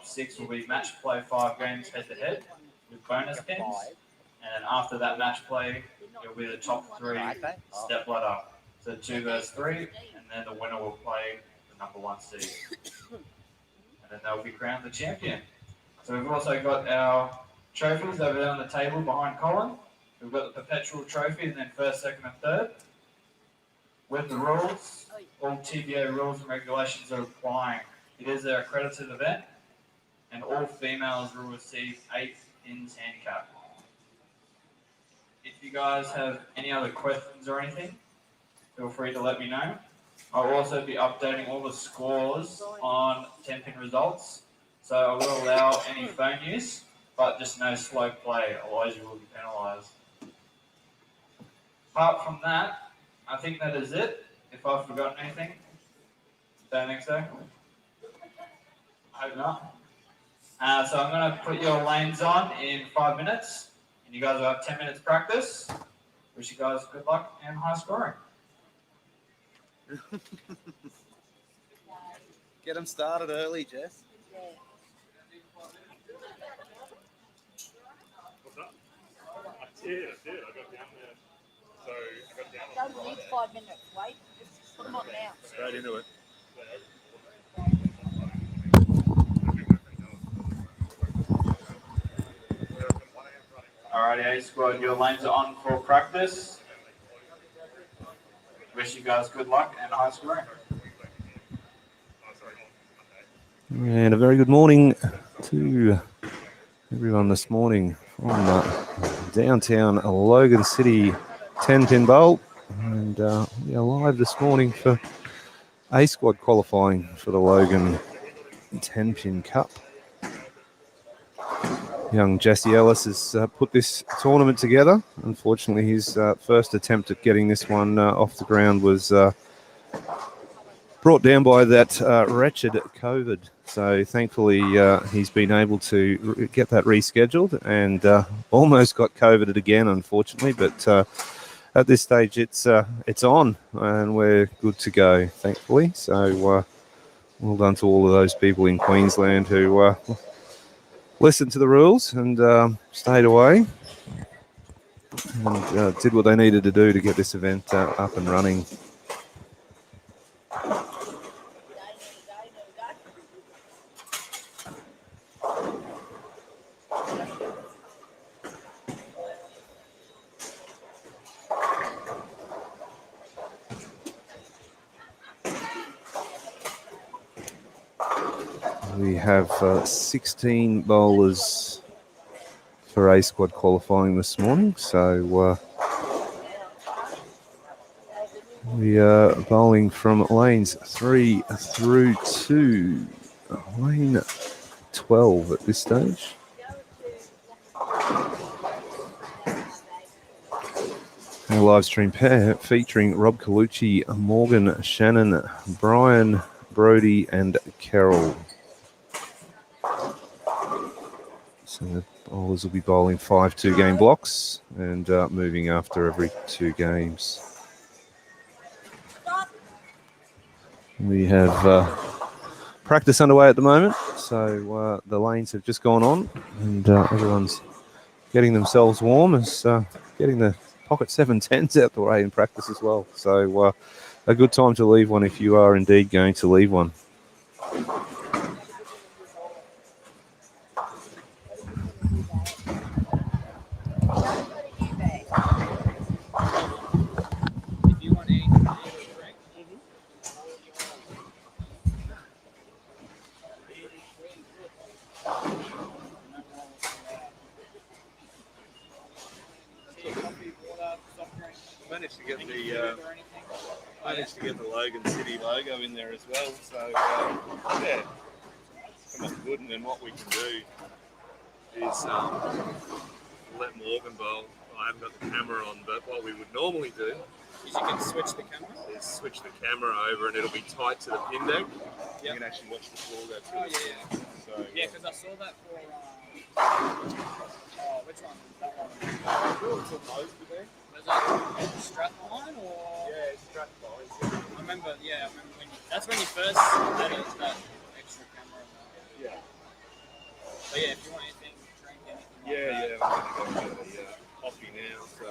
top 6 will be match play 5 games head-to-head with bonus pins. And then after that match play, it'll be the top 3 step ladder. So 2 versus 3, and then the winner will play the number 1 seed. And then they'll be crowned the champion. So we've also got our trophies over there on the table behind Colin. We've got the perpetual trophy and then first, second and third. With the rules, all TBA rules and regulations are applying. It is an accredited event, and all females will receive 8 pins handicap. If you guys have any other questions or anything, feel free to let me know. I'll also be updating all the scores on 10-pin results, so I will allow any phone use, but just no slow play, otherwise you will be penalised. Apart from that, I think that is it. If I've forgotten anything, don't think so. I hope not. So I'm going to put your lanes on in 5 minutes, and you guys will have 10 minutes practice. Wish you guys good luck and high scoring. Get them started early, Jess. What's that? I did. I got down there. So I got down. Don't need 5 minutes. Wait. Just put them on now. Straight into it. Alrighty, A squad, your lanes are on for practice. Wish you guys good luck and high scoring. And a very good morning to everyone this morning from downtown Logan City 10-pin bowl. And we are live this morning for A squad qualifying for the Logan 10-pin Cup. Young Jesse Ellis has put this tournament together. Unfortunately, his first attempt at getting this one off the ground was brought down by that wretched COVID. So thankfully, he's been able to get that rescheduled and almost got COVIDed again, unfortunately. But at this stage, it's on and we're good to go, thankfully. So well done to all of those people in Queensland who listened to the rules and stayed away and did what they needed to do to get this event up and running. We have 16 bowlers for A squad qualifying this morning, so we are bowling from lanes 3 through to lane 12 at this stage. Our live stream pair featuring Rob Colucci, Morgan Shannon, Brian Brody and Carol. So the bowlers will be bowling 5 2-game blocks and moving after every 2 games. We have practice underway at the moment, so the lanes have just gone on and everyone's getting themselves warm as getting the pocket 710s out the way in practice as well. So a good time to leave one if you are indeed going to leave one. Managed to get the Logan City logo in there as well, so yeah, it's come up good. And then what we can do is let Morgan bowl. I haven't got the camera on, but what we would normally do is you can switch the camera. Is switch the camera over, and it'll be tight to the pin deck. Yep. You can actually watch the floor go through. Oh yeah. So yeah, because I saw that for which one? That one. It's supposed to be. Was that Strathmine or? Yeah, Strathmine. I remember when that's when you first added that extra camera. Yeah. But yeah, if you want anything, drink anything. Yeah, I'm going to go get a coffee now. So,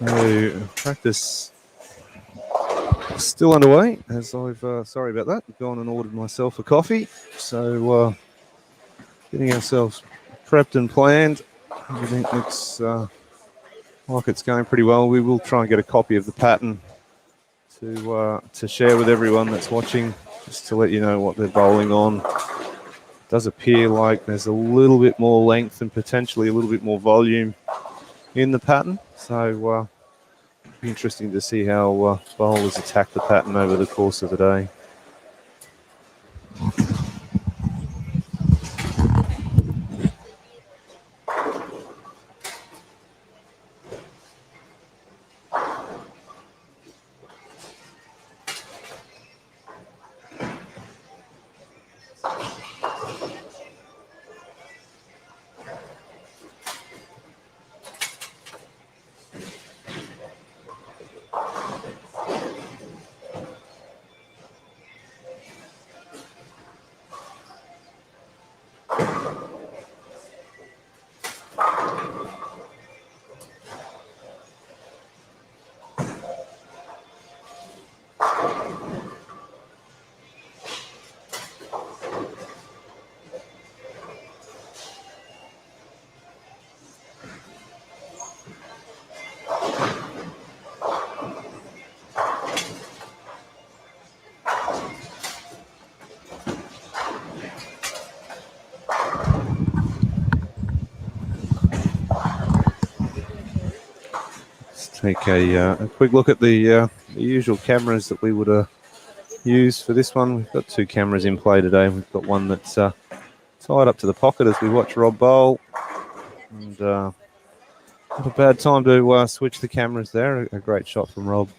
So practice still underway. As I've sorry about that, gone and ordered myself a coffee. So getting ourselves prepped and planned. Everything looks like it's going pretty well. We will try and get a copy of the pattern to share with everyone that's watching, just to let you know what they're bowling on. It does appear like there's a little bit more length and potentially a little bit more volume in the pattern. So it'll be interesting to see how bowlers attack the pattern over the course of the day. Take a quick look at the usual cameras that we would use for this one. We've got two cameras in play today. We've got one that's tied up to the pocket as we watch Rob bowl. And not a bad time to switch the cameras there. A great shot from Rob.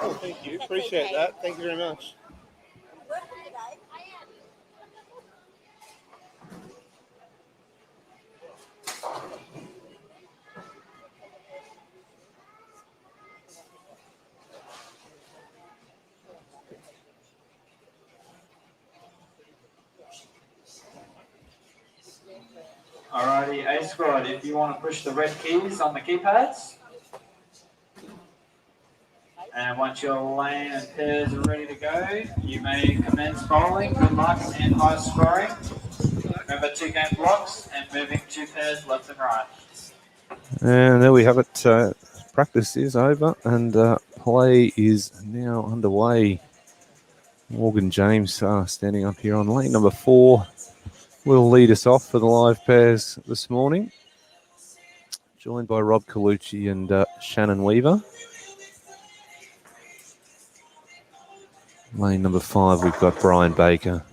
Oh, thank you. That's Appreciate okay. that. Thank you very much. Working today. Alrighty, A squad, if you want to push the red keys on the keypads. And once your lane and pairs are ready to go, you may commence bowling. Good luck and high scoring. Remember 2 game blocks and moving 2 pairs left and right. And there we have it. Practice is over and play is now underway. Morgan James standing up here on lane number 4 will lead us off for the live pairs this morning. Joined by Rob Colucci and Shannon Weaver. Lane number 5, we've got Brian Baker,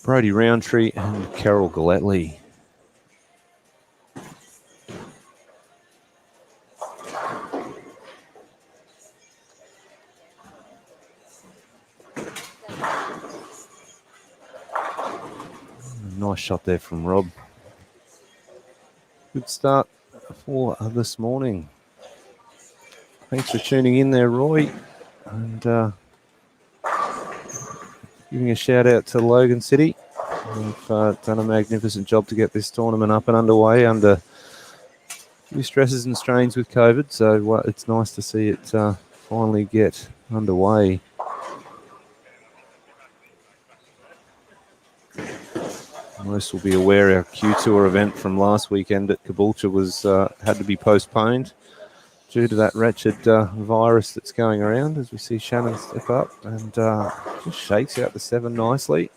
Brody Roundtree and Carol Galletley. Nice shot there from Rob. Good start for this morning. Thanks for tuning in there, Roy. And giving a shout out to Logan City. They've done a magnificent job to get this tournament up and underway under a few stresses and strains with COVID. So it's nice to see it finally get underway. Most will be aware our Q Tour event from last weekend at Caboolture was had to be postponed due to that wretched virus that's going around. As we see Shannon step up and just shakes out the 7 nicely.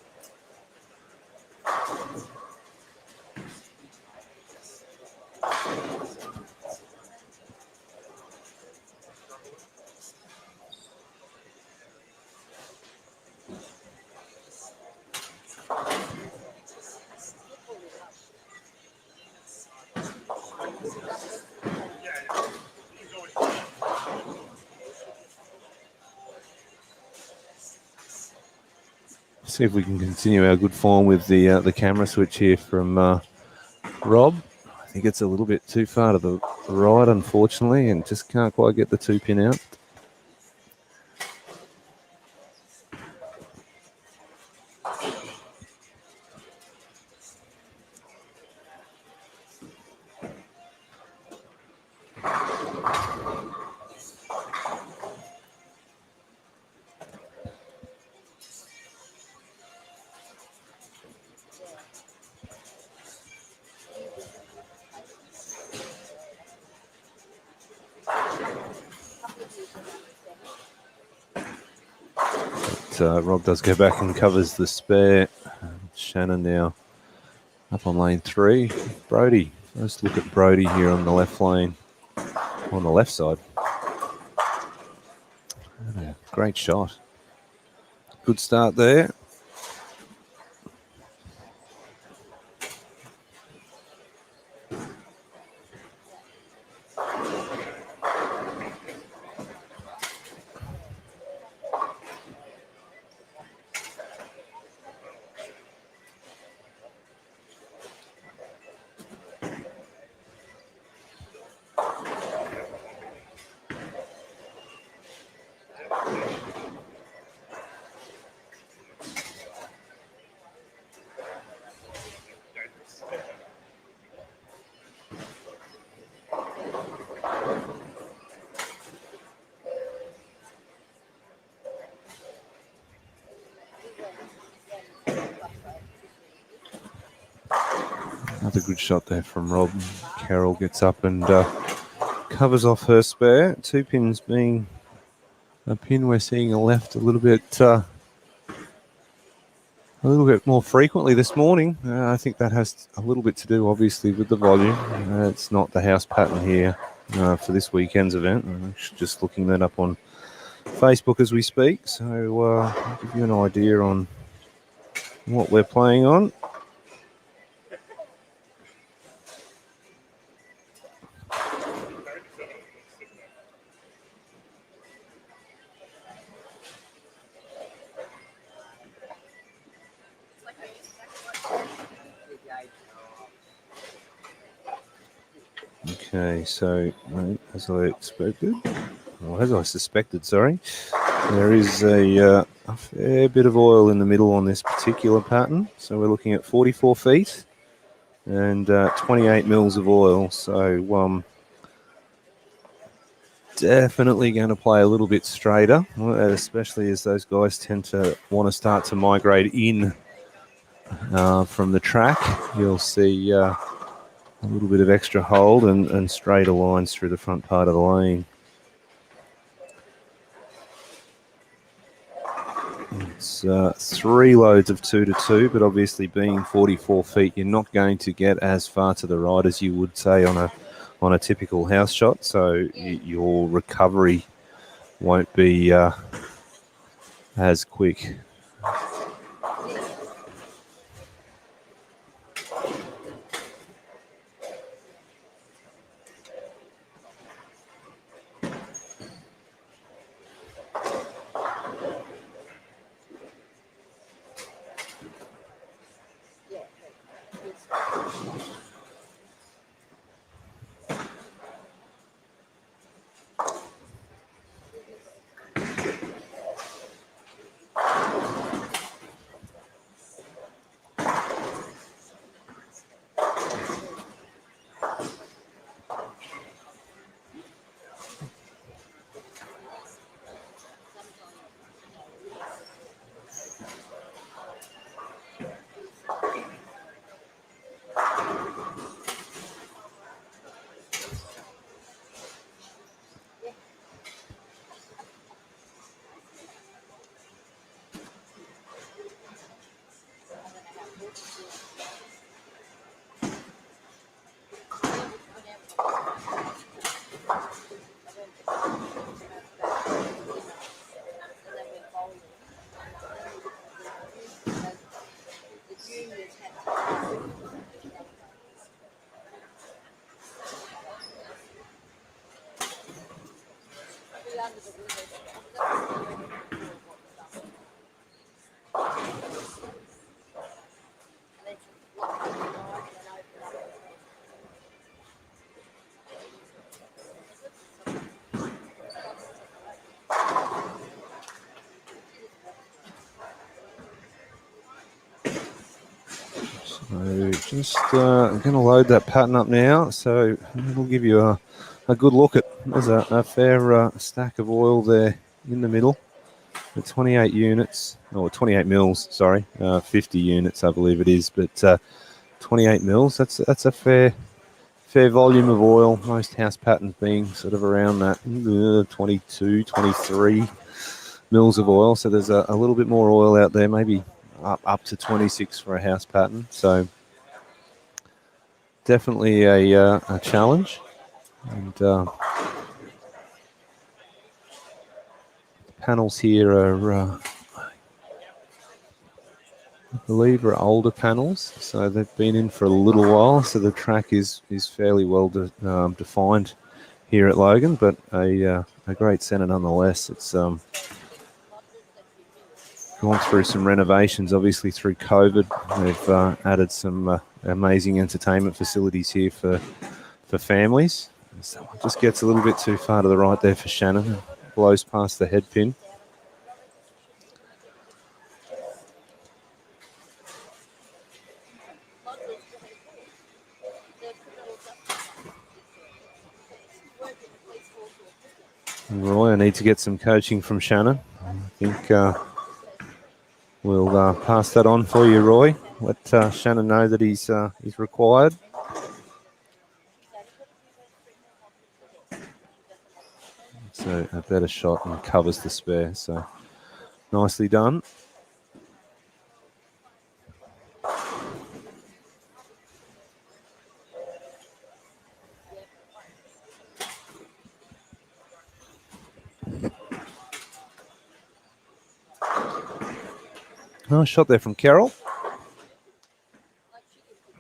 See if we can continue our good form with the camera switch here from Rob. I think it's a little bit too far to the right, unfortunately, and just can't quite get the 2-pin out. Rob does go back and covers the spare. Shannon now up on lane 3. Brody, let's look at Brody here on the left lane, on the left side. And a great shot. Good start there. Another good shot there from Rob. Carol gets up and covers off her spare. 2 pins being a pin we're seeing a left a little bit more frequently this morning. I think that has a little bit to do, obviously, with the volume. It's not the house pattern here for this weekend's event. I'm just looking that up on Facebook as we speak. So I'll give you an idea on what we're playing on. Okay, so as I expected, or as I suspected, sorry, there is a fair bit of oil in the middle on this particular pattern. So we're looking at 44 feet and 28 mils of oil. So definitely going to play a little bit straighter, especially as those guys tend to want to start to migrate in from the track. You'll see a little bit of extra hold and straighter lines through the front part of the lane. It's 3 loads of 2-2, but obviously being 44 feet, you're not going to get as far to the right as you would say on a typical house shot. So your recovery won't be as quick. So just I'm going to load that pattern up now. So we'll give you a good look at. There's a fair stack of oil there in the middle. The 28 units, or 28 mils, sorry, 50 units I believe it is, but 28 mils. That's a fair volume of oil. Most house patterns being sort of around that 22, 23 mils of oil. So there's a little bit more oil out there, maybe up to 26 for a house pattern. So definitely a challenge. And panels here are, I believe, are older panels. So they've been in for a little while. So the track is fairly well defined here at Logan, but a great centre nonetheless. It's gone through some renovations, obviously through COVID. They've added some amazing entertainment facilities here for families. So it just gets a little bit too far to the right there for Shannon. Blows past the head pin. And Roy, I need to get some coaching from Shannon. I think we'll pass that on for you, Roy. Let Shannon know that he's required. So a better shot and covers the spare. So nicely done. Nice shot there from Carol.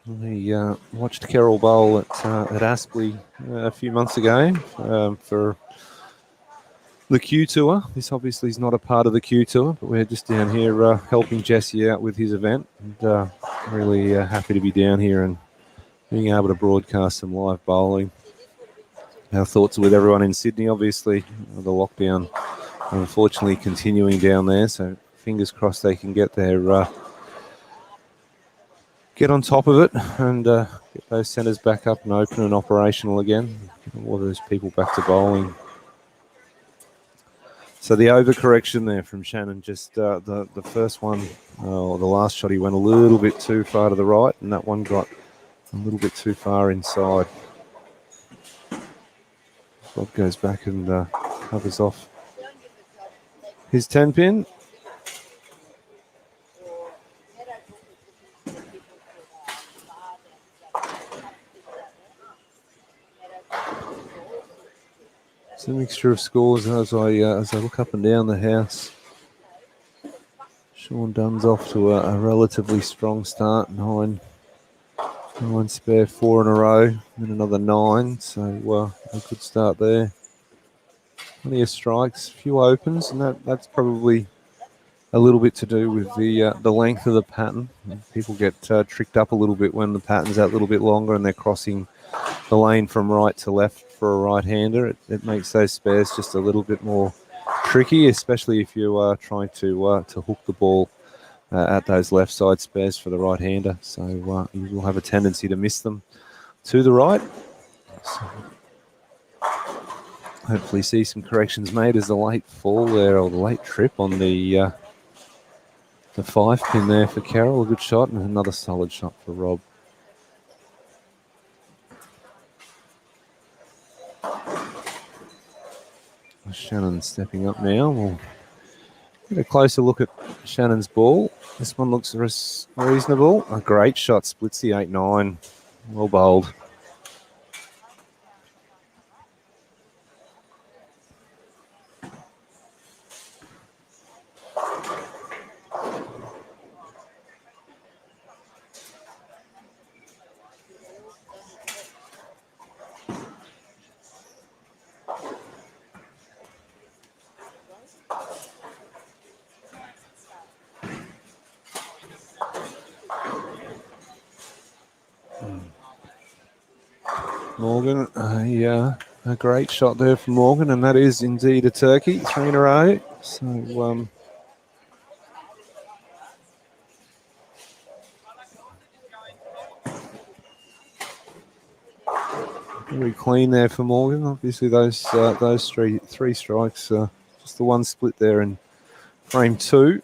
We watched Carol bowl at Aspley a few months ago for the Q Tour. This obviously is not a part of the Q Tour, but we're just down here helping Jesse out with his event. And really happy to be down here and being able to broadcast some live bowling. our thoughts are with everyone in Sydney, obviously. The lockdown, unfortunately, continuing down there. So fingers crossed they can get their get on top of it and get those centres back up and open and operational again. Get all those people back to bowling. So the overcorrection there from Shannon, just the first one, or the last shot, he went a little bit too far to the right, and that one got a little bit too far inside. Bob goes back and covers off his 10 pin. It's a mixture of scores as I look up and down the house. Sean Dunn's off to a relatively strong start. Nine spare, 4 in a row, and another 9. So a good start there. Plenty of strikes, a few opens, and that's probably a little bit to do with the length of the pattern. People get tricked up a little bit when the pattern's out a little bit longer and they're crossing the lane from right to left for a right-hander. It makes those spares just a little bit more tricky, especially if you are trying to hook the ball at those left side spares for the right-hander. So you will have a tendency to miss them to the right. So hopefully see some corrections made as the late fall there, or the late trip on the 5 pin there for Carroll. A good shot, and another solid shot for Rob. Shannon stepping up now. We'll get a closer look at Shannon's ball. This one looks reasonable. A great shot, splits the 8-9. Well bowled. Morgan, a great shot there from Morgan, and that is indeed a turkey, 3 in a row. So very clean there for Morgan. Obviously, those three strikes, just the one split there in frame 2.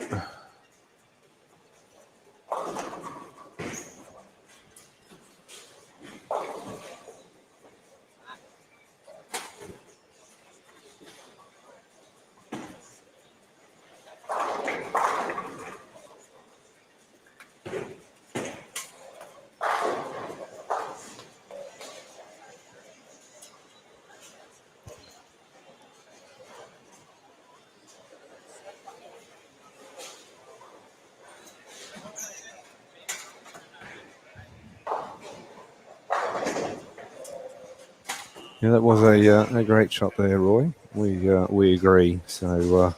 Yeah, that was a great shot there, Roy. We agree. So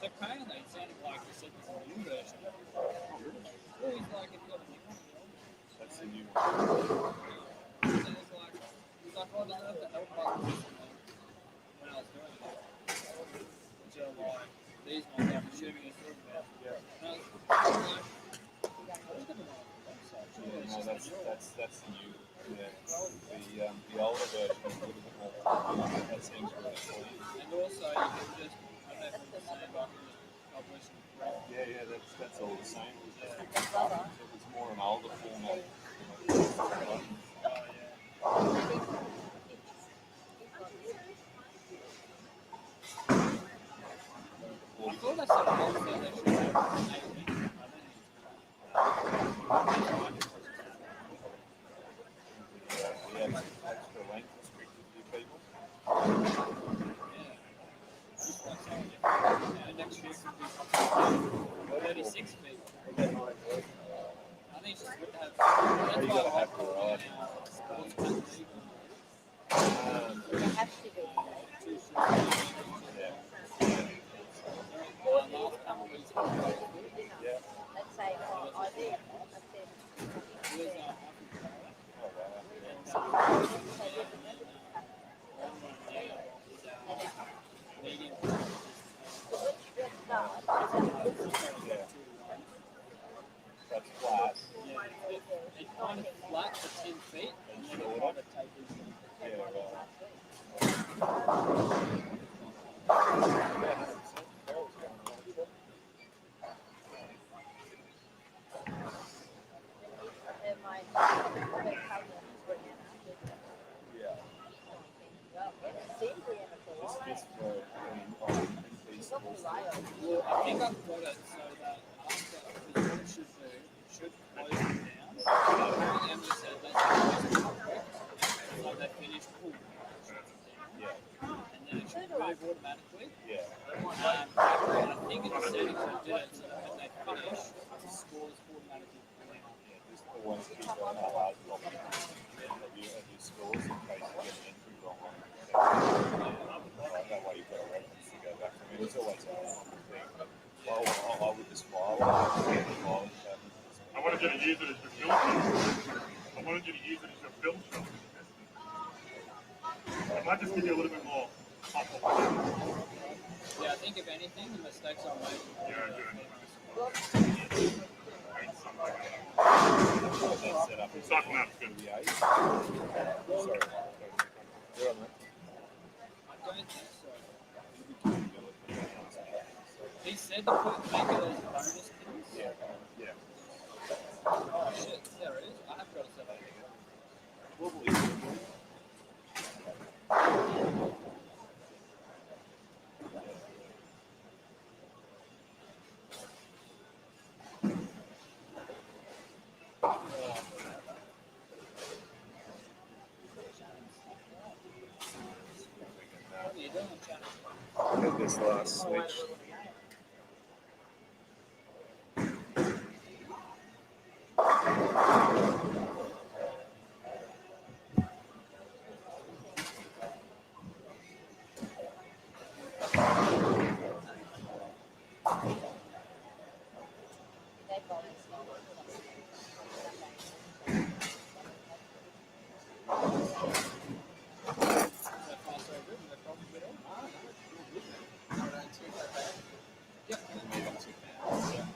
So apparently it sounded like you said there's a new version. Always like it's got a new one. That's the new one. So it's like, oh, I don't know if the help button was when I was doing it. Until like these ones I'm assuming it's talking about. Yeah. And I was like, look at the one on the website. Surely Yeah, it's no, just the new one. that's the new. Yeah, the older version is a little bit more complicated. That seems really clean. And also you can just, I don't know if it's the same, but I can just publish and print. Yeah, that's all the same. It's more an older format. Right? I thought I said it was, so they should have 18. I don't think it's 36 feet. I think it's just good to have. That's You why gotta I have like calling variety. our sports pack league. It has to be. Too short. Yeah. Last couple weeks, Yeah. Let's say, oh, I did. I said, he was Oh, wow. so this is medium. let's start. Yeah. That's flat. It's kind of flat for 10 feet, and then it kind of tapers. Yeah, right. And my cousin Brianna, Yeah. well, I've seen Brianna for a Just while. this for She's off the rails. Well, I think I've got it so that after, because what it should do, it should close it down. Apparently Emily said they should close it quick, so they finish full. Yeah. And then it should move automatically. Yeah. And I think it's settings that did it so that when they finish, the scores automatically pull out. Yeah. Just the ones that keep going a hard copy of your scores in case you get an entry wrong on it. Right, that way you've got a reference to go back. I mean, it's always a wonderful thing. Well, I would just file it. I wanted you to use it as your film shot. I wanted you to use it as your film shot. It might just give you a little bit more pop. Yeah, I think if anything, the mistakes are made. Yeah, good. Set up Cycling up's good. the 8. Sorry. You're on that. I don't think so. He said to make it as bonus pins. Yeah. Yeah. Oh shit, there it is. I have got it set up. What are you doing, Chad? Get this last switch.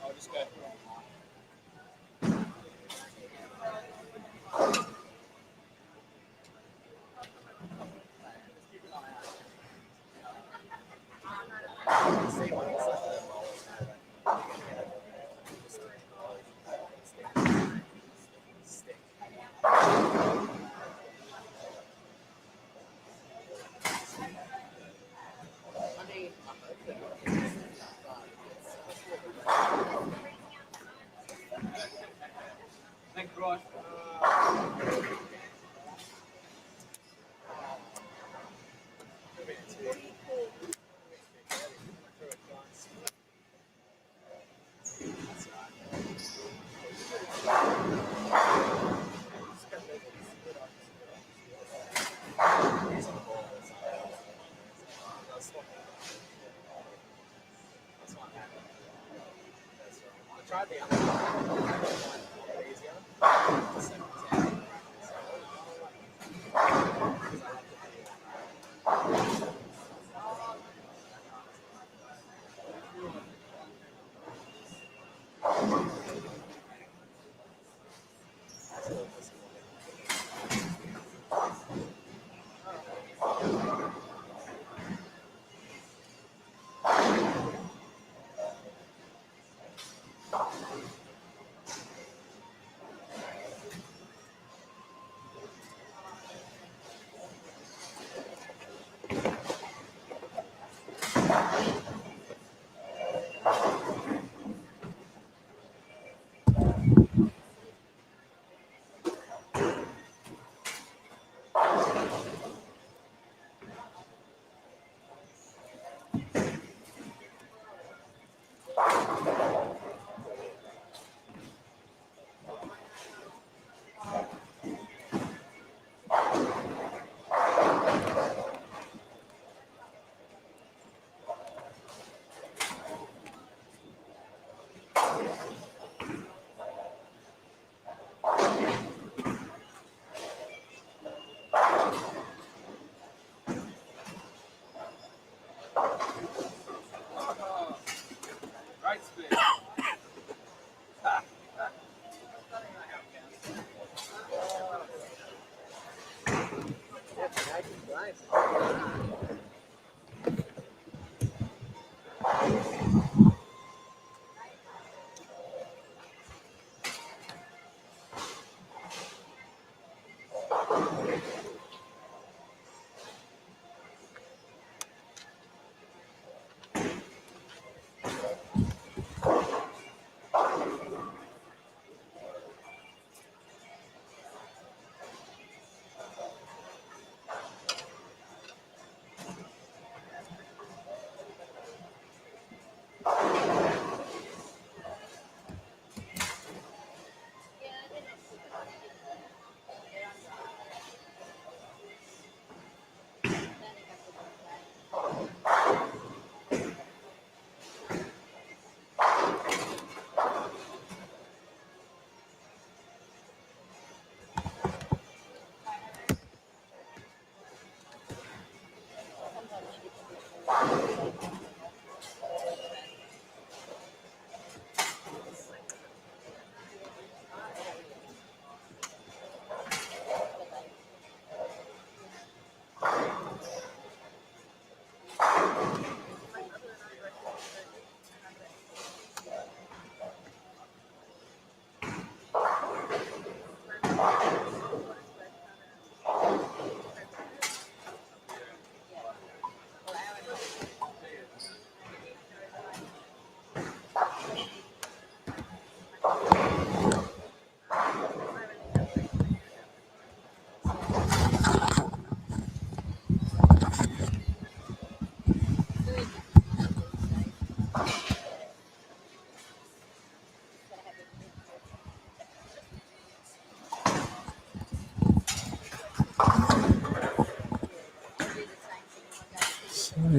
I'll just go. Thank you, Ryan.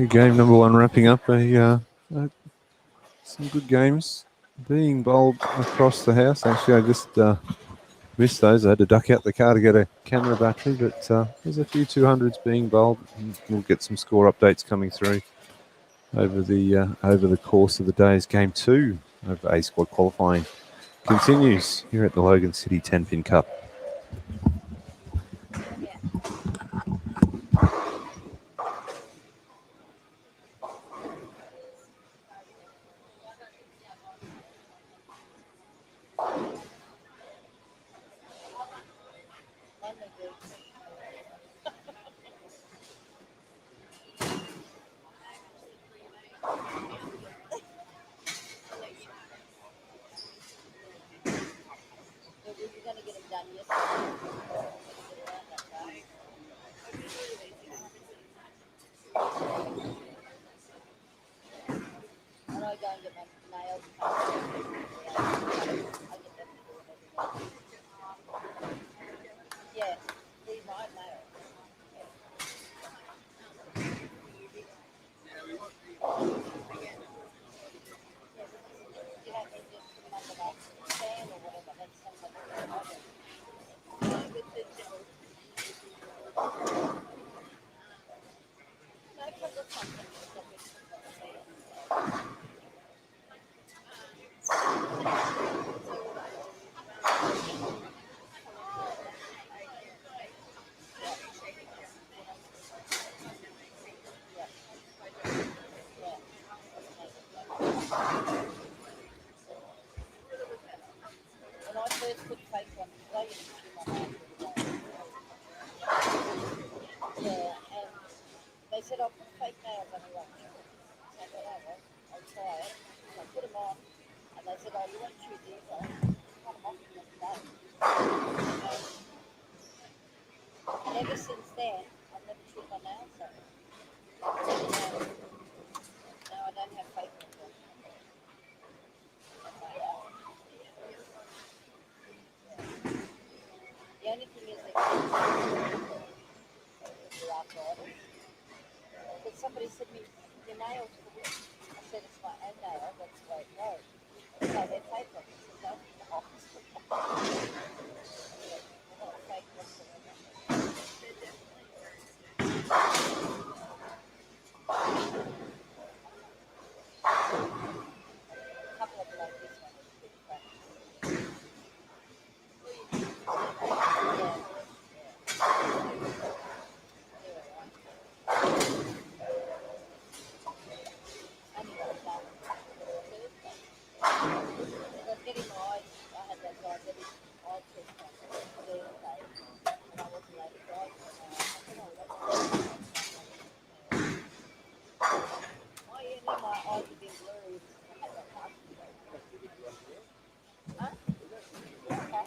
game number one wrapping up. Some good games being bowled across the house. Actually, I just missed those. I had to duck out the car to get a camera battery, but there's a few 200s being bowled. We'll get some score updates coming through over the course of the day as game 2 of A squad qualifying continues here at the Logan City 10-pin Cup. But we were going to get them done yesterday. And I go and get my nails cut. I get them to do it every day. Yeah, these my nails. You don't need to put them under the fan or whatever. That's something that I do. No, because it's something that we can see. When I first put fake ones, they used to do my nails every day. Yeah, and they said I'll put fake nails on your watch. So I thought, oh well, I'll try it. So I put them on, and they said, oh, you won't chew these off. Cut them off the next day. And ever since then, I've never chewed my nails off. Now I don't have fake ones on. The only thing is that you're arthritis. But somebody said to me, your nails for what? I said, it's my own nail, that's the way it goes. So they're fake ones. I said, no, they're not fake whatsoever. A couple of them like this one is a bit cracked. Yeah. Anyway, Thursday. I was getting my eyes, I had that diabetic eye test on Thursday, and I wasn't able to drive for an hour. I don't know what's oh yeah, now my eyes have been blurry. I had that last year. Huh? Okay.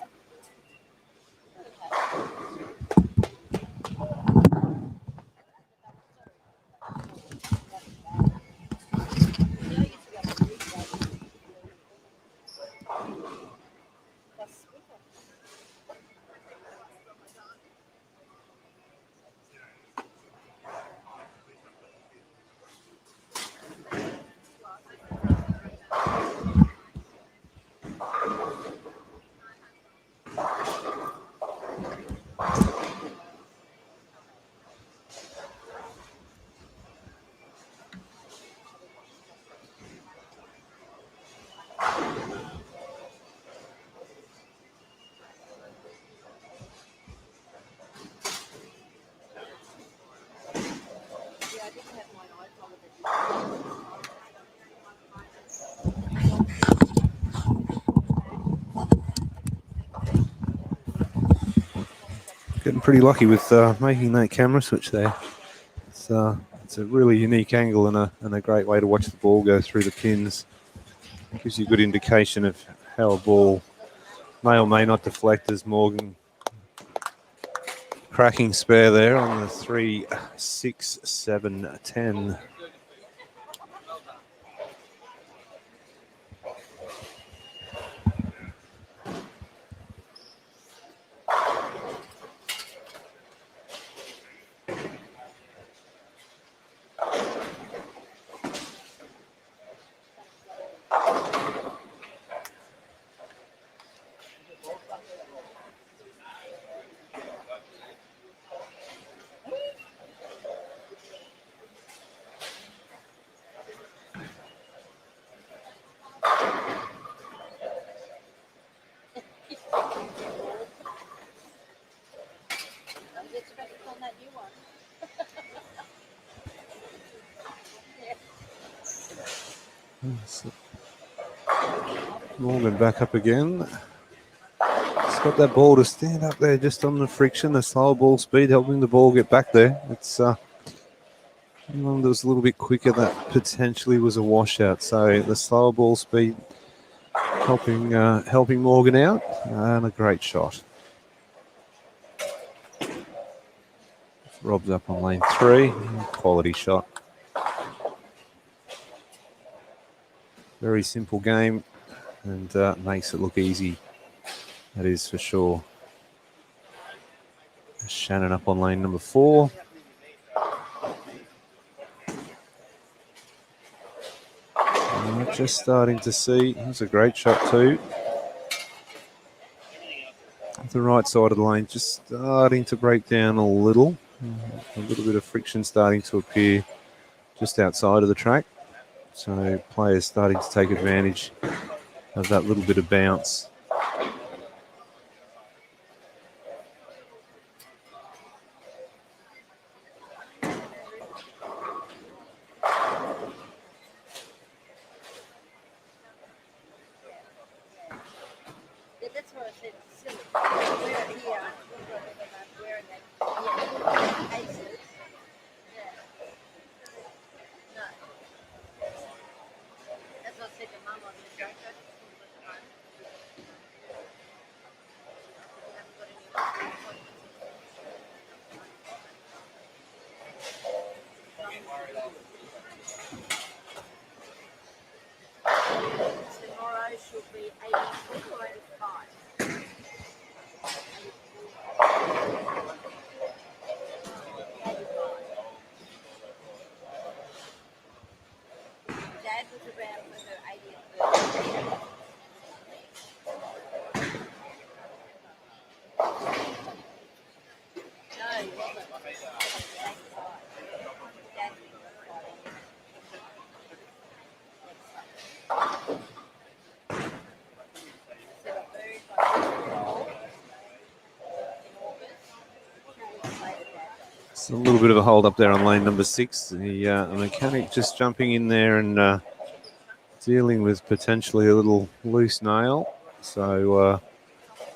Yeah, I used to be able to read that. That's super. Yeah, I didn't have my eyes on Getting pretty lucky with making that camera switch there. It's a really unique angle and a great way to watch the ball go through the pins. It gives you a good indication of how a ball may or may not deflect, as Morgan cracking spare there on the 3, 6, 7, 10. Morgan back up again. He's got that ball to stand up there just on the friction, the slow ball speed, helping the ball get back there. It's anyone that was a little bit quicker, that potentially was a washout. So the slower ball speed helping Morgan out, and a great shot. Rob's up on lane 3, quality shot. Very simple game, and makes it look easy. That is for sure. Shannon up on lane number 4. Just starting to see, it's a great shot too. The right side of the lane just starting to break down a little bit of friction starting to appear just outside of the track. So players starting to take advantage of that little bit of bounce. Yeah, that's what I said. It's silly. Wear it here. I'm wearing it. Yeah. Cases. Yeah. No. That's what I said to Mum on the show. You haven't got any appointments. Tomorrow she'll be 84 or 85. Dad was around for her 80th birthday. No, he wasn't. Dad said a bird like in August. 2 weeks later, Dad. It's a little bit of a hold up there on lane number 6. The mechanic just jumping in there and dealing with potentially a little loose nail. So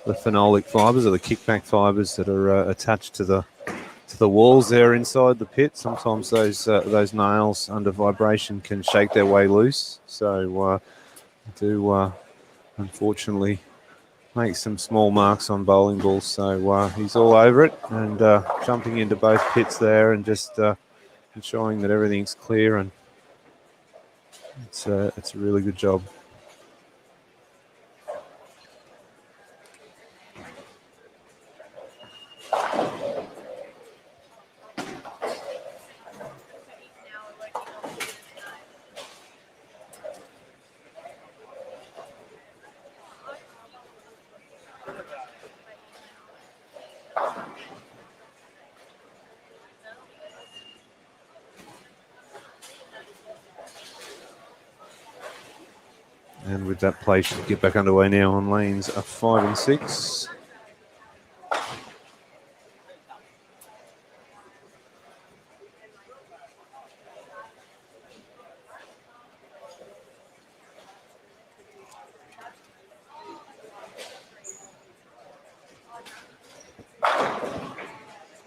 the phenolic fibres or the kickback fibres that are attached to the walls there inside the pit. Sometimes those nails under vibration can shake their way loose. So do unfortunately make some small marks on bowling balls. So he's all over it and jumping into both pits there and just ensuring that everything's clear, and it's a really good job. And with that play, should get back underway now on lanes 5 and 6.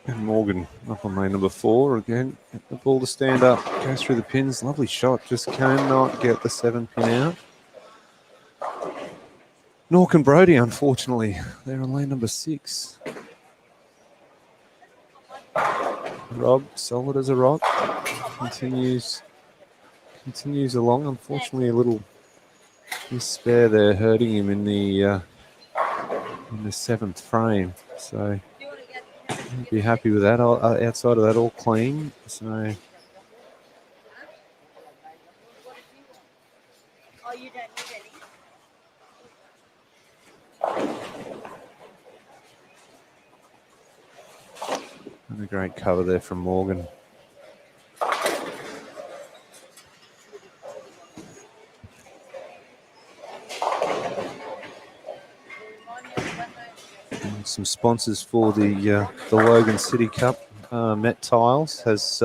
And Morgan up on lane number 4 again. Get the ball to stand up, goes through the pins. Lovely shot, just cannot get the 7 pin out. Nork and Brody, unfortunately, they're on lane number 6. Rob, solid as a rock, continues along. Unfortunately, a little despair there, hurting him in the 7th frame. So be happy with that. Outside of that, all clean. So. Oh, you don't need any? And a great cover there from Morgan. And some sponsors for the Logan City Cup. Met Tiles has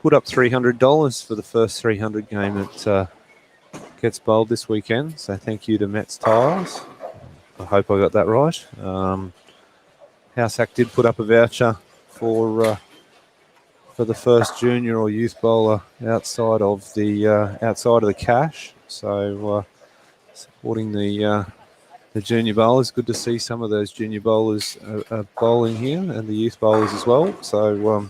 put up $300 for the first 300 game at gets bowled this weekend. So thank you to Mets Tiles. I hope I got that right. Househack did put up a voucher for the first junior or youth bowler outside of the cash. So supporting the junior bowlers. Good to see some of those junior bowlers bowling here, and the youth bowlers as well. So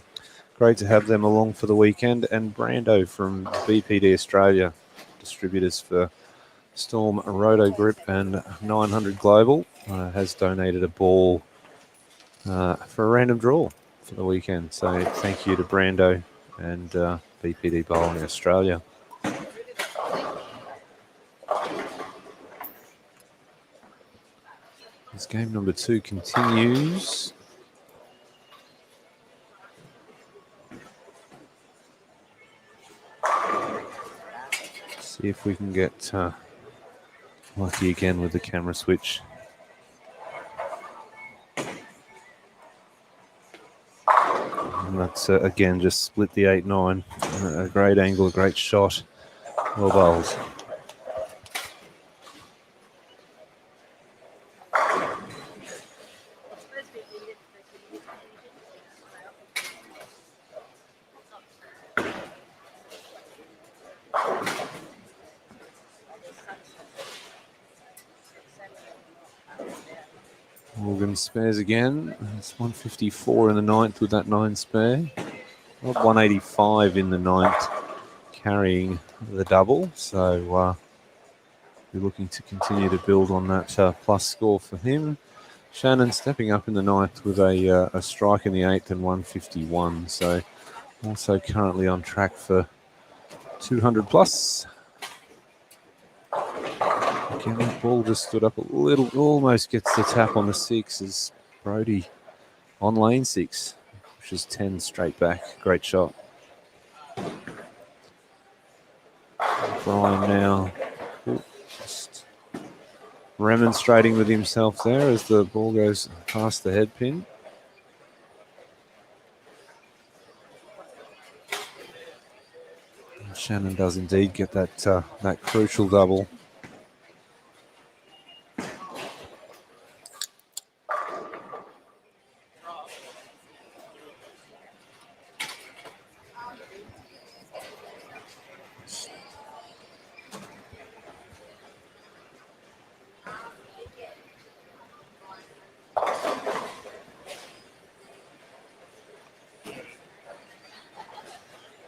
great to have them along for the weekend. And Brando from BPD Australia, distributors for Storm Roto Grip and 900 Global, has donated a ball for a random draw for the weekend. So thank you to Brando and BPD Bowling Australia. This game number 2 continues. See if we can get lucky again with the camera switch. And that's again just split the 8-9. A great angle, a great shot. Well bowled. Morgan spares again. It's 154 in the 9th with that 9 spare. 185 in the 9th, carrying the double. So we're looking to continue to build on that plus score for him. Shannon stepping up in the 9th with a strike in the 8th and 151. So also currently on track for 200 plus. Again, that ball just stood up a little, almost gets the tap on the 6 as Brody on lane 6, which is 10 straight back. Great shot. Brian now just remonstrating with himself there as the ball goes past the head pin. Shannon does indeed get that crucial double.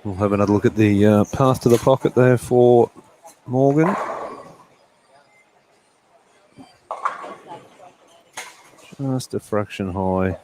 We'll have another look at the path to the pocket there for Morgan. Just a fraction high.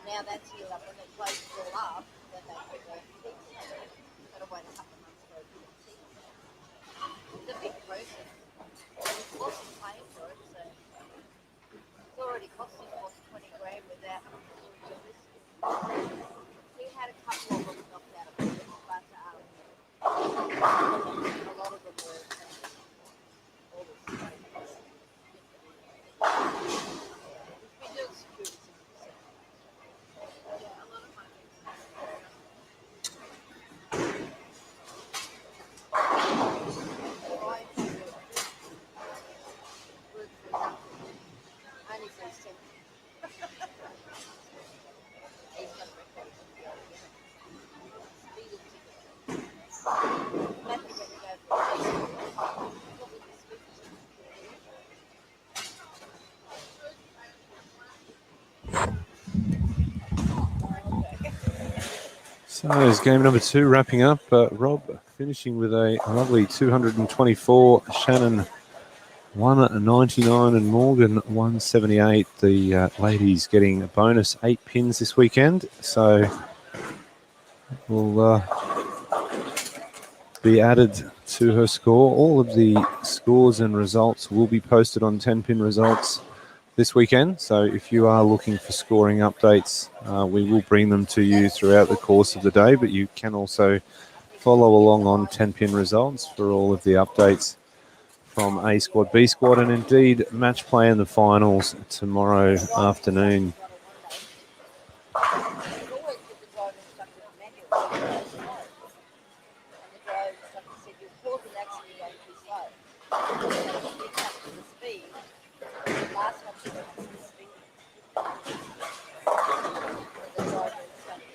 Now that's healed up. When they close it all up, then they put the teeth in. Got to wait a couple of months for a big teeth. It's a big process. And it's lots of paying for it, so it's already costing more than 20 grand without doing this. He had a couple of them knocked out of it, but So is game number 2 wrapping up. Rob finishing with a lovely 224. Shannon 199 and Morgan 178. The ladies getting a bonus 8 pins this weekend. So will be added to her score. All of the scores and results will be posted on 10-pin results this weekend. So if you are looking for scoring updates, we will bring them to you throughout the course of the day, but you can also follow along on 10-pin results for all of the updates from A squad, B squad, and indeed match play in the finals tomorrow afternoon. We've always put the driver instructor in manual, so you go slow. And the driver instructor said your pause is actually going too slow. So she didn't have to the speed. The last one she went to the speed. And the driver instructor said,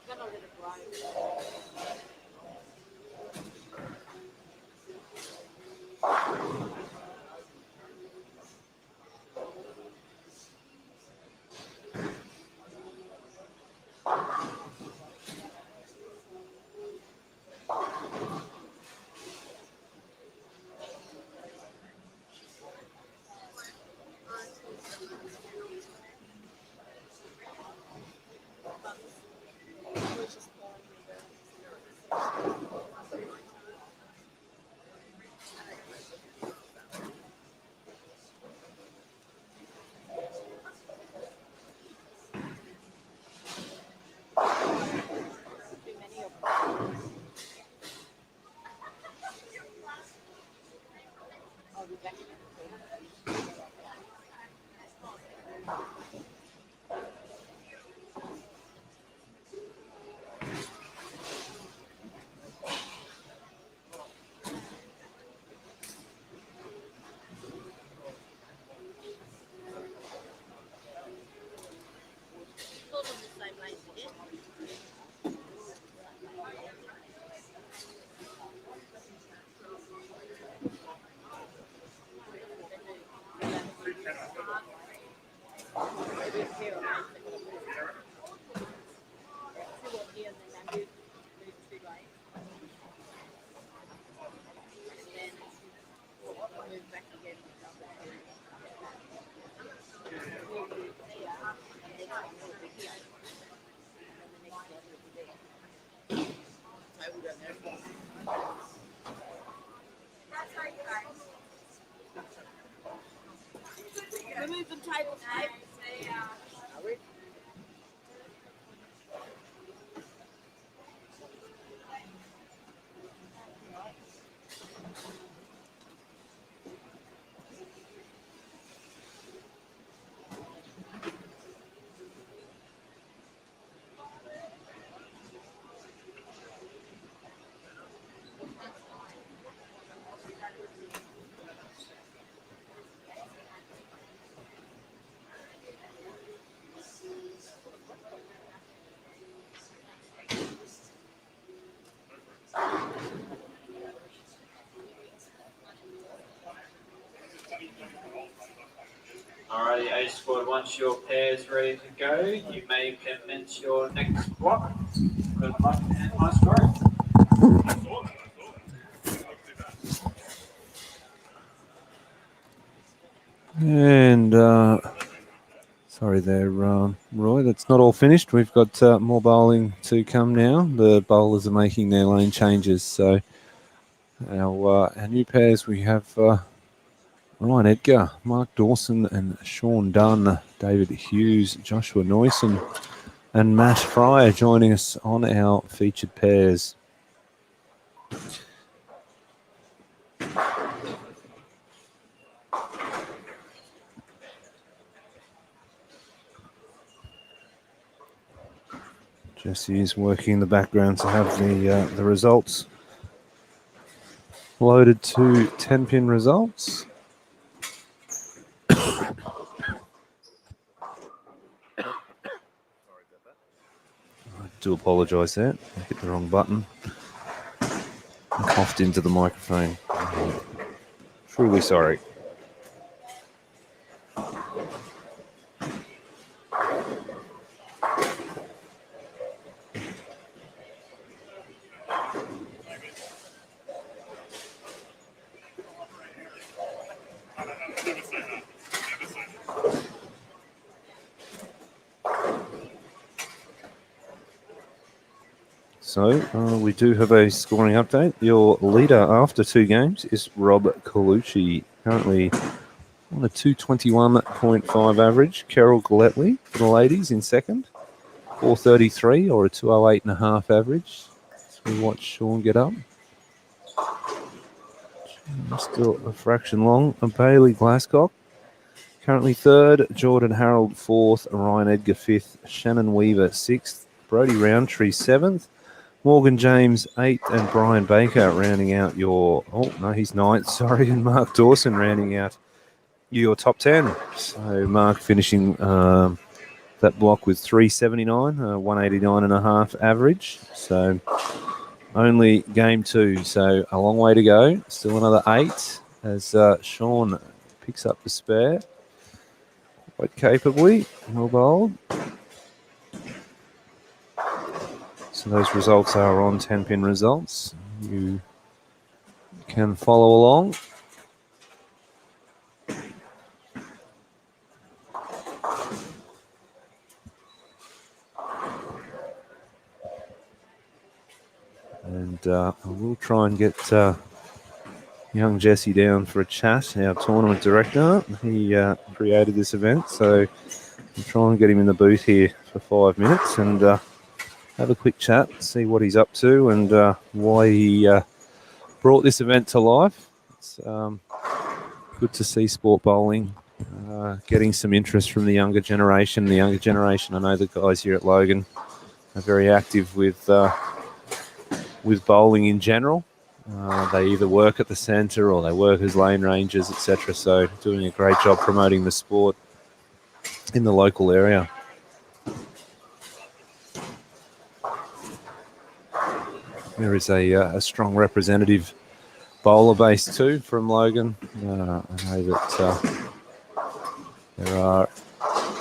Gonna let it grow. Too many of them. I'll be back in a minute. Sort of the same length again. We're moving tables, mate. Alrighty, A squad, once your pair's ready to go, you may commence your next block. Good luck and nice growth. And sorry there, Roy. That's not all finished. We've got more bowling to come now. The bowlers are making their lane changes. So our new pairs, we have Ryan Edgar, Mark Dawson and Sean Dunn, David Hughes, Joshua Noyson and Matt Fryer joining us on our featured pairs. Jesse is working in the background to have the results loaded to 10-pin results. I do apologise there. I hit the wrong button. I coughed into the microphone. Truly sorry. So we do have a scoring update. Your leader after 2 games is Rob Colucci, currently on a 221.5 average. Carol Galletley for the ladies in second, 433 or a 208.5 average. So we watch Sean get up. Still a fraction long. Bailey Glasscock currently third, Jordan Harold fourth, Ryan Edgar fifth, Shannon Weaver sixth, Brody Roundtree seventh, Morgan James 8th and Brian Baker rounding out your, oh no, he's 9th, sorry, and Mark Dawson rounding out your top 10. So Mark finishing the that block with 379, 189 and a half average. So only game 2, so a long way to go. Still another 8 as Sean picks up the spare quite capably. Well bowled. So those results are on 10-pin results. You can follow along. And I will try and get young Jesse down for a chat, our tournament director. He created this event, so I'll try and get him in the booth here for 5 minutes and have a quick chat, see what he's up to and why he brought this event to life. It's good to see sport bowling getting some interest from the younger generation. The younger generation, I know the guys here at Logan are very active with bowling in general. They either work at the centre or they work as lane rangers, etc. So doing a great job promoting the sport in the local area. There is a strong representative bowler base too from Logan. I know that there are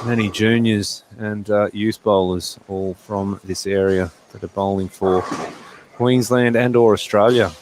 many juniors and youth bowlers all from this area that are bowling for Queensland and or Australia.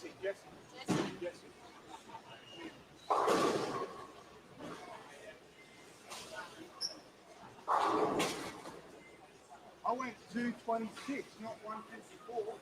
Jesse. I went 226, not 154.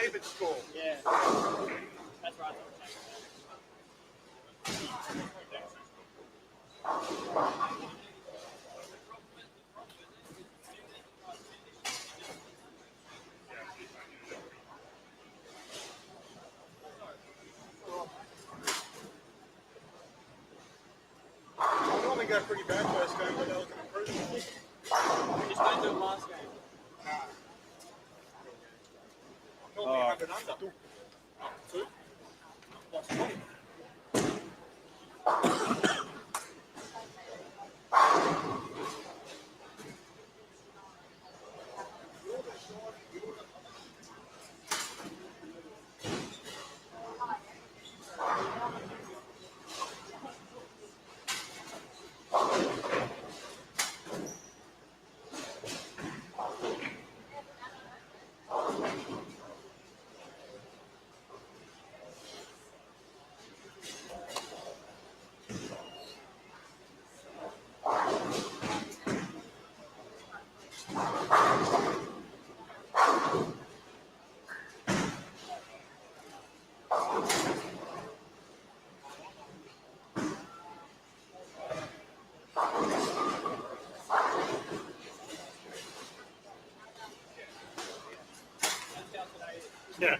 David score. Yeah. That's right. I normally go pretty bad first game, but that was an improvement. We just don't do it last game. Normally 100 under. Two. Yeah.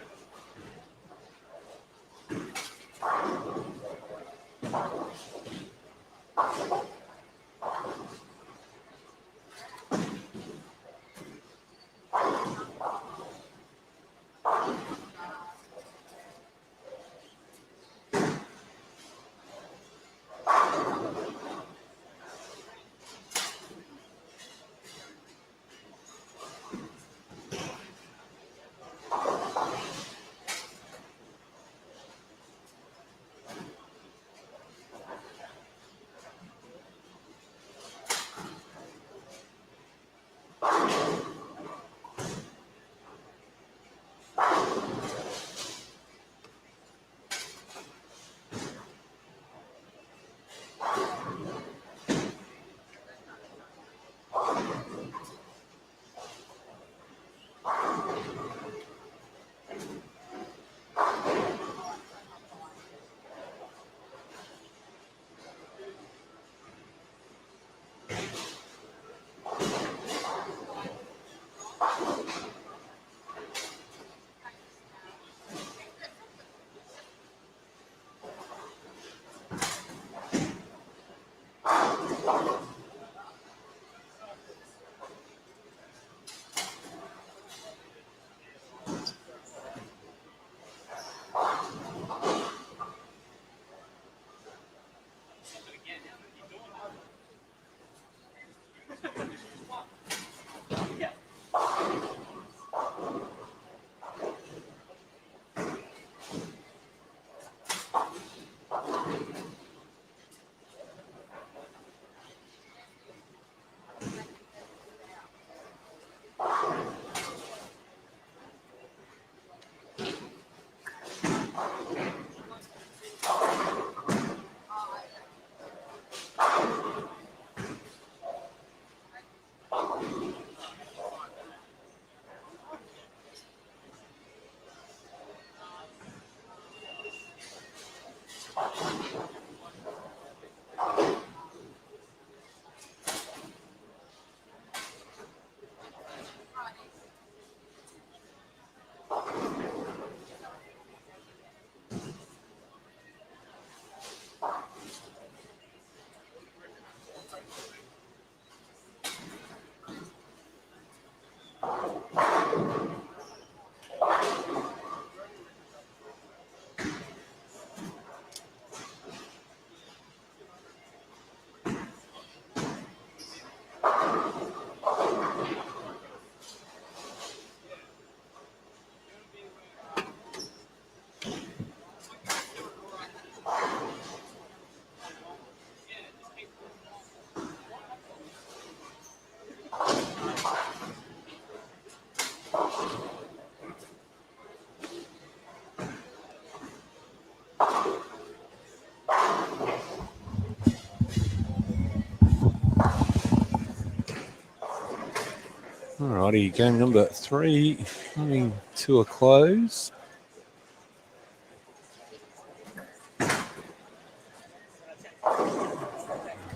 Alrighty, game number 3 coming to a close.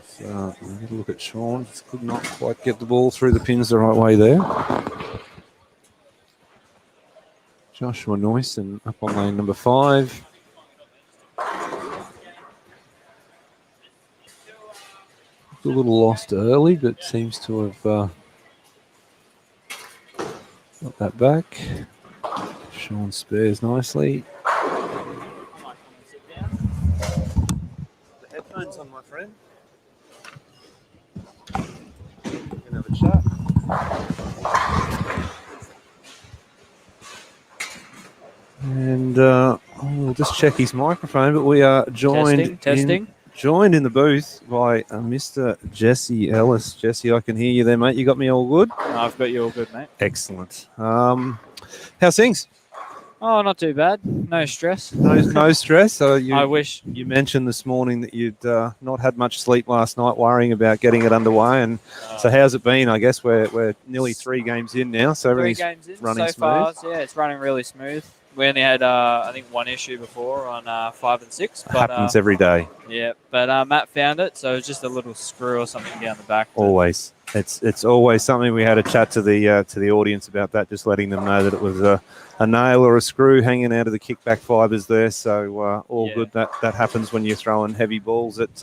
So we'll get a look at Sean. Just could not quite get the ball through the pins the right way there. Joshua Noyson up on lane number 5. A little lost early, but seems to have got that back. Sean spares nicely. The headphones on, my friend. We can have a chat. And we'll just check his microphone, but we are joined joined in the booth by Mr. Jesse Ellis. Jesse, I can hear you there, mate. You got me all good? I've got you all good, mate. Excellent. How's things? Oh, not too bad. No stress. No stress. I wish. You mentioned this morning that you'd not had much sleep last night, worrying about getting it underway. And so, how's it been? I guess we're nearly 3 games in now, so everything's 3 games in running so smooth. far. Yeah, it's running really smooth. We only had, I think, 1 issue before on 5 and 6. But, Happens every day. Yeah, but Matt found it, so it was just a little screw or something down the back. Always. It's always something. We had a chat to the audience about that, just letting them know that it was a nail or a screw hanging out of the kickback fibres there. So all good. That happens when you're throwing heavy balls at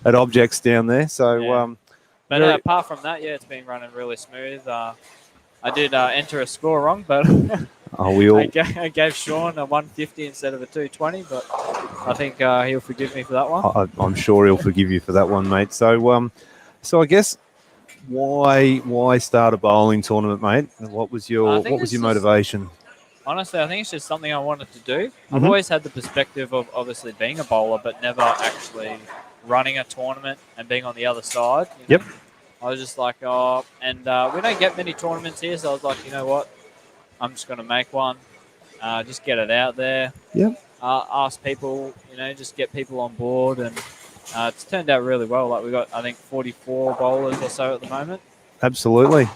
objects down there. So, but apart from that, it's been running really smooth. I did enter a score wrong, but I gave Sean a 150 instead of a 220. But I think he'll forgive me for that one. I'm sure he'll forgive you for that one, mate. So, so I guess. Why start a bowling tournament, mate? What was your motivation? Honestly, I think it's just something I wanted to do. I've always had the perspective of obviously being a bowler, but never actually running a tournament and being on the other side. Yep. I was just like, we don't get many tournaments here, so I was like, you know what? I'm just going to make one. Just get it out there. Yep. Ask people, just get people on board, and it's turned out really well. Like we got, I think, 44 bowlers or so at the moment. Absolutely.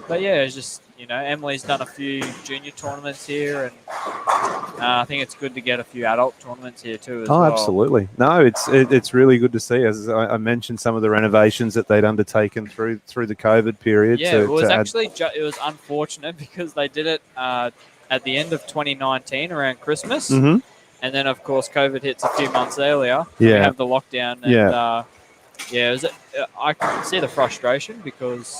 But yeah, it's just Emily's done a few junior tournaments here, and I think it's good to get a few adult tournaments here too. As well. Absolutely. No, it's really good to see. As I mentioned, some of the renovations that they'd undertaken through the COVID period. Yeah, it was it was unfortunate because they did it at the end of 2019 around Christmas. Mm-hmm. And then, of course, COVID hits a few months earlier. Yeah. We have the lockdown. And, I can see the frustration because,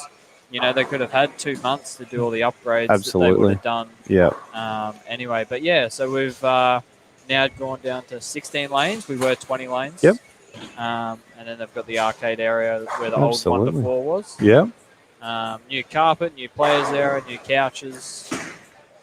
they could have had 2 months to do all the upgrades that they would have done. Yeah. Anyway, but yeah, so we've now gone down to 16 lanes. We were 20 lanes. Yep. And then they've got the arcade area where the old Wonder 4 was. Yeah. New carpet, new players area, new couches.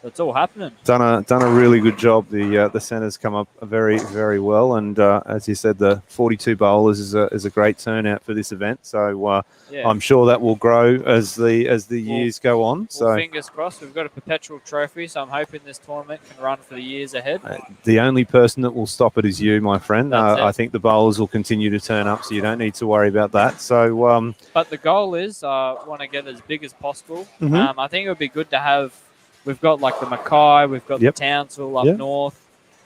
It's all happening. Done a really good job. The centre's come up very, very well, and as you said, the 42 bowlers is a great turnout for this event. So I'm sure that will grow as the years go on. So fingers crossed. We've got a perpetual trophy, so I'm hoping this tournament can run for the years ahead. The only person that will stop it is you, my friend. I think the bowlers will continue to turn up, so you don't need to worry about that. So, but the goal is want to get as big as possible. I think it would be good to have. We've got like the Mackay, we've got the Townsville up north.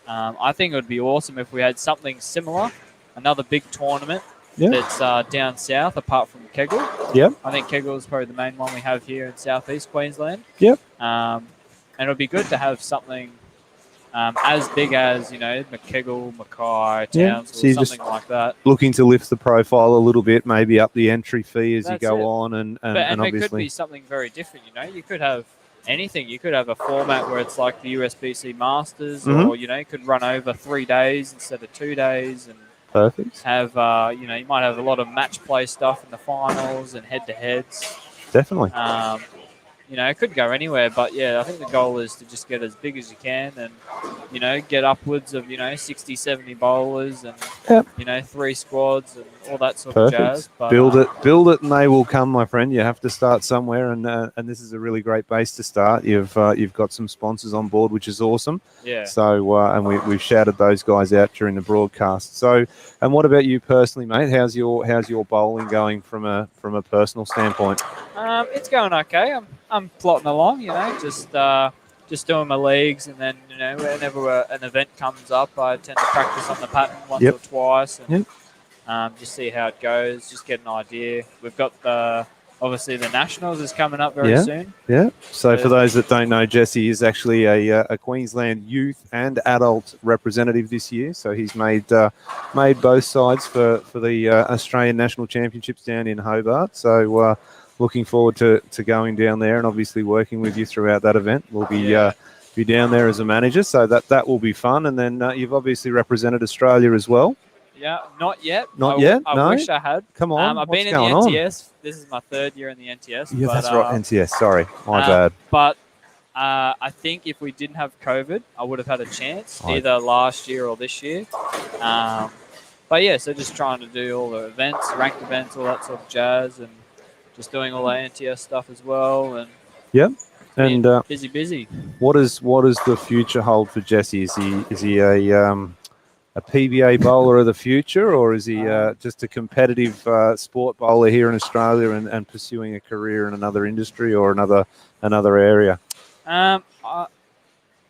I think it would be awesome if we had something similar, another big tournament that's down south apart from Kegel. Yep. I think Kegel is probably the main one we have here in southeast Queensland. Yep. And it would be good to have something as big as, Kegel, Mackay, Townsville, something like that. Looking to lift the profile a little bit, maybe up the entry fee as you go on. And obviously it could be something very different, You could have anything. You could have a format where it's like the USBC Masters, or you could run over 3 days instead of 2 days, and perfect. Have you might have a lot of match play stuff in the finals and head to heads. Definitely. It could go anywhere, but I think the goal is to just get as big as you can, and get upwards of 60, 70 bowlers, and 3 squads and all that sort of jazz. But, build it, and they will come, my friend. You have to start somewhere, and this is a really great base to start. You've got some sponsors on board, which is awesome. Yeah. So and we've shouted those guys out during the broadcast. So, and what about you personally, mate? How's your bowling going from a personal standpoint? It's going okay. I'm plotting along, just doing my leagues, and then whenever an event comes up, I tend to practice on the pattern once or twice, and just see how it goes. Just get an idea. We've got obviously the nationals is coming up very soon. Yeah. So for those that don't know, Jesse is actually a Queensland youth and adult representative this year. So he's made both sides for the Australian National Championships down in Hobart. So looking forward to going down there and obviously working with you throughout that event. We'll be down there as a manager, so that will be fun. And then you've obviously represented Australia as well. Yeah, not yet. Not yet? I No? wish I had. Come on. I've what's been in the going on? NTS. This is my 3rd year in the NTS. Yeah, but, that's right. NTS. Sorry, my bad. But I think if we didn't have COVID, I would have had a chance either last year or this year. But yeah, so just trying to do all the events, ranked events, all that sort of jazz, and just doing all the NTS stuff as well. And And busy. What does the future hold for Jesse? Is he a PBA bowler of the future, or is he just a competitive sport bowler here in Australia and pursuing a career in another industry or another area?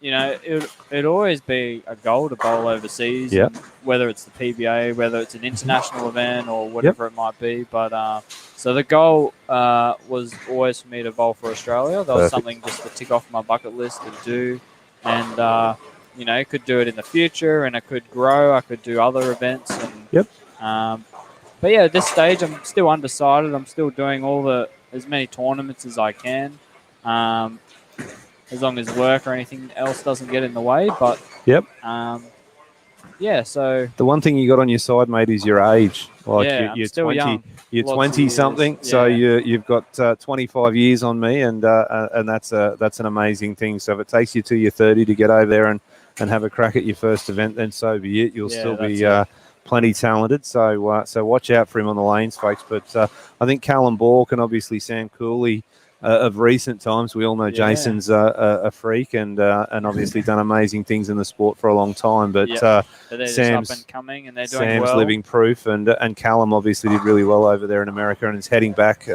It'd always be a goal to bowl overseas. Yeah. Whether it's the PBA, whether it's an international event, or whatever it might be. But so the goal was always for me to bowl for Australia. That was something just to tick off my bucket list to do, and could do it in the future, and I could grow. I could do other events, and but yeah, at this stage, I'm still undecided. I'm still doing as many tournaments as I can. As long as work or anything else doesn't get in the way. But so the one thing you got on your side, mate, is your age. Like I'm still 20, young. you're Lots of 20 something, years. so you've got 25 years on me, and that's an amazing thing. So if it takes you to your 30 to get over there and have a crack at your first event, then so be it. You'll still be plenty talented. So watch out for him on the lanes, folks. But I think Callum Bork and obviously Sam Cooley. Of recent times, we all know Jason's a freak and obviously done amazing things in the sport for a long time. But they're Sam's just up and coming, and they're doing well. Sam's living proof, and Callum obviously did really well over there in America, and is heading back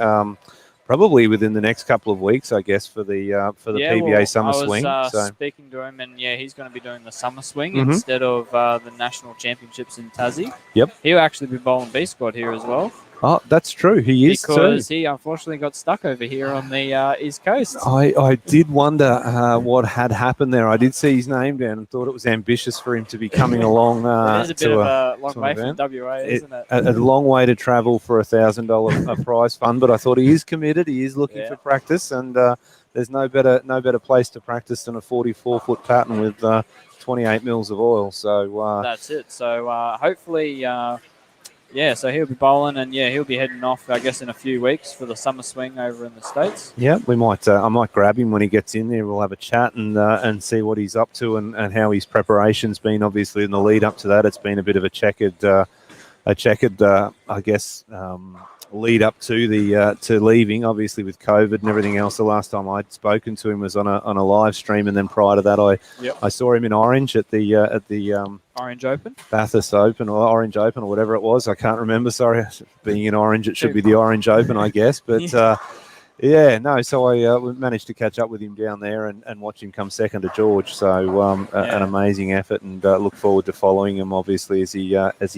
probably within the next couple of weeks, I guess, for the PBA Summer Swing. I was speaking to him, and he's going to be doing the Summer Swing instead of the National Championships in Tassie. Yep, he'll actually be bowling B squad here as well. Oh, that's true. He is because he unfortunately got stuck over here on the East Coast. I did wonder what had happened there. I did see his name down and thought it was ambitious for him to be coming along. It is a bit of a long way from WA, isn't it? A long way to travel for $1,000 prize fund, but I thought he is committed. He is looking for practice, and there's no better place to practice than a 44-foot pattern with 28 mils of oil. So that's it. So hopefully. So he'll be bowling, and he'll be heading off, I guess, in a few weeks for the Summer Swing over in the States. Yeah, we might. I might grab him when he gets in there. We'll have a chat and see what he's up to and how his preparation's been. Obviously, in the lead up to that, it's been a bit of a checkered, I guess, lead up to the to leaving. Obviously, with COVID and everything else. The last time I'd spoken to him was on a live stream, and then prior to that, I saw him in Orange at the Orange Open, Bathurst Open, or Orange Open, or whatever it was. I can't remember. Sorry, being in Orange, it should be the Orange Open, I guess. But so I managed to catch up with him down there and watch him come second to George. So an amazing effort, and look forward to following him, obviously, as he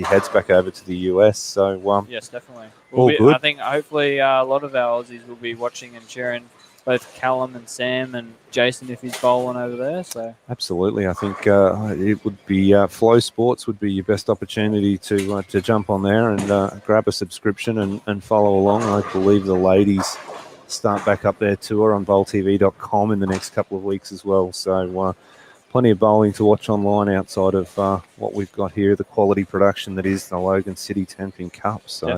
heads back over to the US. So yes, definitely. Good. I think hopefully a lot of our Aussies will be watching and cheering both Callum and Sam and Jason if he's bowling over there. So absolutely, I think it would be Flow Sports would be your best opportunity to jump on there and grab a subscription and follow along. I believe the ladies start back up their tour on bowltv.com in the next couple of weeks as well. So plenty of bowling to watch online outside of what we've got here, the quality production that is the Logan City 10-pin Cup. So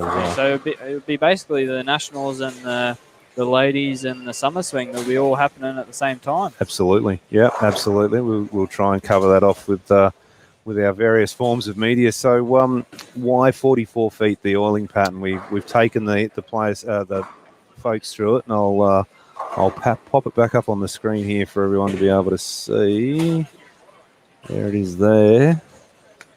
it would be basically the Nationals and the ladies and the Summer Swing. They'll be all happening at the same time. Absolutely. Yeah, absolutely. We'll try and cover that off with our various forms of media. So why 44 feet, the oiling pattern? We've taken the players, the folks through it, and I'll pop it back up on the screen here for everyone to be able to see. There it is there.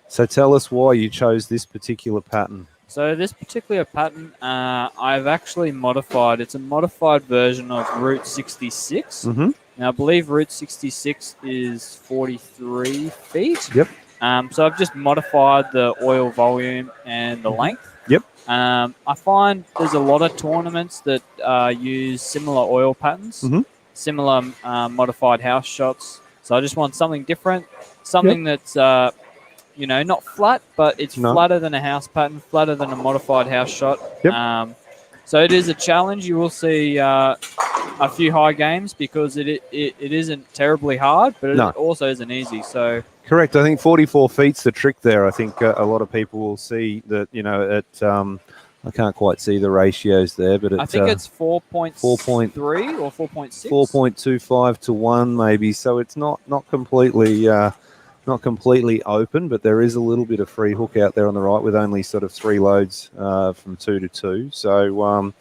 So tell us why you chose this particular pattern. So this particular pattern, I've actually modified. It's a modified version of Route 66. Mm-hmm. Now, I believe Route 66 is 43 feet. Yep. So I've just modified the oil volume and the length. Yep. I find there's a lot of tournaments that use similar oil patterns, Mhm. similar modified house shots. So I just want something different, something that's not flat, but it's No. flatter than a house pattern, flatter than a modified house shot. Yep. So it is a challenge. You will see a few high games because it isn't terribly hard, but No. it also isn't easy. So Correct. I think 44 feet's the trick there. I think a lot of people will see that, I can't quite see the ratios there, but I think it's 4.3 or 4.6. 4.25 to 1 maybe. So it's not completely open, but there is a little bit of free hook out there on the right with only sort of 3 loads from 2 to 2. So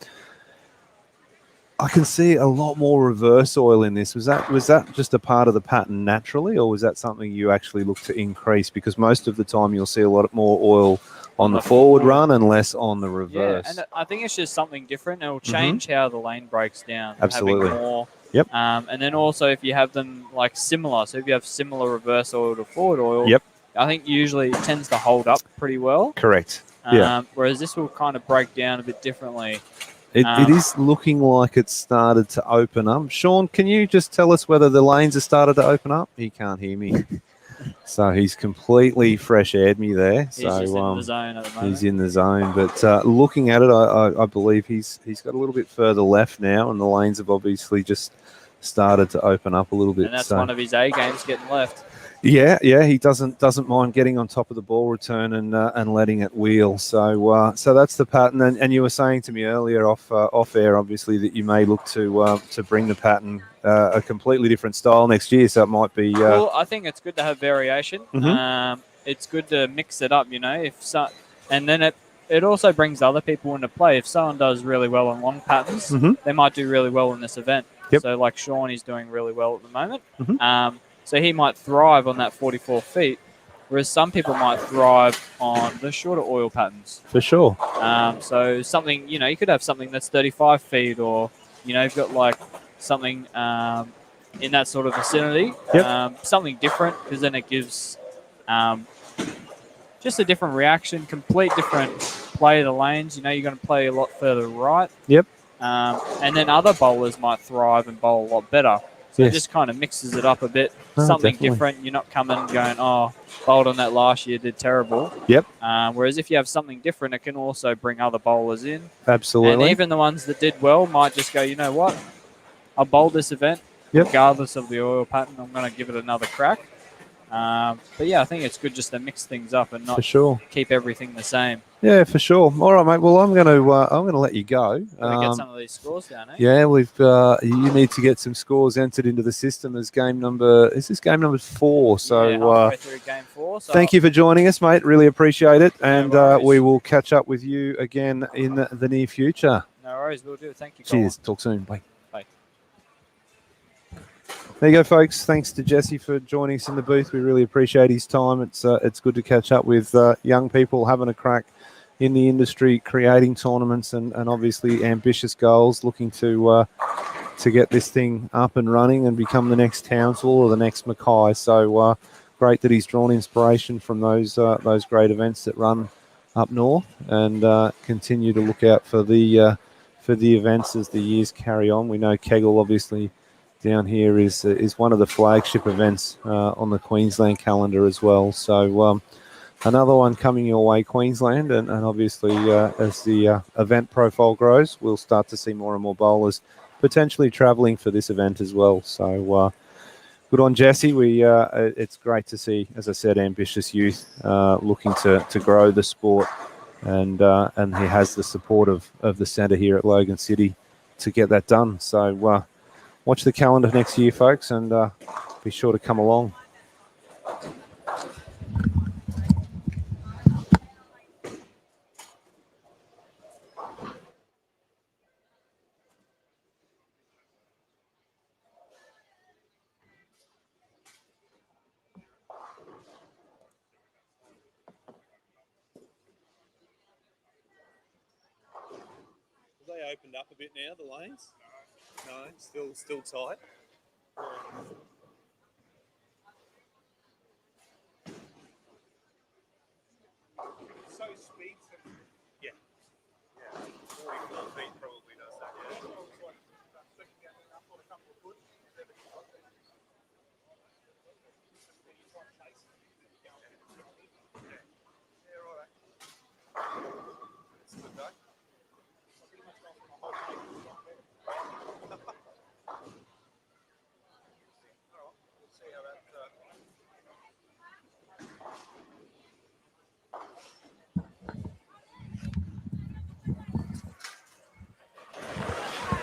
I can see a lot more reverse oil in this. Was that just a part of the pattern naturally, or was that something you actually look to increase? Because most of the time you'll see a lot more oil on the forward run and less on the reverse. Yeah, and I think it's just something different. It'll change how the lane breaks down. Absolutely. Having more. Yep. And then also if you have them like similar, so if you have similar reverse oil to forward oil, Yep. I think usually it tends to hold up pretty well. Correct. Yeah. Whereas this will kind of break down a bit differently. It is looking like it's started to open up. Sean, can you just tell us whether the lanes have started to open up? He can't hear me. So he's completely fresh aired me there. He's just in the zone at the moment. He's in the zone. But looking at it, I believe he's got a little bit further left now, and the lanes have obviously just started to open up a little bit. And that's one of his A games getting left. Yeah, he doesn't mind getting on top of the ball return and letting it wheel. So that's the pattern. And you were saying to me earlier off air, obviously, that you may look to bring the pattern a completely different style next year. So it might be. Well, I think it's good to have variation. Mhm. It's good to mix it up, and then it also brings other people into play. If someone does really well on long patterns, they might do really well in this event. Yep. So like Sean, he's doing really well at the moment. Mhm. So he might thrive on that 44 feet, whereas some people might thrive on the shorter oil patterns. For sure. So something, you could have something that's 35 feet or, you've got like something in that sort of vicinity, something different, because then it gives just a different reaction, complete different play of the lanes. You're going to play a lot further right. Yep. And then other bowlers might thrive and bowl a lot better. So it just kind of mixes it up a bit. Something definitely. different. You're not coming going, bowled on that last year, did terrible. Yep. Whereas if you have something different, it can also bring other bowlers in. Absolutely. And even the ones that did well might just go, you know what? I'll bowl this event regardless of the oil pattern. I'm going to give it another crack. But yeah, I think it's good just to mix things up and not For sure. keep everything the same. Yeah, for sure. All right, mate. Well, I'm gonna let you go. Gotta get some of these scores down, eh? Yeah, you need to get some scores entered into the system as game number 4. So halfway through game 4. So thank you for joining us, mate. Really appreciate it, and worries. we will catch up with you again in the near future. No worries, we'll do it. Thank you, Colin. Cheers. Talk soon. Bye. Bye. There you go, folks. Thanks to Jesse for joining us in the booth. We really appreciate his time. It's good to catch up with young people having a crack in the industry, creating tournaments and obviously ambitious goals, looking to get this thing up and running and become the next Townsville or the next Mackay. So great that he's drawn inspiration from those great events that run up north, and continue to look out for the events as the years carry on. We know Kegel obviously down here is one of the flagship events on the Queensland calendar as well. So another one coming your way, Queensland, and obviously as the event profile grows, we'll start to see more and more bowlers potentially travelling for this event as well. So good on Jesse. It's great to see, as I said, ambitious youth looking to grow the sport, and he has the support of the centre here at Logan City to get that done. So watch the calendar next year, folks, and be sure to come along. opened up a bit now, the lanes? No, still tight. So speed. Yeah. 44 feet probably does that, yeah. It's a good day. We'll see how that.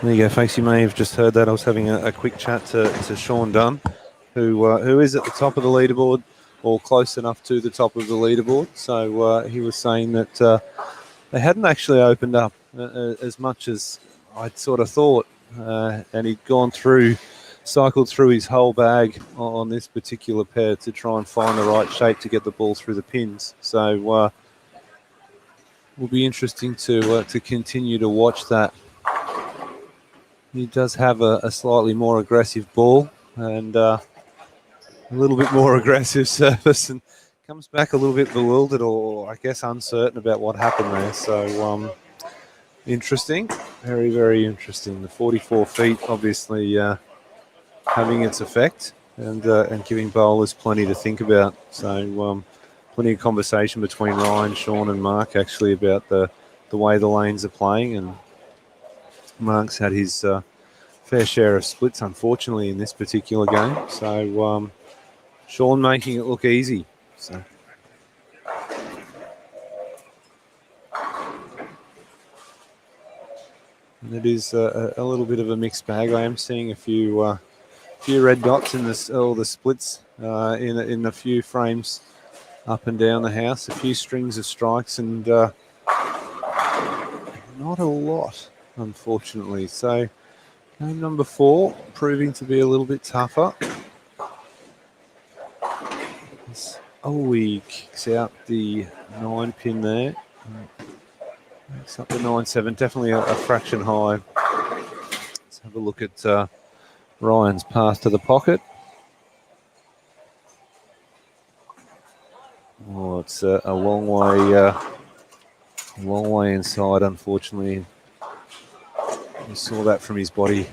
There you go, folks. You may have just heard that. I was having a quick chat to Sean Dunn, who is at the top of the leaderboard, or close enough to the top of the leaderboard. So he was saying that they hadn't actually opened up as much as I'd sort of thought, and he'd cycled through his whole bag on this particular pair to try and find the right shape to get the ball through the pins. So will be interesting to continue to watch that. He does have a slightly more aggressive ball and a little bit more aggressive surface, and comes back a little bit bewildered, or I guess uncertain about what happened there. So interesting, very, very interesting. The 44 feet obviously having its effect, and giving bowlers plenty to think about. So plenty of conversation between Ryan, Sean and Mark actually about the way the lanes are playing, and Mark's had his fair share of splits, unfortunately, in this particular game. So Sean making it look easy. So and it is a little bit of a mixed bag. I am seeing a few red dots in the splits in a few frames up and down the house. A few strings of strikes, and not a lot, unfortunately. So game number 4 proving to be a little bit tougher. He kicks out the 9 pin there. Makes up the 9-7, definitely a fraction high. Let's have a look at Ryan's pass to the pocket. Oh, it's a long way inside, unfortunately. You saw that from his body.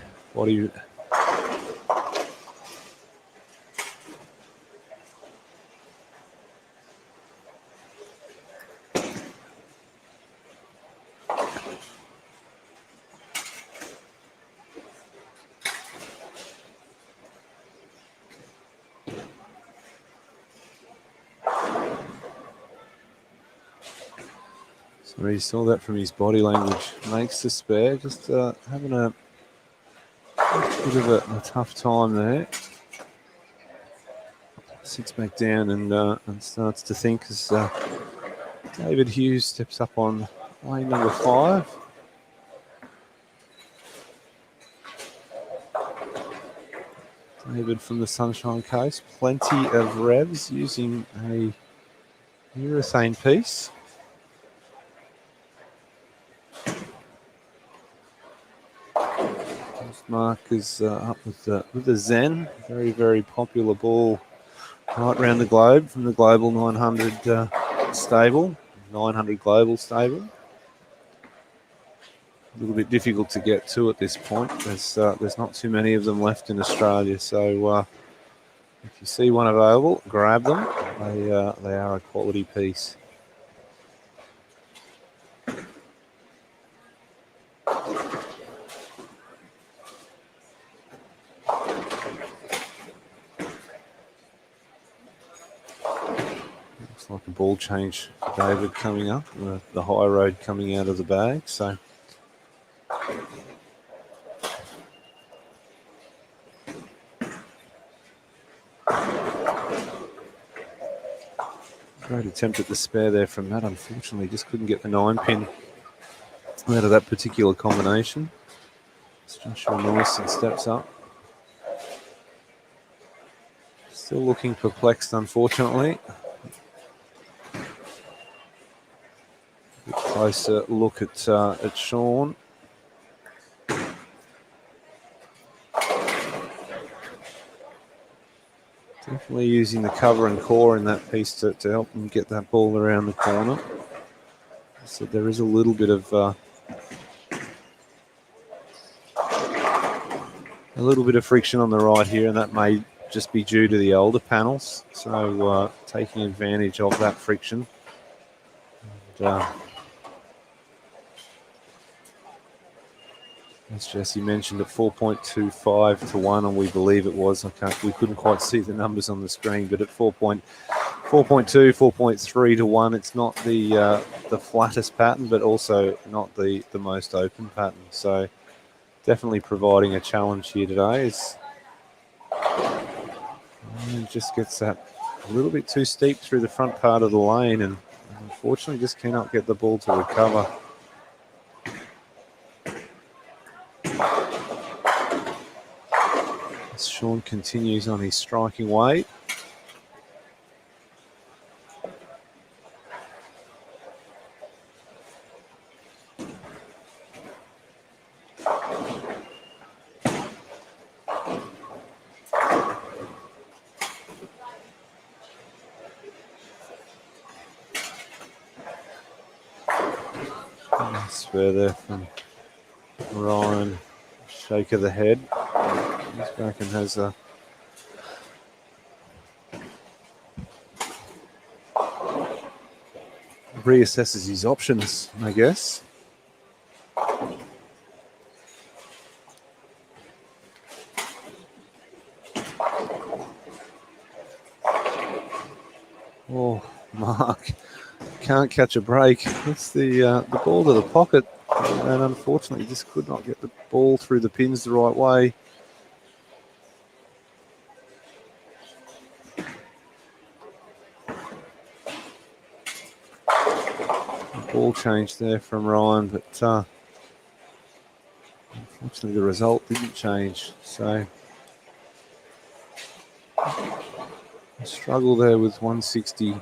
So you saw that from his body language. Makes the spare, just having a bit of a tough time there. Sits back down and starts to think as David Hughes steps up on lane number 5. David from the Sunshine Coast, plenty of revs using a urethane piece. Mark is up with the Zen, very, very popular ball right around the globe from the Global 900 stable, 900 Global stable. A little bit difficult to get to at this point. There's not too many of them left in Australia, so if you see one available, grab them. They are a quality piece. Looks like a ball change for David coming up, the high road coming out of the bag. So great attempt at the spare there from Matt. Unfortunately, just couldn't get the 9 pin out of that particular combination. Joshua Norton steps up. Still looking perplexed, unfortunately. A closer look at Sean. Definitely using the cover and core in that piece to help them get that ball around the corner. So there is a little bit of friction on the right here, and that may just be due to the older panels. So taking advantage of that friction. And, as Jesse mentioned, at 4.25 to 1, and we believe it was. We couldn't quite see the numbers on the screen, but at 4.2, 4.3 to 1, it's not the flattest pattern, but also not the most open pattern. So definitely providing a challenge here today. And just gets that a little bit too steep through the front part of the lane, and unfortunately just cannot get the ball to recover. As Sean continues on his striking way. Spur there from Ryan. Shake of the head. He's back and has a reassesses his options, I guess. Oh, Mark can't catch a break. It's the ball to the pocket, and unfortunately just could not get the ball through the pins the right way. Ball change there from Ryan, but unfortunately the result didn't change. So a struggle there with 160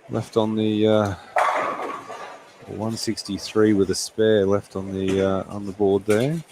left on the 163 with a spare left on the board there.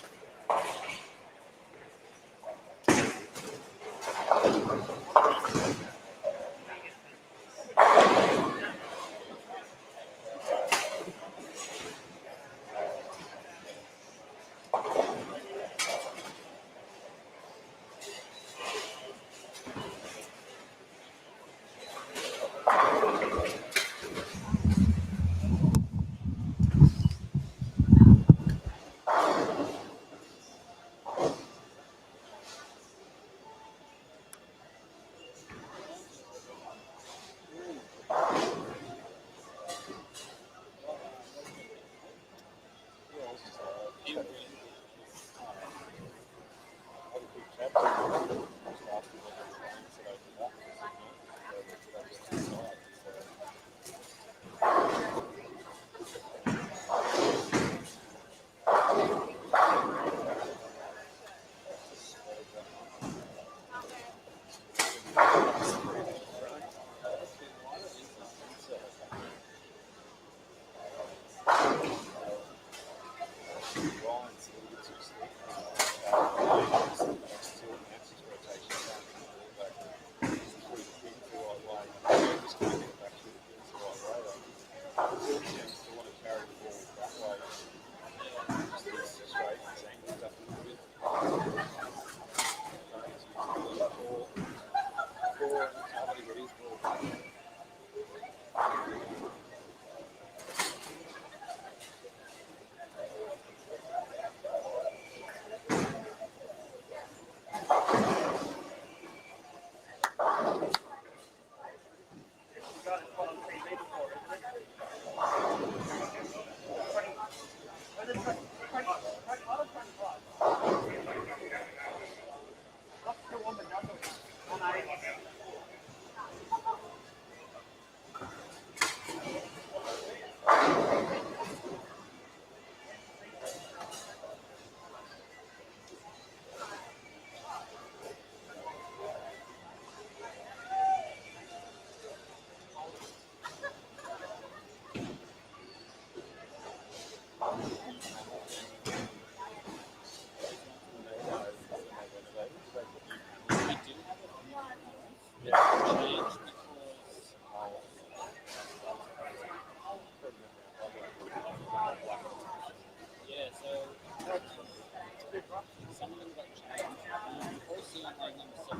some of them got changed. Also, like number 7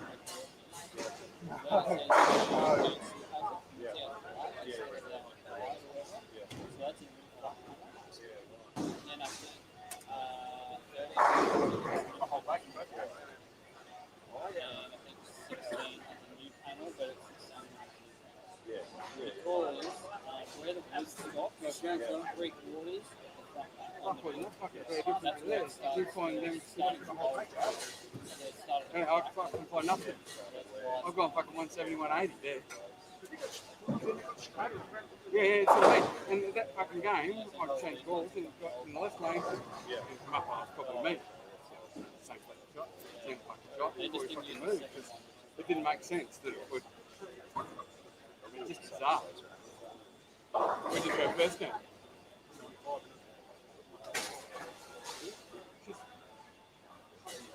recording. Yeah. So that's a new one. And then I think 16 has a new panel, but it's the same. Because where the woods stop, like around 3 quarters, You find them I fucking find nothing. I've gone fucking 170, 180 there. Yeah, it's all right. And that fucking game, I've changed balls and got in the left lane. Yeah. Come up off probably me. Same fucking shot. Same fucking shot. Before he fucking moved. It didn't make sense that it would. Just bizarre. Where did you go first game?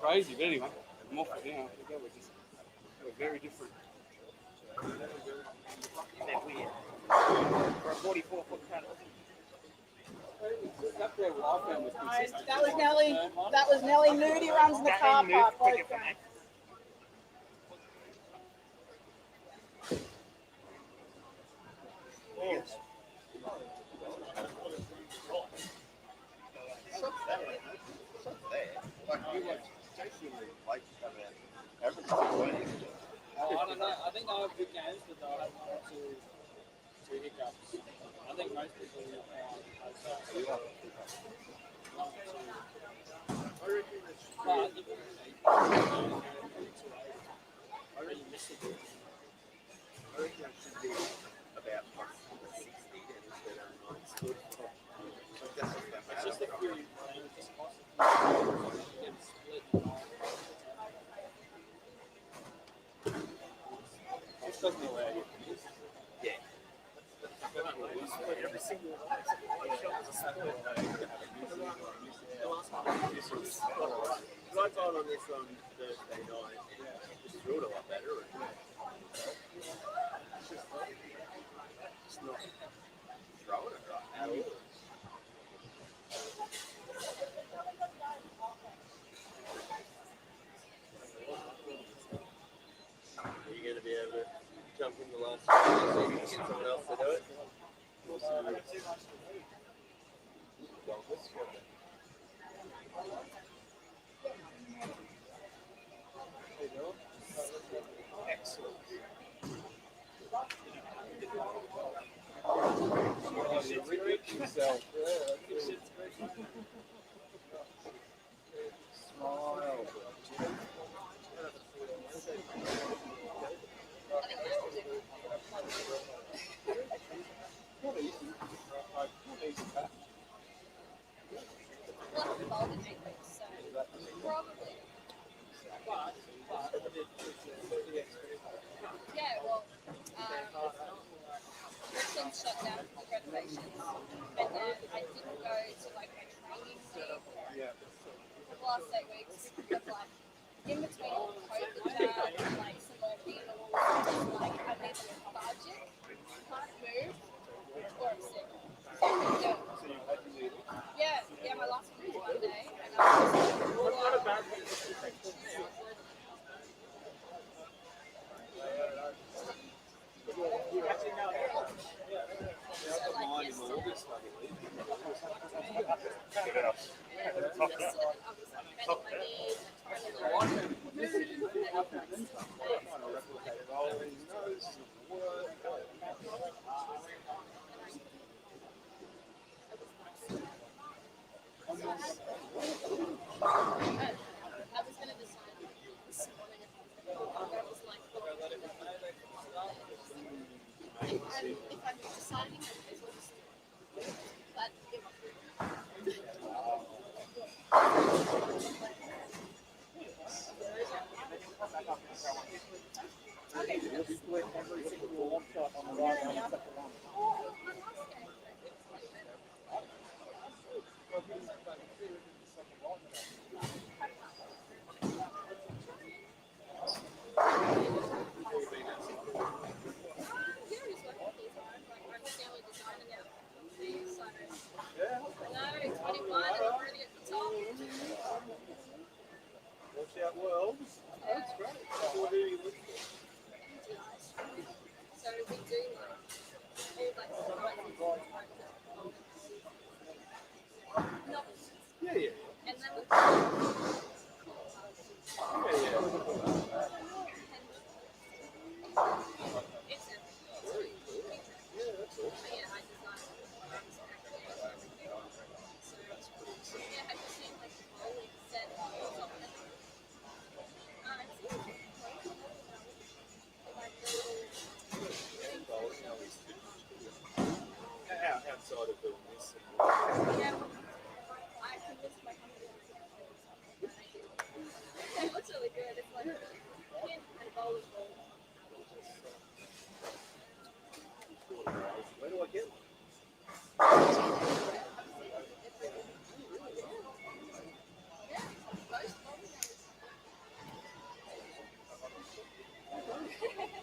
Crazy, but anyway, I'm off it now. We're very different. They're weird. For a 44-foot paddle. That was Nelly. That was Nelly Nudie runs in the car park. I don't know. I think they'll have good games, but they'll have 1 or 2 hiccups. I think most people will find I reckon it should be about 60 instead of 90. it's just a few things just possible. Get split. It's just the way it is. Yeah. Every single one. I tried on this on Thursday night and just drilled a lot better. It's not throwing it right at all. Are you going to be able to jump in the last so you can get someone else to do it? Excellent. Smile. Yeah, well, Richmond shut down for the renovations, and then I didn't go to like my training leave for the last 8 weeks because like in between all the COVID jab and like some more needles, like I'm either lethargic, can't move, or I'm sick. So yeah, my last one was Monday, and I was just out world. That's great. So what do you look for? So we do like all like Yeah, yeah. and then it's yeah, I designed yeah, have you seen like the bowling set or something? Outside of doing this. Yeah, I convinced my company to it looks really good. It's like a pin and a bowling ball. Where do I get one?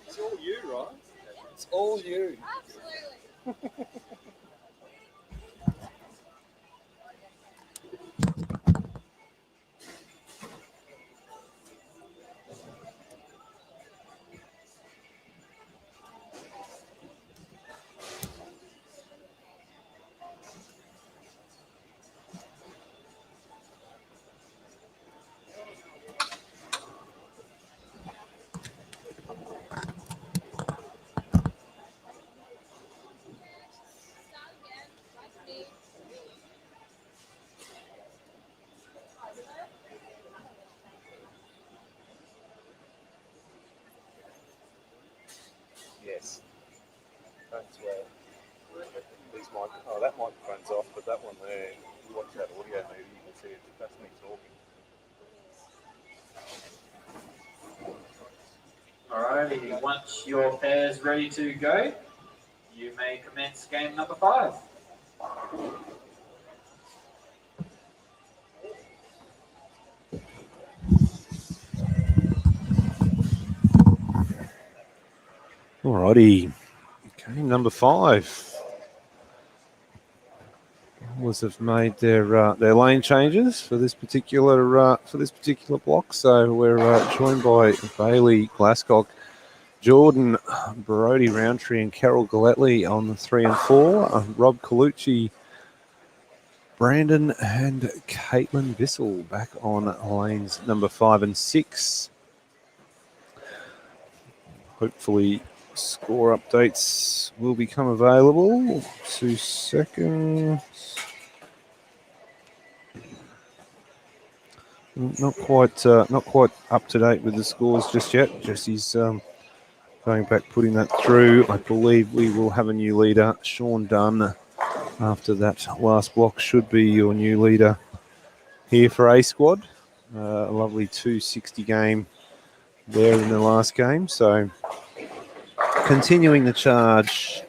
It's all you, right? It's all you. Absolutely. Yes. That's where these that microphone's off, but that one there, you watch that audio maybe you can see it. That's me talking. Alrighty, once your pair's ready to go, you may commence game number 5. Alrighty, game number 5. Bowlers have made their lane changes for this particular block. So we're joined by Bailey Glasscock, Jordan Brody Roundtree, and Carol Galletley on the 3 and 4. Rob Colucci, Brandon and Caitlin Bissell back on lanes number 5 and 6. Hopefully score updates will become available. 2 seconds. Not quite up to date with the scores just yet. Jesse's going back, putting that through. I believe we will have a new leader, Sean Dunn. After that last block, should be your new leader here for A Squad. A lovely 260 game there in the last game. So continuing the charge.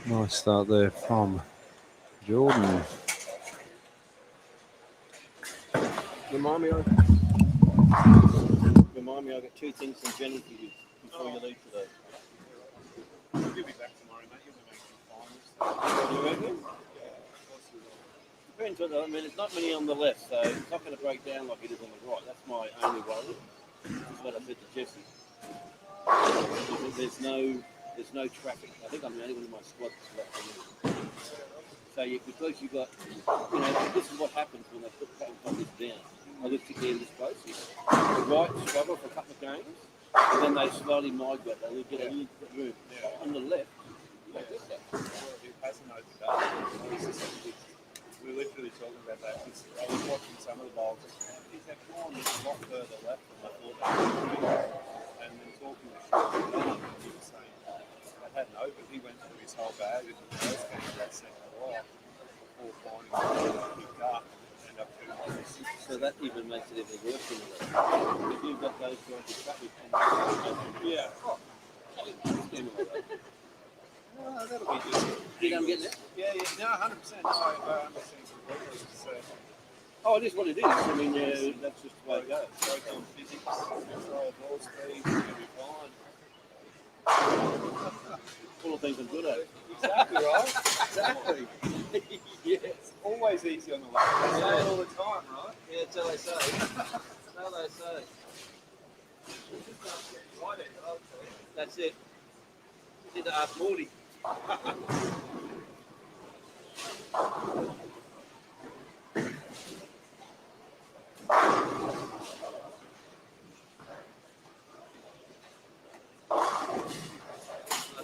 Nice start there from Jordan. Remind me, I've got 2 things from Jenny for you before you leave today. You'll be back tomorrow, mate. You'll be making the finals. You reckon? Yeah, depends on. I mean, there's not many on the left, so it's not going to break down like it is on the right. That's my only worry. That's what I said to Jesse. There's no traffic. I think I'm the only one in my squad that's left. So because you've got, this is what happens when they put patent copies down. I looked at the end of this place. The right struggle for a couple of games, and then they slowly migrate. They get a little bit room. On the left, you don't get that. It hasn't opened up. We were literally talking about that. I was watching some of the bowls. He's had one a lot further left than I thought they would be. And then talking to Sean, he was saying they hadn't opened. He went through his whole bag in the first game of that second block before finding what he picked up. So that even makes it even worse than that. If you've got those guys in traffic and yeah. No, that'll be good. You know I'm getting it? Yeah, no, 100%. No, I understand completely. Oh, it is what it is. I mean, that's just the way it goes. Work on physics, control ball speed, you'll be fine. All the things I'm good at. Exactly right. Exactly. Yeah. It's always easy on the left. They say it all the time, right? Yeah, that's how they say. That's how they say. That's it. You need to ask Morty. I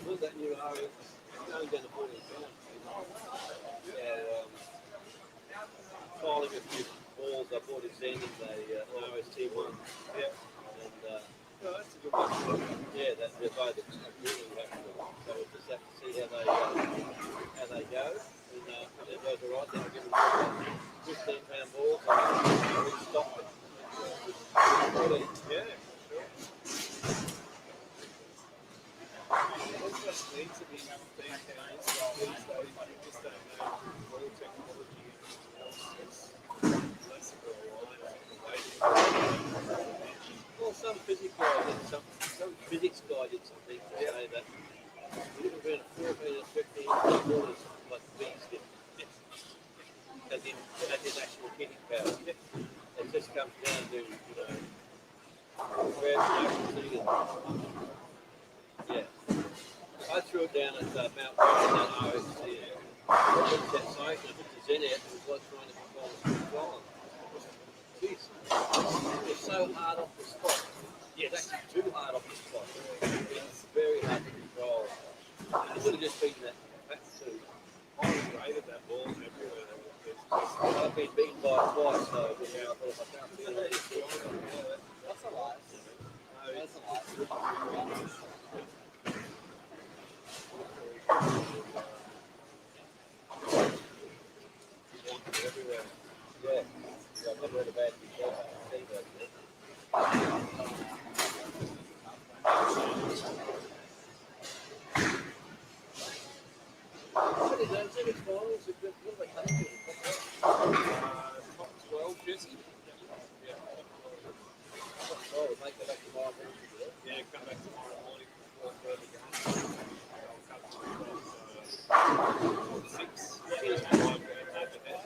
bought that new RS. I'm only going to put it down. Filing a few balls. I bought his Zen and a RST1. Yeah. And that's a good one. Yeah, they're both really happy with it. So we'll just have to see how they go. And if they're both alright, then I'll give them 15-pound balls and we'll stop them. Yeah, sure. It just needs to be enough these days. These days, you just don't know all technology is less of a reliance. Well, some physics guy did something to say that we live around 14 or 15 quarters like bees did. As in actual hitting power. It just comes down to, gravity. Yeah. I threw it down at Mount Washington at RSC. I looked at that site and I took the Zen out and it was trying to control the control. Jeez. It's so hard off the spot. Yeah, it's actually too hard off the spot. It's very hard to control. I should have just beaten that too. I rated that ball everywhere. I've been beaten by it twice, so I thought if I can't feel it, That's a lot. That's a lot. everywhere. Yeah. I've never had a bad before. What is that? Semi finals? What are they coming to? Top 12, Jesse? Yeah. Top 12. Make it back tomorrow morning. Yeah, come back tomorrow morning before further games. I'll cut to 6. Yeah, 5 games over there.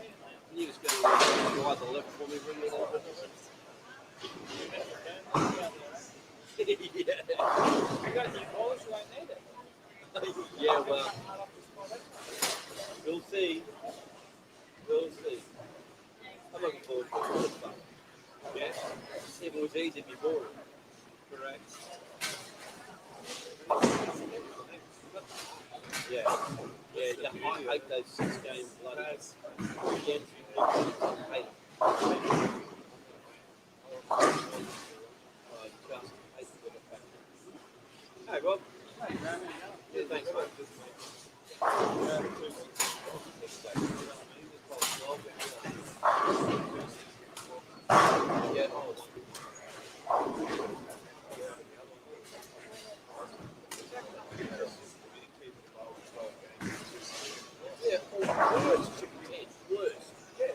You just got to ride the left for me, bring it over. Yeah. You got any balls? You ain't need it. Yeah, well, we'll see. We'll see. I'm looking forward to it. Yeah. If it was easy, it'd be boring. Correct. Yeah. Yeah, I hate those 6-game bloody games. I hate them. I just hate to look at that. Hey, Rob. Yeah, thanks, mate. Yeah. Yeah, worse chicken head, worse. Yeah,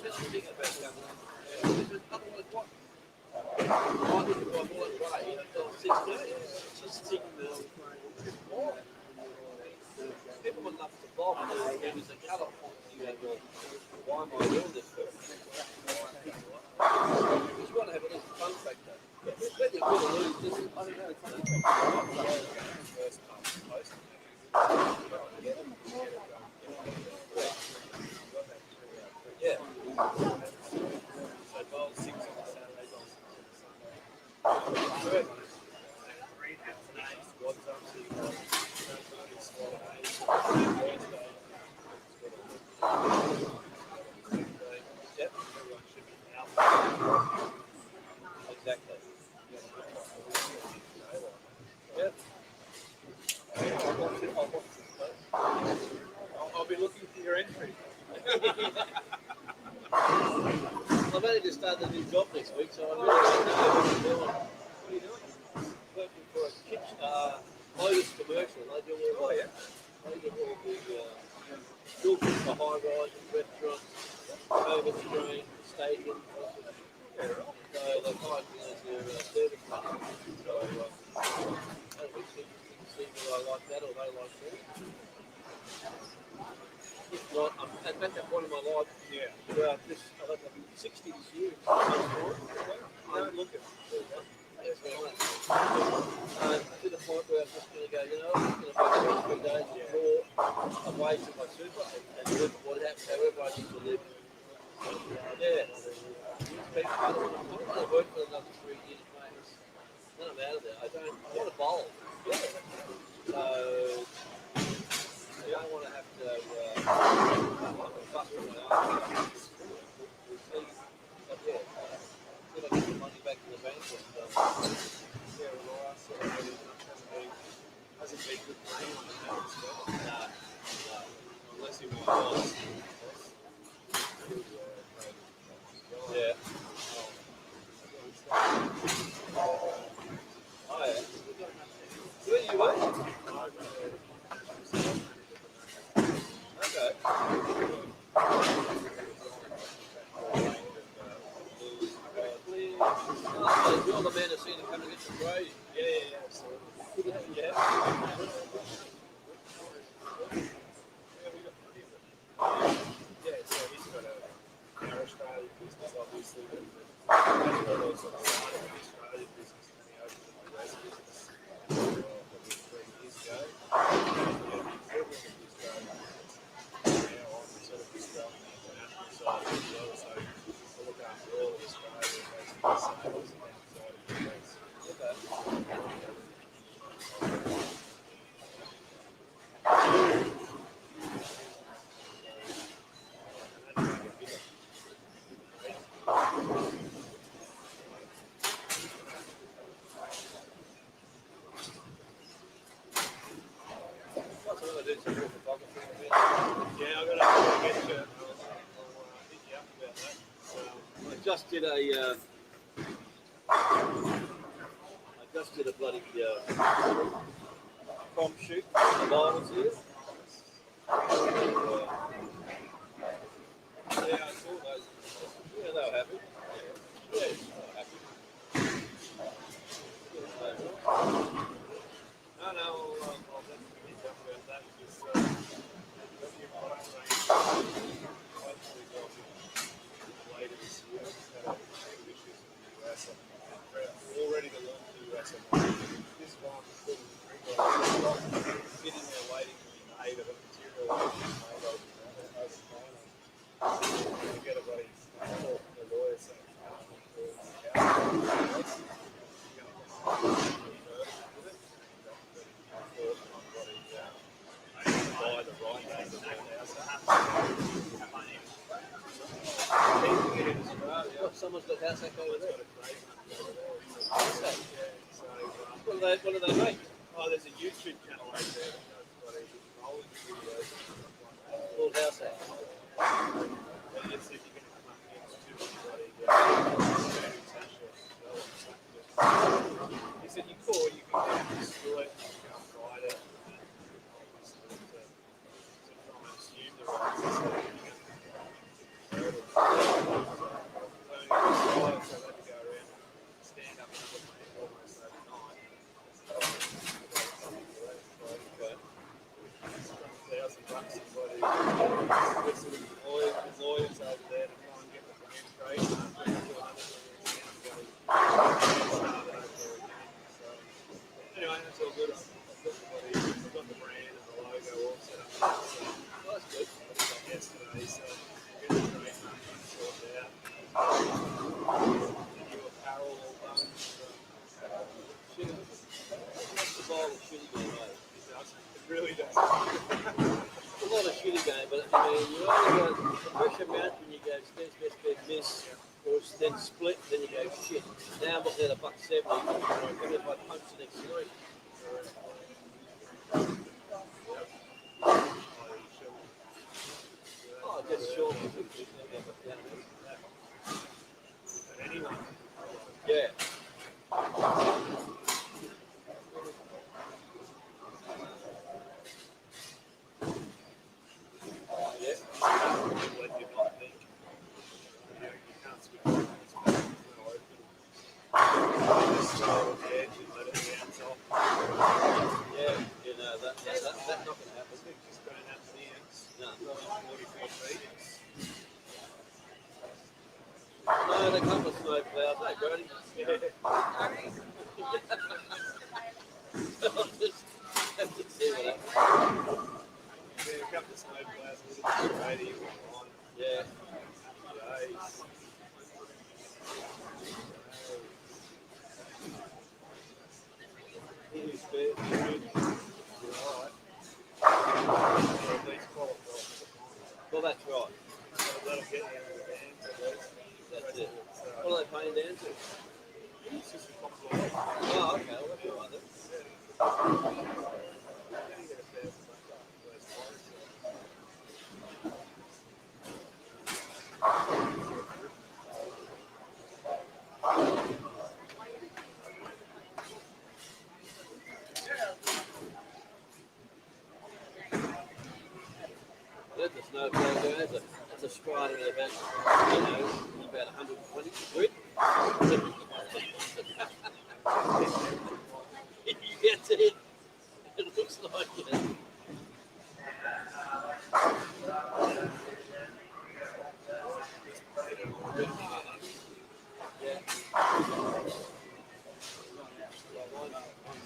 That's the thing about government. Otherwise, what? I think if I bought a grade, I'll 16. Just sitting there. People would love to buy it. There was a colour point. You go, well, why am I doing this for? Because you want to have at least a fun factor. Whether you win or lose, just, I don't know. Yeah. So goal 6 on the Saturday, goal 6 on the Sunday. Good. Squads up to Yep. Everyone should be out. Exactly. Yep. I'll be looking for your entry. I've only just started a new job next week, so I really don't know what I'm doing. What are you doing? Working for a kitchen, Lotus commercial. They do all the, they do all the filters for high-rise restaurants, overstrain, stadiums. So they might be as their service company. So that'll be interesting to see whether I like that or they like that. If not, I'm at that point in my life where I've 60 this year. Don't look at it. Yes, very much. To the point where I'm just going to go, you know, I'm just going to work 3 days before away from my super and live what happens, however I need to live. Yeah. People, I don't want to work for another 3 years, mate. Then I'm out of there. I want to bowl. Yeah. So, I don't want to have to fuss with my eyes. But yeah, if I get the money back in the bank and yeah, well, last sort of hasn't been good playing on the back as well. No. Unless he was. Yeah. Oh yeah. Where are you working? Okay. You're the man that's seen him come and get some grade. Yeah. Absolutely. Yeah. Yeah, so he's got our Australian business, obviously, but he's got also the side of the Australian business and the open the US business. Probably 3 years ago. Everyone in the Australian business. Now I'm sort of Australian international side as well, so I look after all of Australia, basically sales and outside of the US. Okay. I just did a bloody prom shoot on the islands here. Yeah, I saw those. Yeah, they were happy. Yeah, they were happy. No, I'll definitely talk about that because hopefully later this year. We've had a few issues in the US. We're all ready to learn the US. This one, sitting there waiting to be made of a material that is made over time. We get a buddy talking to the lawyer saying, someone's got house hack over there. What do they make? Oh, there's a YouTube channel over there that does bloody rolling videos and stuff like that. Called House Hack. And let's see if you can come up against two bloody international developments. He said you call, you can go and destroy it, you can write it, and obviously to try and assume the rights. $1,000 somebody with some lawyers over there to try and get the brand straight after doing other things started over there again. So anyway, that's all good. I've got the brand and the logo all set up. So that's good. I did that yesterday, so get the trademark sorted out. The new apparel all done. So, That's the ball of shitty game, mate. it really does. It's a lot of shitty game, but I mean, you only got the pressure mount when you go miss, or then split, then you go shit. Now I'm looking at $1.70. Even if I punch the next three. Oh, just short. Anyone. Yeah. Yeah. Let you not think. You can't switch it. It's well open. Just throw it on the edge and let it bounce off. Yeah, you know, that's not going to happen. It just don't happen here. No. Not 44 feet. No, they come with snow clouds. Hey, Brody. Yeah. I'll just have to see what happens. Yeah, a couple of snow clouds, a little bit of radio on. Yeah. Jeez. He's good. Right. At least qualify. Well, that's right. That'll get you into the games, at least. That's it. So, What are they paying down to? it's just a couple of weeks. Oh, okay. Well, that's all right then. You get $1,000 after those twice, so. That's a snow cloud there. That's a strider at about, about 120 grid. That's it. It looks like it. Yeah.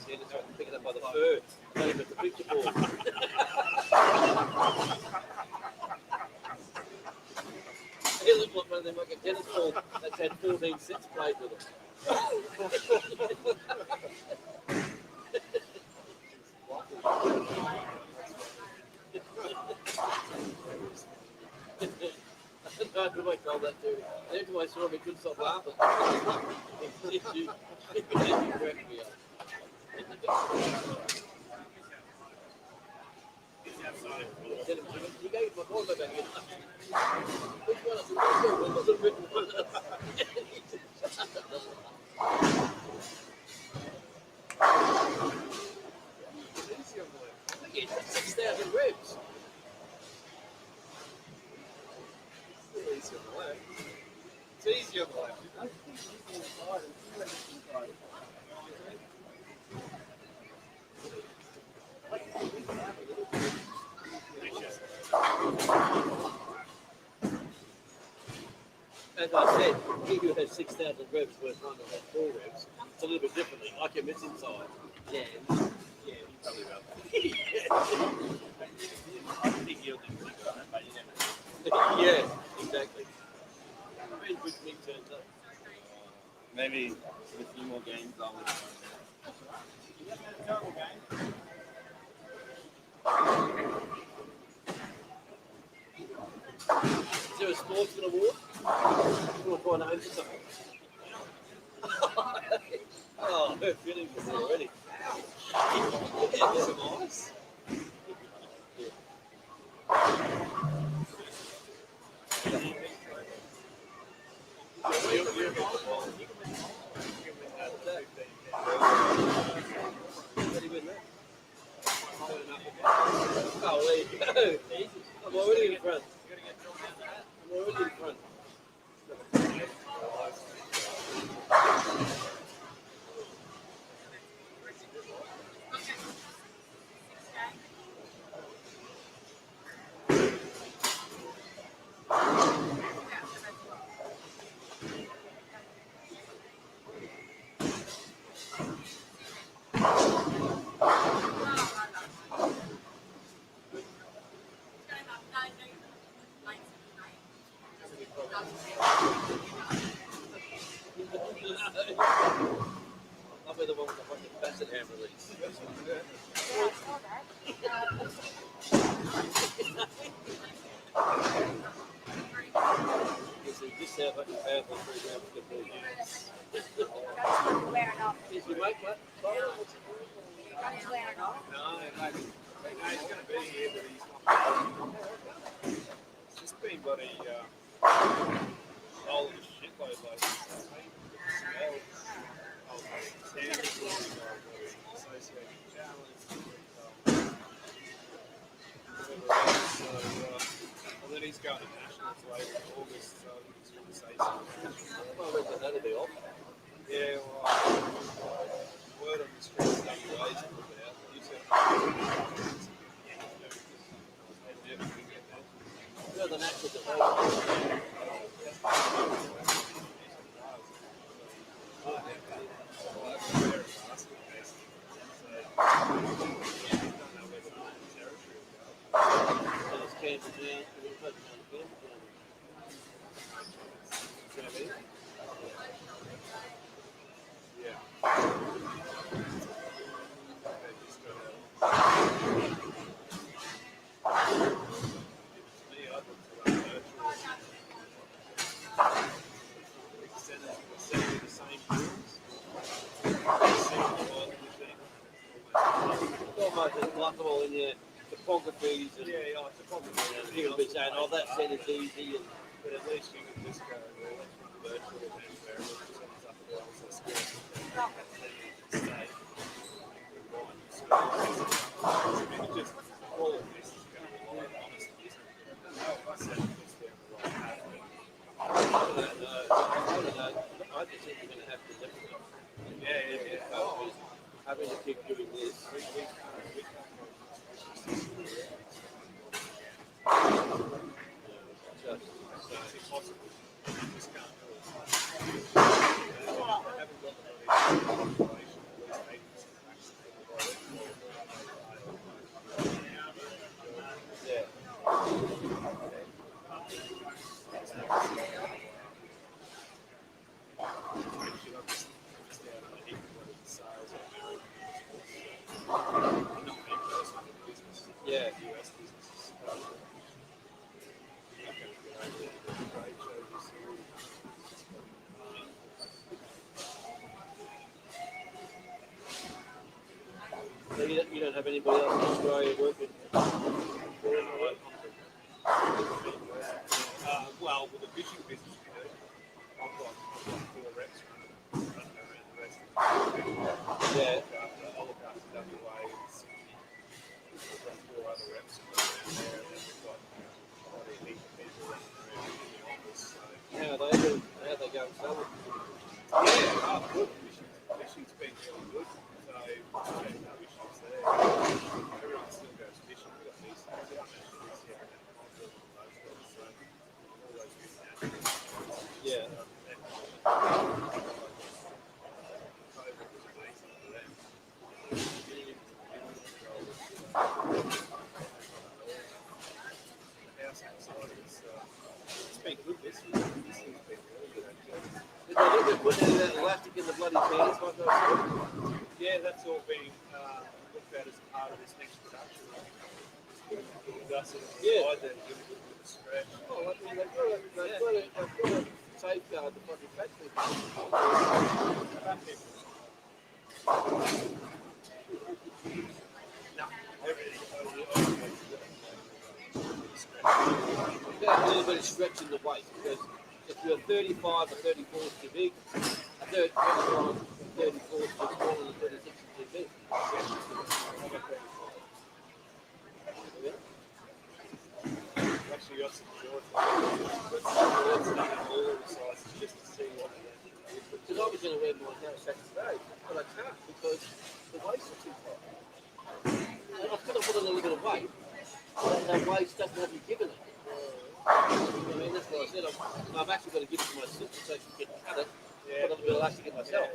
See, it's pick it up by the fur. Don't even have to pick the ball. It looks like one of them like a tennis ball that's had 14 sets played with it. I don't know who I told that to. Every time I saw him, he couldn't stop laughing. You cracked me up. You gave my ball back in. Which one of them was a written one? Look at it, 6,000 reps. It's easy on the left. It's easy on the left. As I said, he who has 6,000 reps whereas one that has 4 reps, it's a little bit differently. Like him, it's inside. Yeah. Yeah, you probably will. I think he'll do pretty good on it, but you never know. Yeah, exactly. Depends which week turns up. Maybe with a few more games, I'll let you know. Is there a sportsman award? You want to find home for something? Oh, her feelings are there already. Yeah, some ice. Oh, there you go. I'm already in front. I'm already in front. I'll be the one with the fucking facet hand release. This sounds like a powerful program for the boys. Is your mate, what? No, he's going to be here, but he's not. It's just been bloody old as shitload like this. Smell. Associated challenge. And then he's going to nationals later in August, so he's going to say something. Well, that'll be off. Yeah, well, word on the street is that ways to put it out. You said Yeah, the nationals at all in your topographies and people be saying, oh, that set is easy, but at least you can just go virtual and variable up and down the screen. Just all of this is going to rely on honesty, isn't it? I said this down the right path. I just think you're going to have to live with it. Having to keep doing this. Yeah. So you don't have anybody else in Australia working? Well, with the fishing business, I've got 4 reps running around the rest of the country. Yeah. I'll look after WA and Sydney. We've got 4 other reps around there, and then we've got quite a heap of people running around in the office. So. How are they going selling? Good. Fishing's been really good. So, no issues there. Everyone still goes fishing. We've got decent nationals here and those guys. So, all those good nationals. Yeah. COVID was amazing for them. The house outside is, it's been good this year. This year's been really good actually. Did they look at putting that elastic in the bloody pants like that? Yeah, that's all being looked at as part of this next production. That's it. Yeah. Then give it a bit of stretch. Oh, I mean, they've got to safeguard the fucking fat people. Everything. You got a little bit of stretch in the waist because if you're 35 or 34 is too big, 35 or 34 is too small and 36 is too big. Actually got some shorts. Let's done in all the sizes just to see what it is. Because I was going to wear my house back today, but I can't because the waist is too tight. And I've got to put on a little bit of weight, but that waist doesn't have you given it. I mean, that's what I said. I've actually got to give it to my sister so she can cut it, put a little bit of elastic in myself.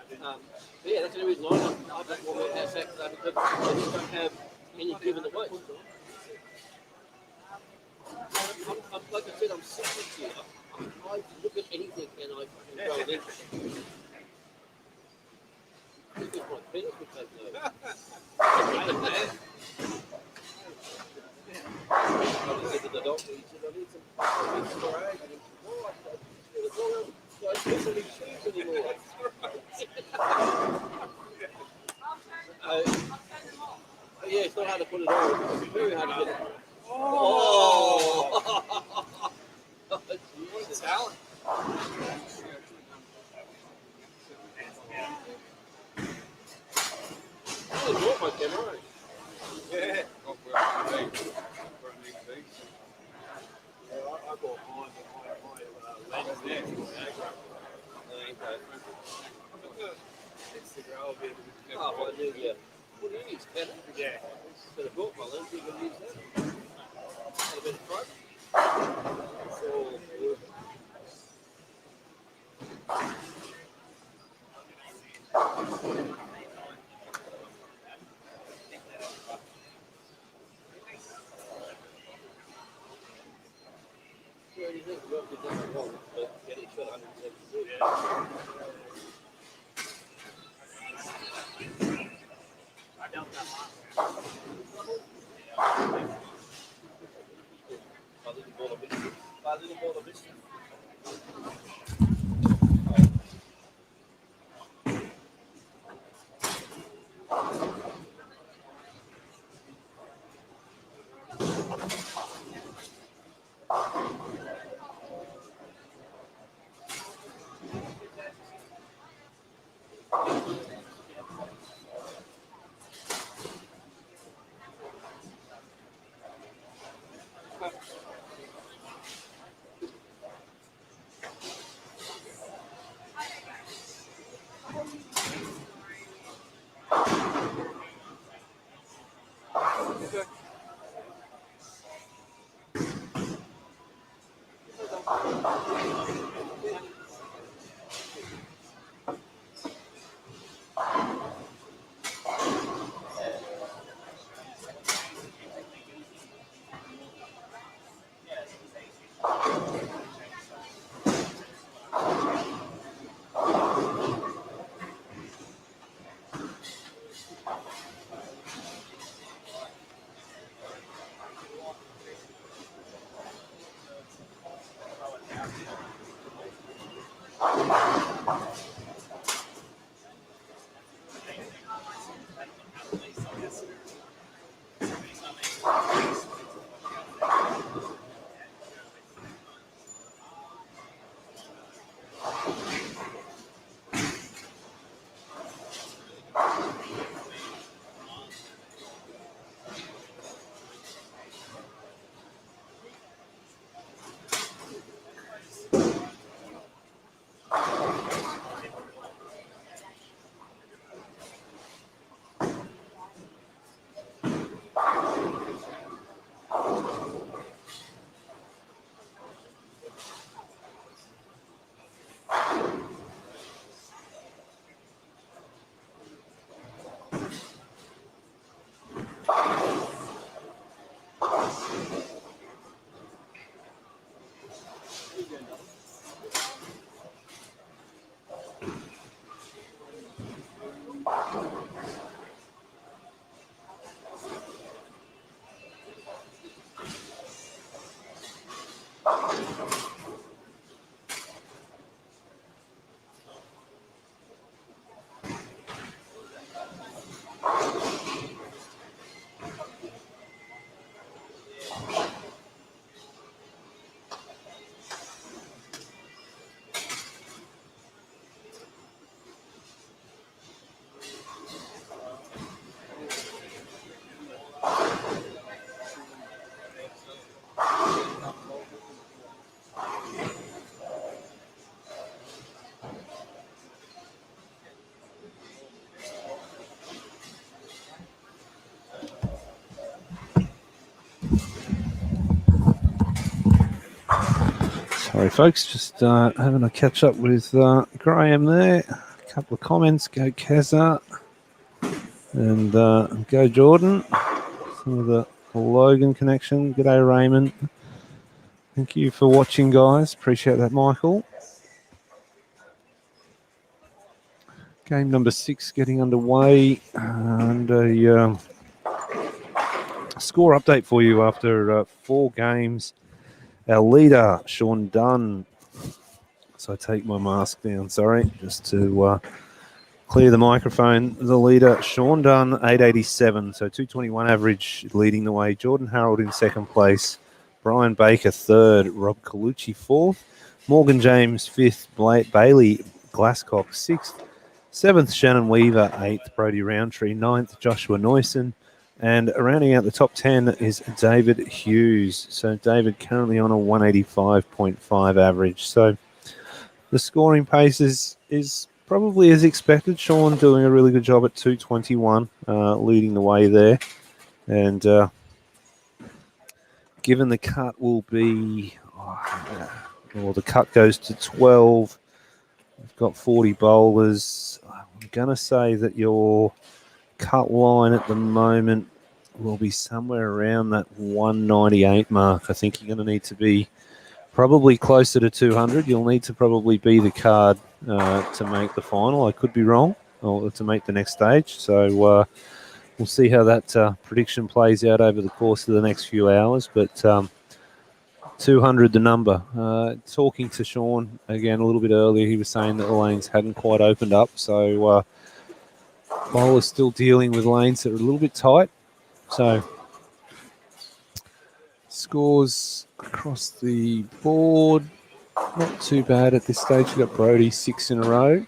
But yeah, that's the only reason I've got more house back today because I just don't have any given the weight. I'm, like I said, I'm 60 here. I'm I just said to the doctor, he said, I need some more eggs. And he said, oh, I don't miss any shoes anymore. Yeah, it's not hard to put it on. It's very hard to get it. Oh! What a talent. I really bought my camera. Yeah. Oh, where I need to be. Where I need to be. Yeah, I bought mine, but my lens there. It's the grow a bit. Oh, well, I knew, yeah. What do you use, Ken? Yeah. Could have bought my lens, you could use that. Had a bit of fun. So, yeah, you think the work is done wrong, but get it shot 172. I didn't bother missing. Sorry, folks, just having a catch up with Graham there. A couple of comments. Go Keza and go Jordan. Some of the Logan connection. G'day, Raymond. Thank you for watching, guys. Appreciate that, Michael. Game number 6 getting underway. And Score update for you after 4 games. Our leader, Sean Dunn. So I take my mask down, sorry, just to clear the microphone. The leader, Sean Dunn, 887, so 221 average, leading the way. Jordan Harold in second place. Brian Baker third. Rob Colucci fourth. Morgan James fifth. Bailey Glasscock sixth. Seventh, Shannon Weaver. Eighth, Brody Roundtree. Ninth, Joshua Neusen. And rounding out the top 10 is David Hughes. So David currently on a 185.5 average. So the scoring pace is probably as expected. Sean doing a really good job at 221, leading the way there. And given the cut will be, the cut goes to 12. We've got 40 bowlers. I'm going to say that your cut line at the moment will be somewhere around that 198 mark. I think you're going to need to be probably closer to 200. You'll need to probably be the card to make the final. I could be wrong, or to make the next stage. So we'll see how that prediction plays out over the course of the next few hours. But 200 the number. Talking to Sean again a little bit earlier, he was saying that the lanes hadn't quite opened up. So bowler's still dealing with lanes that are a little bit tight. So scores across the board, not too bad at this stage. We've got Brody 6 in a row.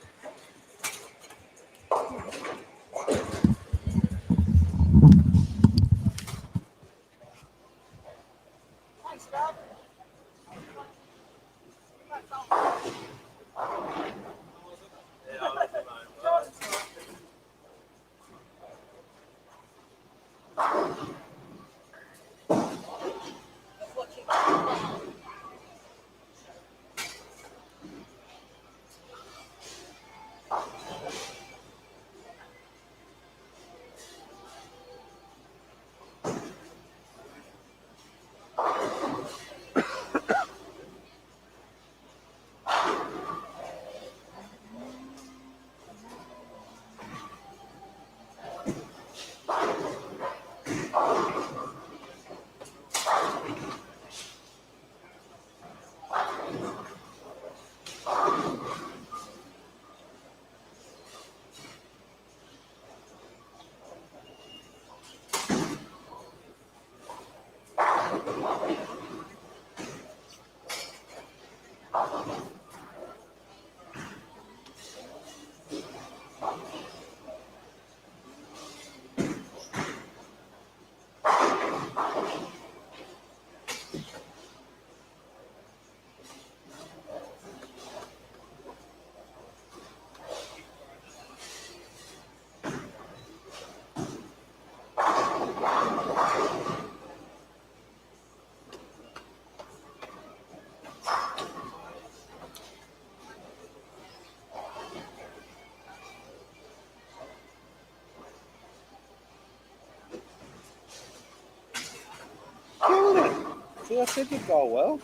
See, I said you'd go well.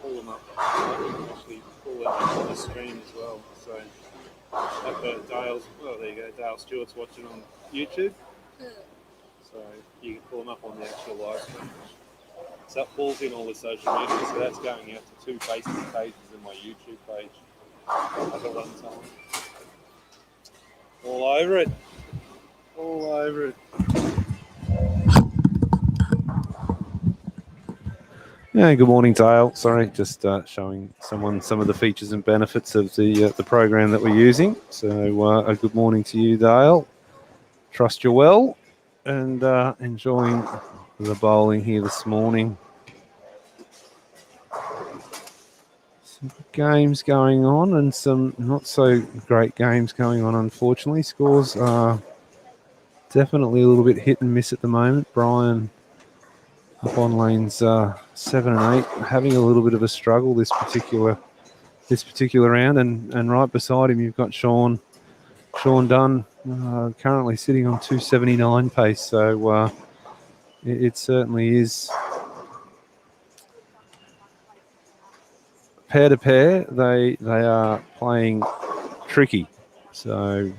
Pull them up. Actually pull them up on the screen as well. So, like Dale's, well, there you go. Dale Stewart's watching on YouTube. So you can pull them up on the actual live stream. So that pulls in all the social media. So that's going out to 2 Facebook pages and my YouTube page. Like a one time. All over it. All over it. Yeah, good morning, Dale. Sorry, just showing someone some of the features and benefits of the program that we're using. So a good morning to you, Dale. Trust you're well and enjoying the bowling here this morning. Some games going on and some not so great games going on, unfortunately. Scores are definitely a little bit hit and miss at the moment. Brian up on lanes 7 and 8, having a little bit of a struggle this particular round, and right beside him you've got Sean Dunn, currently sitting on 279 pace. So It certainly is. Pair to pair, they are playing tricky. So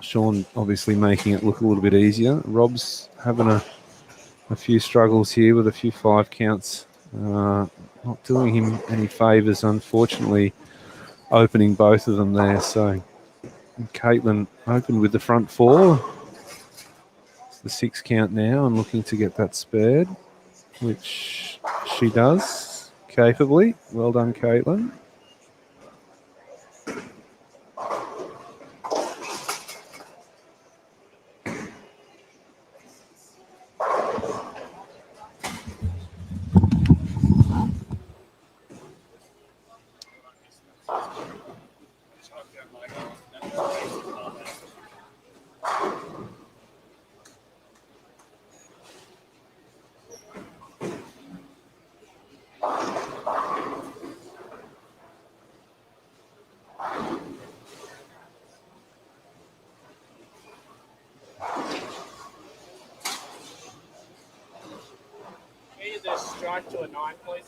Sean obviously making it look a little bit easier. Rob's having a few struggles here with a few 5 counts. Not doing him any favours, unfortunately, opening both of them there. So Caitlin opened with the front 4. It's the 6 count now and looking to get that spared, which she does capably. Well done, Caitlin. Can you just strike to a 9, please?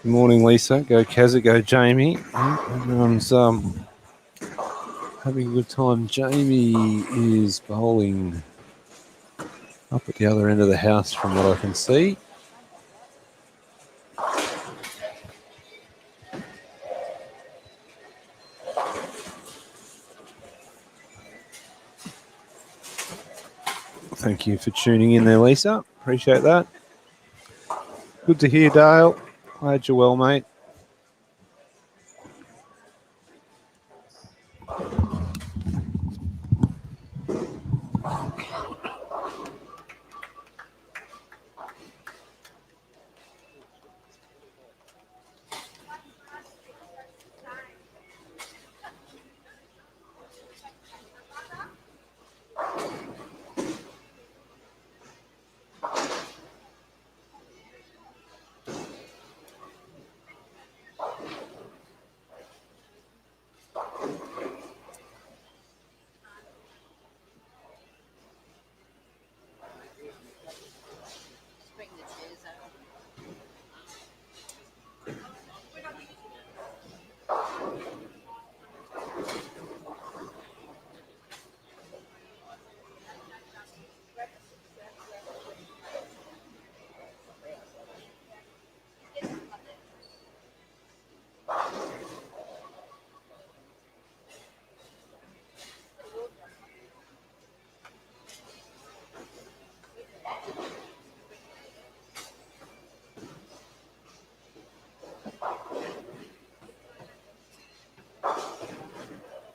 Good morning, Lisa. Go Kazza, go Jamie. Everyone's having a good time. Jamie is bowling up at the other end of the house from what I can see. Thank you for tuning in there, Lisa. Appreciate that. Good to hear, Dale. Glad you're well, mate. Bring the chairs over.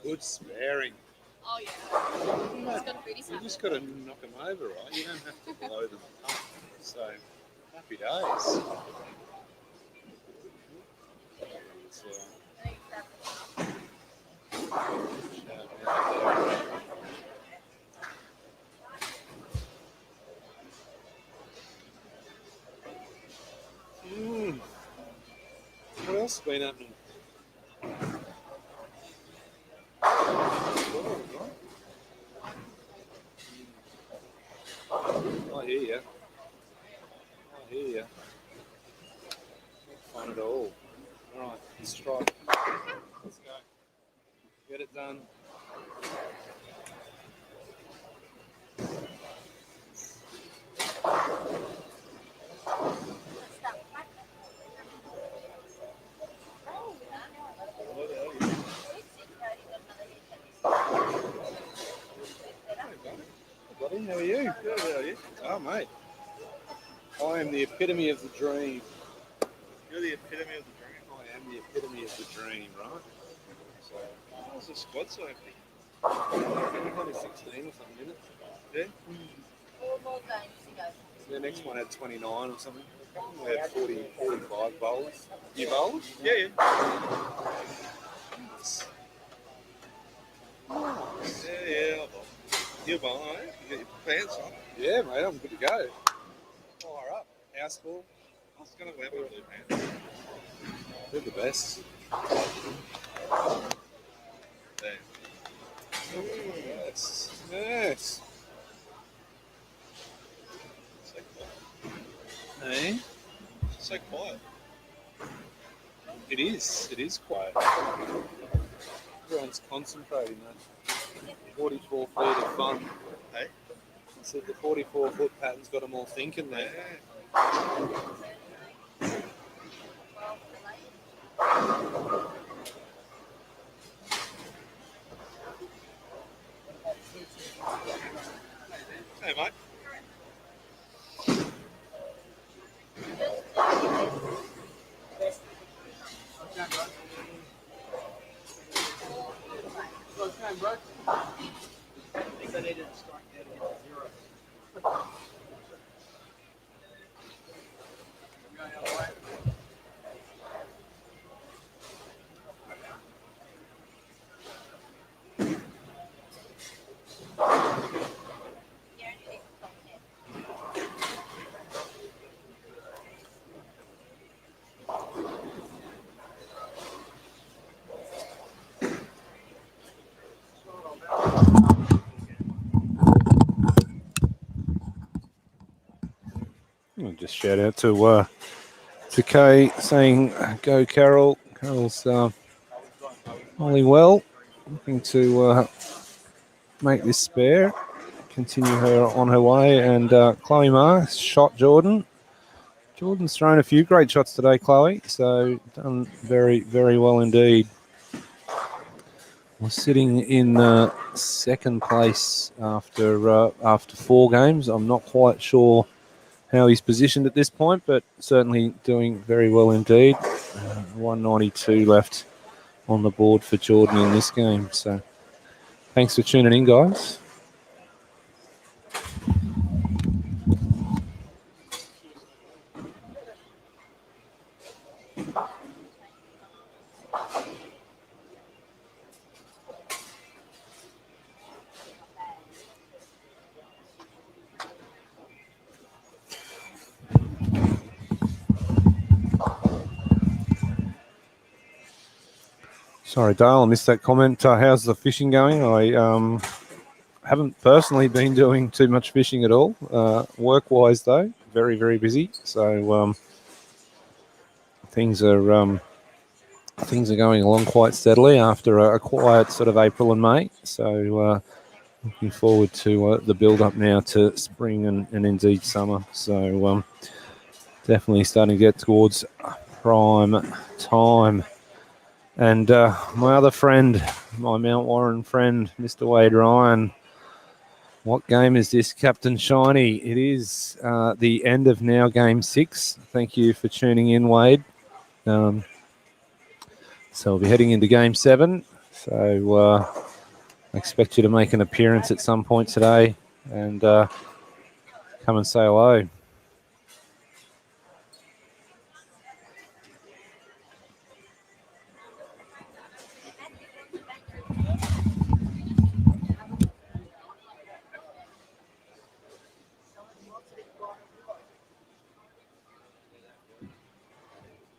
Good sparing. Oh yeah. He's got a booty You just got to knock them over, right? You don't have to blow them up. So, happy days. What else has been happening? Get it done. Buddy, how are you? Good, how are you? Oh, mate. I am the epitome of the dream. You're the epitome of the dream. I am the epitome of the dream, right? So, How's the squad so empty? only 16 or something, isn't it? Yeah? 4 more games to go. So the next one had 29 or something. We had 40, 45 bowlers. You bowlers? Yeah, yeah. Nice. Yeah, I'll bowl. You're bowling, eh? You got your pants on. Yeah, mate, I'm good to go. Fire up. House full. I was going to wear my blue pants. They're the best. There. Yes. Yes. So quiet. Hey? So quiet. It is. It is quiet. Everyone's concentrating, mate. 44 feet of fun. Hey? I said the 44-foot pattern's got them all thinking there. Hey, mate. I'll just shout out to Kay saying, "Go, Carol." Carol's really well, looking to make this spare, continue her on her way, and Chloe Marr shot Jordan. Jordan's thrown a few great shots today, Chloe, so done very, very well indeed. We're sitting in second place after 4 games. I'm not quite sure how he's positioned at this point, but certainly doing very well indeed. 192 left on the board for Jordan in this game. So thanks for tuning in, guys. Sorry, Dale, I missed that comment. How's the fishing going? I haven't personally been doing too much fishing at all. Work-wise, though, very, very busy. So things are going along quite steadily after a quiet sort of April and May. So looking forward to the build-up now to spring and indeed summer. So definitely starting to get towards prime time. And my other friend, my Mount Warren friend, Mr. Wade Ryan. What game is this, Captain Shiny? It is the end of now game 6. Thank you for tuning in, Wade. So we'll be heading into game 7. So I expect you to make an appearance at some point today and come and say hello.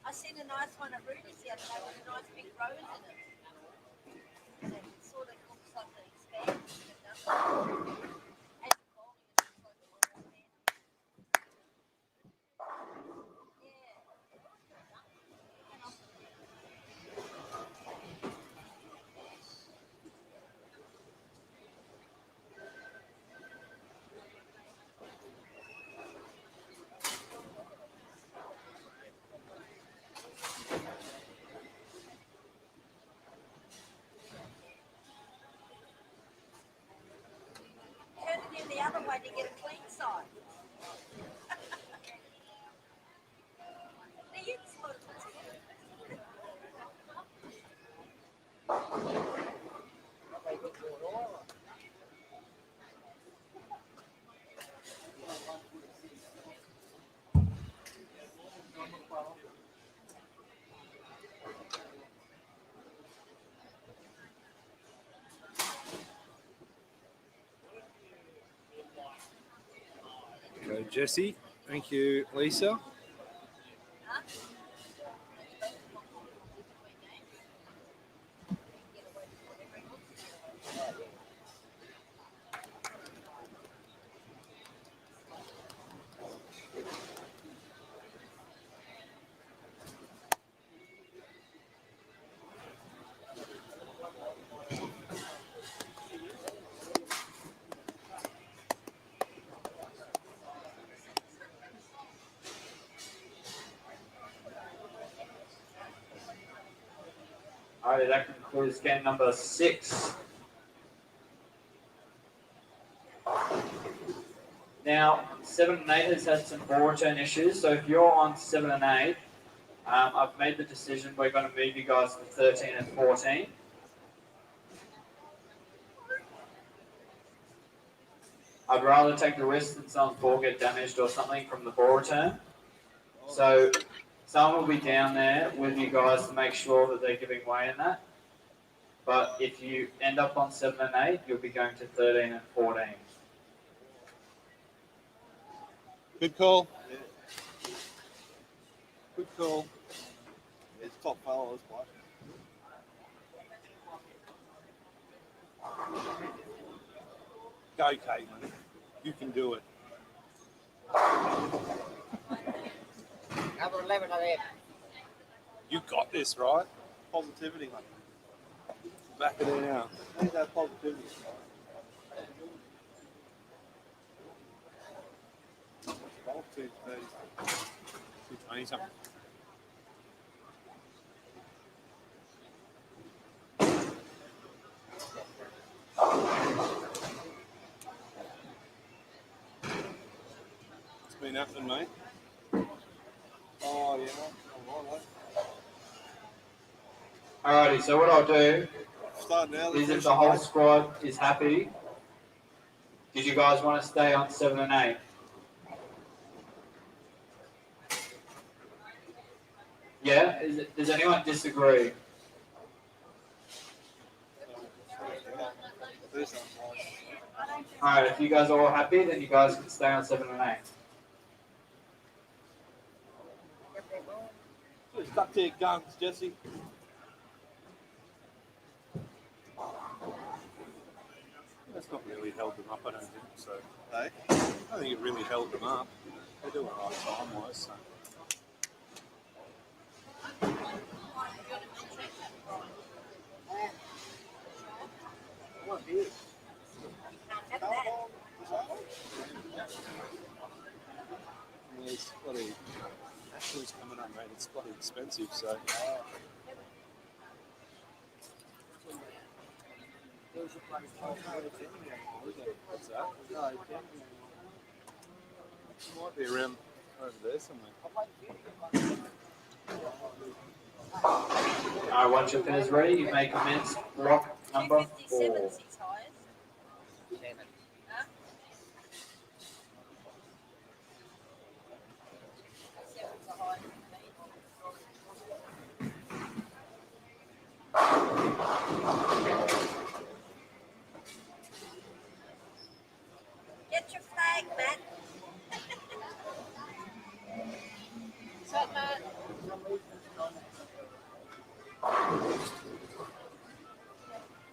I seen a nice one at Rudy's the other day with a nice big rose in it. It sort of looks like an expansion. As you're holding it, looks like a little man. Yeah. tried to get a clean side. Are you supposed to? Go, Jesse. Thank you, Lisa. Alright, that concludes game number 6. Now, 7 and 8 has had some ball return issues, so if you're on 7 and 8, I've made the decision we're going to move you guys to 13 and 14. I'd rather take the risk than someone's ball get damaged or something from the ball return. So someone will be down there with you guys to make sure that they're giving way in that. But if you end up on 7 and 8, you'll be going to 13 and 14. Good call. Good call. It's top fellas, boy. Go, Caitlin. You can do it. Number 11 of them. You got this, right? Positivity, mate. Back it in now. I need that positivity. 12, 230. 220 something. It's been happening, mate. Oh, yeah. Alrighty, so what I'll do Starting early. is if the whole squad is happy, did you guys want to stay on 7 and 8? Yeah? Does anyone disagree? Alright, if you guys are all happy, then you guys can stay on 7 and 8. Stuck to your guns, Jesse. That's not really held them up, I don't think so. Hey? I think it really held them up. They're doing right time-wise, so. It's bloody Nationals coming up, mate. It's bloody expensive, so. What's that? No, it might be around over there somewhere. Alright, once your pen is ready, you may commence block number 4. 257's his highest. 7. Huh? 7's the highest. Get your flag, Matt. What's up, Matt?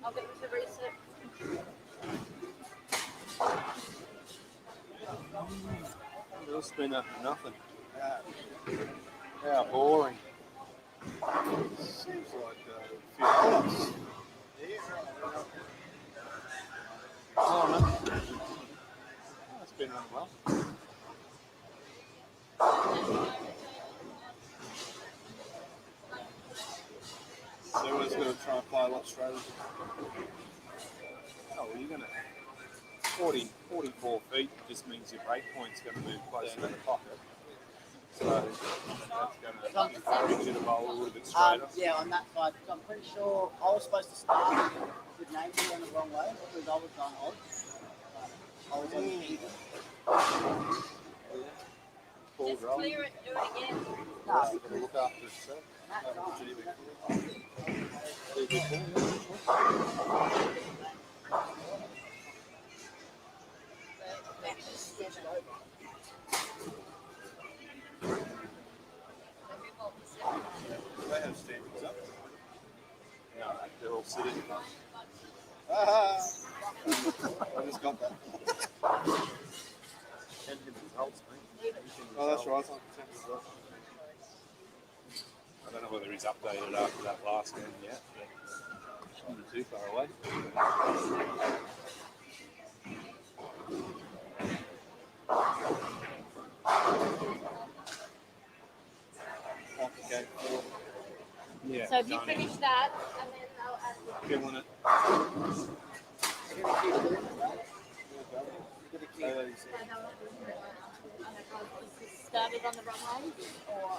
I'll get you to reset. It's been up to nothing. How boring. Seems like a few hours. Oh, no. Oh, it's been running well. So we're just going to try and play a lot straighter. Oh, well, you're going to... 44 feet just means your break point's going to move closer to the pocket. So that's going to encourage you to bowl a little bit straighter. Yeah, on that side. So I'm pretty sure I was supposed to start with Navy on the wrong way because I was on odds. I was on even. Just clear it, do it again. No, You've got to look after itself. They have standings up. No, they're all sitting. I just got that. 10 results, mate. Oh, that's right. It's on 10 results. I don't know whether he's updated after that last game yet. But not too far away. Okay. Yeah. So if you finish that, and then I'll add Killing it. started on the wrong way, or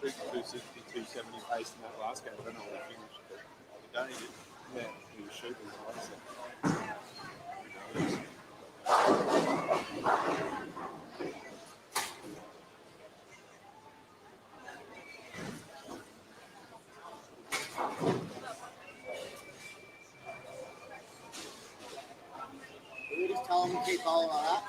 260, 270 pace in that last game. I don't know what he finished, but the day he did. Yeah, he was shooting the last We just tell them to keep bowling like that.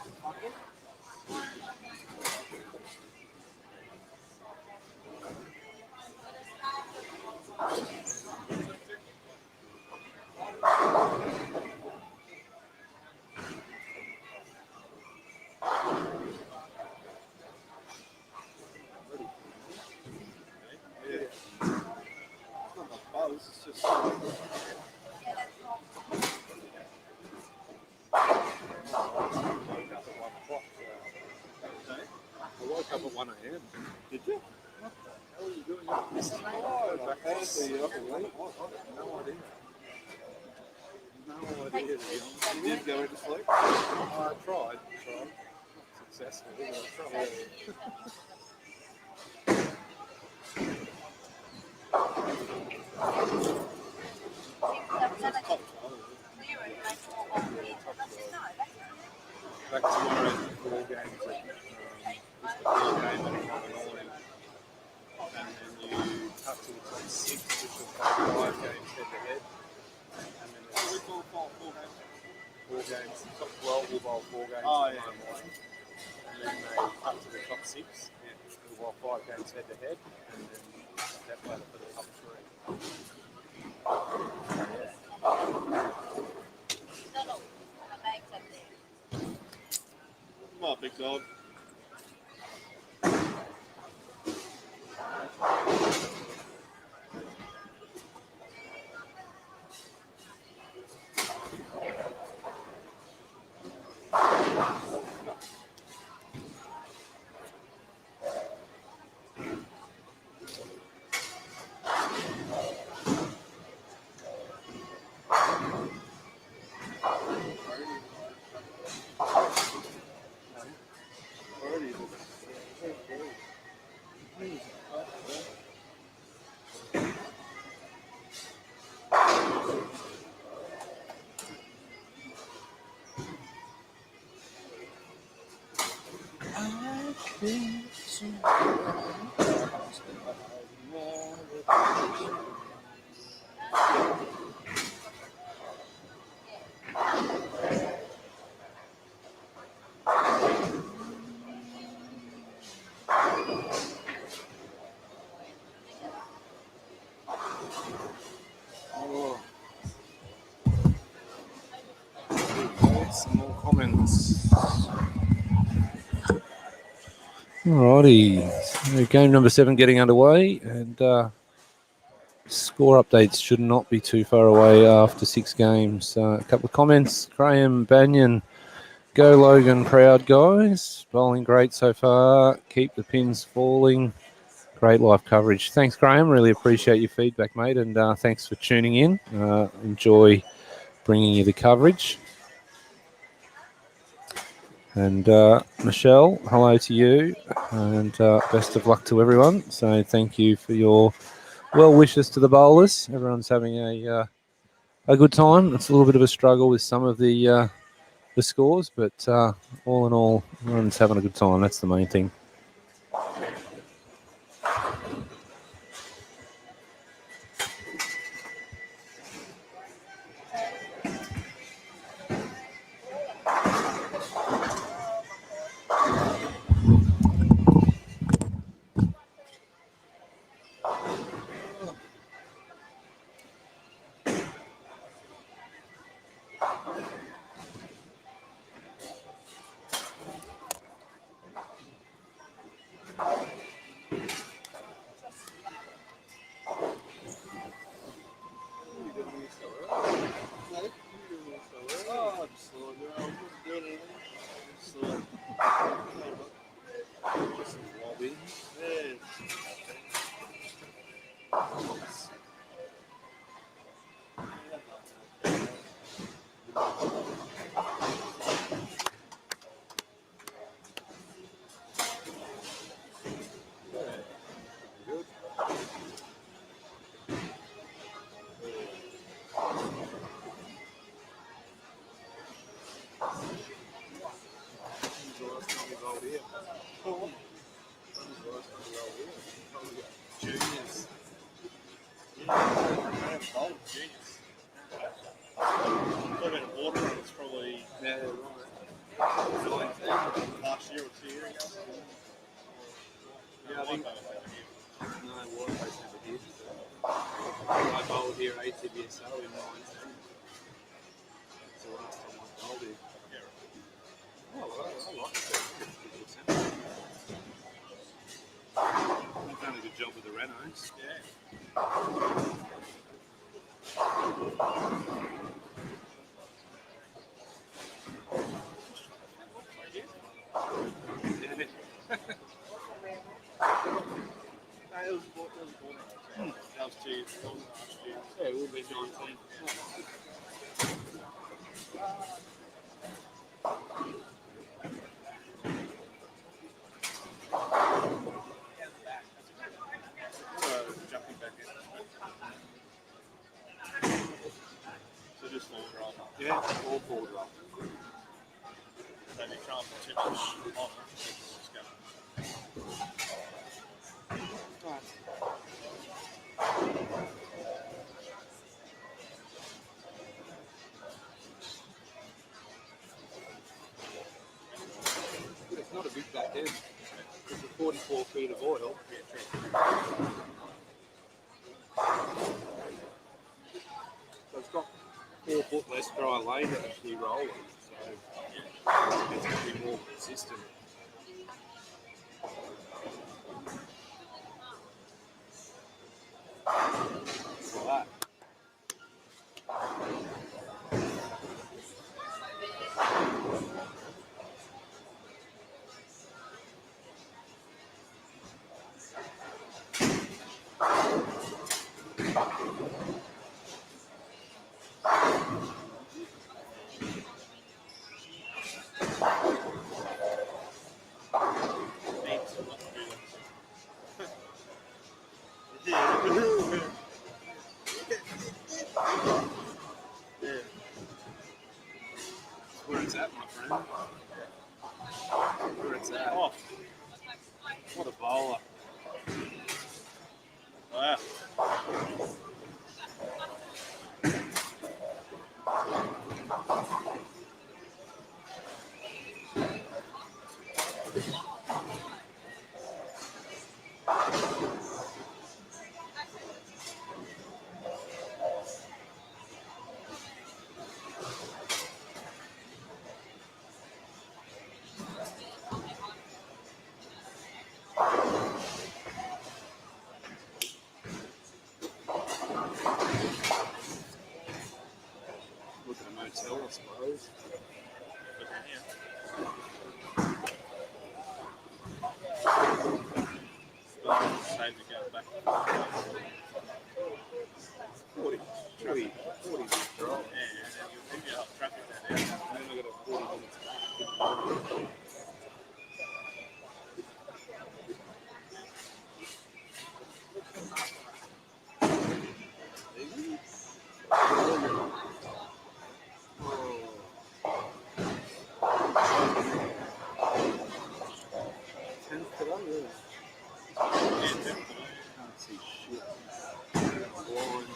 It's just I woke up at 1 a.m. Did you? What the hell are you doing up this time? I can't see you up at late. No idea. No idea. You did go into sleep? I tried. Not successful. I tried. Back tomorrow, 4 games at 4 games at 1 morning. And then you cut to the top 6, which will play 5 games head to head. And then there's 4 games. Top 12 will bowl 4 games tomorrow morning. And then they cut to the top 6, who will bowl 5 games head to head. And then step ladder for the top 3. Come on, big dog. Some more comments. Alrighty, so game number 7 getting underway, and score updates should not be too far away after 6 games. A couple of comments. Graham Banyan, go Logan, proud guys. Bowling great so far. Keep the pins falling. Great live coverage. Thanks, Graham. Really appreciate your feedback, mate, and thanks for tuning in. Enjoy bringing you the coverage. And Michelle, hello to you, and best of luck to everyone. So thank you for your well wishes to the bowlers. Everyone's having a good time. It's a little bit of a struggle with some of the scores, but all in all, everyone's having a good time. That's the main thing. Juniors. Yeah, juniors. I've been a water run, it's probably last year or 2 years ago. Yeah, I think no water race over here. I bowled here ATBSO in 19. That's the last time I bowled here. Oh, well, I like it. You've done a good job with the Renos. Yeah. That was 2 years ago. Yeah, it will be 19. Jumping back in. So just forward roll. Yeah, all forward roll. So if you try and put too much on it, it's just going. It's not a big back end. It's a 44 feet of oil. So it's got 4 foot less dry lane to actually roll it. So it's going to be more consistent. So that. Where it's at, my friend. Where it's at. Oh, What a bowler. wow. back. 40 minutes drive. Yeah, and then you'll pick up traffic that hour. And then I've got a 40 minutes back. Can't see shit. Blind.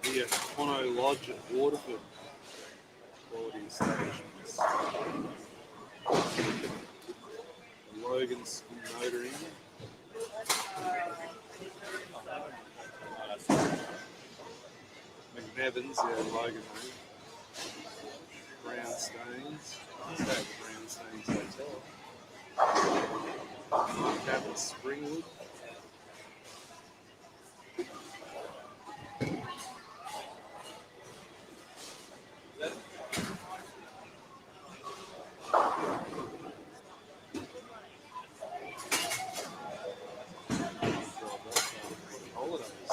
The Cono Lodge at Waterford. Quality establishments. Logan's motoring. McNevins, Logan. Brownstones. Let's go to Brownstones Hotel. Cabin Springwood. Holidays. I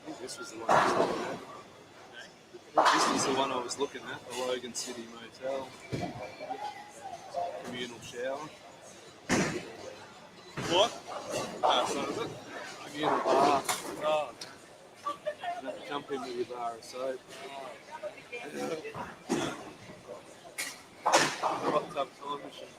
think this was the one I was looking at. This was the one I was looking at, the Logan City Motel. Communal shower. What? So is it? Communal bar. Oh. You have to jump in with your bar of soap. Hot tub time machine.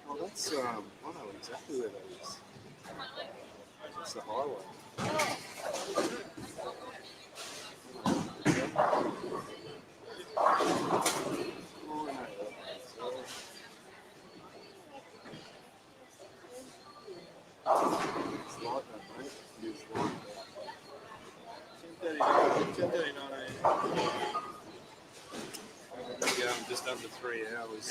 Oh, that's I know exactly where that is. It's the highway. It's like that, mate. It's like that. 10:39. We're going just under 3 hours.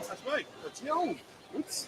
That's me. That's you. Oops.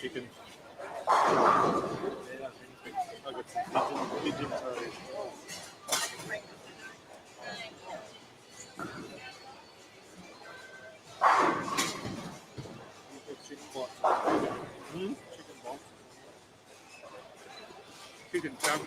Chicken. Yeah, I got some pigeon toes. Chicken pot. Chicken pot. Chicken chunk.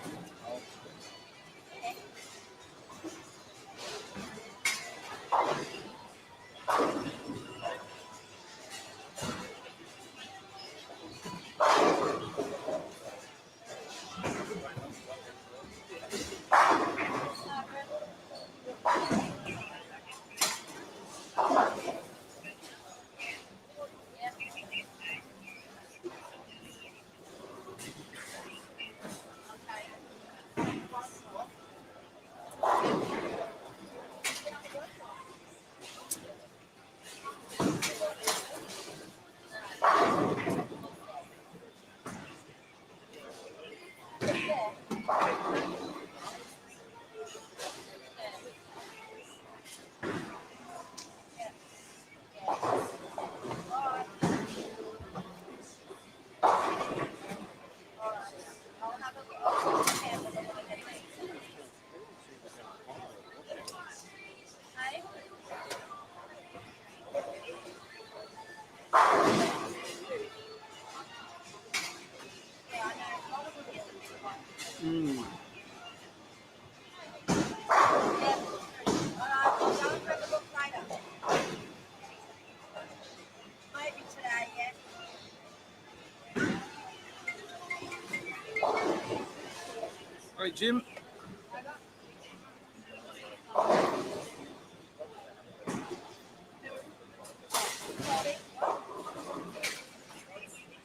Hey, Jim.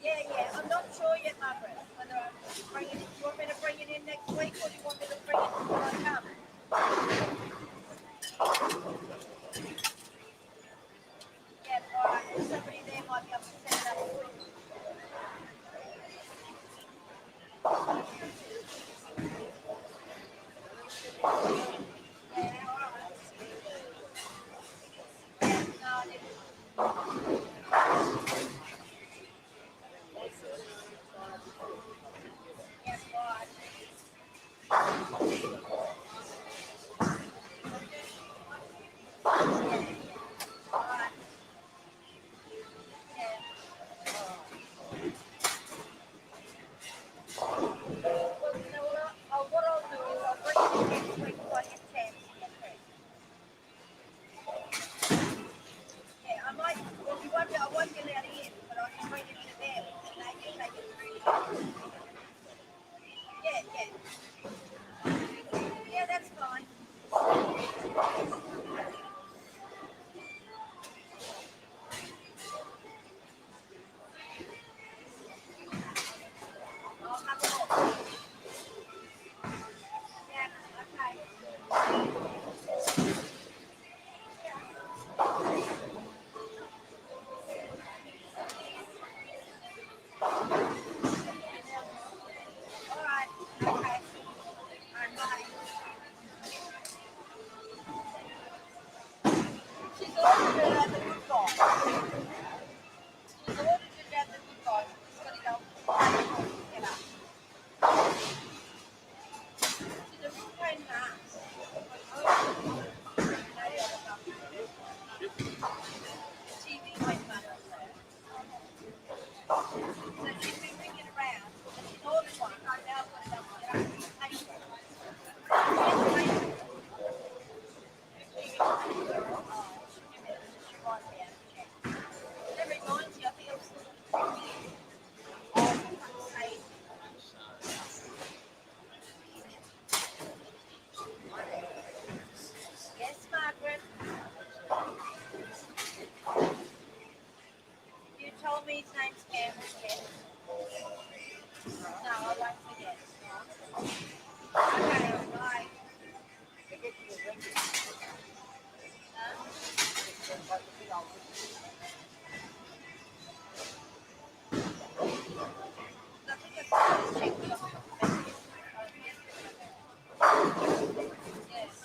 Yeah. I'm not sure yet, Margaret, whether I'm bringing it. Do you want me to bring it in next week, or do you want me to bring it when I come? Yeah, all right. Somebody there might be able to set it up. Yeah, all right. Yeah, no, I didn't. Yeah, all right. All right. Yeah. Well, you know what I'll do is I'll bring it in next week if I get a chance to get there. Yeah, I might. Well, I won't get out in, but I can bring it to them and they can take it through. Yeah. Yeah, that's fine. I'll have a look. Yeah, okay. All right. Okay. All right, bye. She's ordered it at the good guy. She's ordered it at the good guy. She's got to go get up. She's a real pain in the ass. She's been waiting on her. So she's been ringing around. And she's ordered one. Now I've got to go get up. That reminds you, I think yes, Margaret. You told me his name's Cameron, yes? No, I won't forget. Okay, bye. I think I've got to check the office. Yes.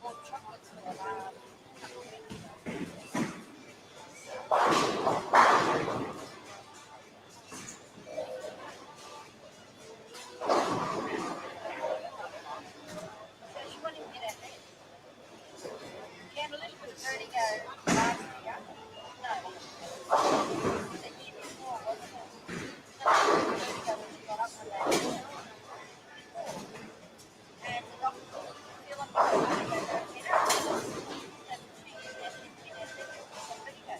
Or chocolates for the lab. So you want him to get out there? He had a little bit of vertigo last year. No. It was a year before, wasn't it? No, it was vertigo when he got up one day. And the doctor said, feel like you're going to get up. So 2 years later, he had vertigo.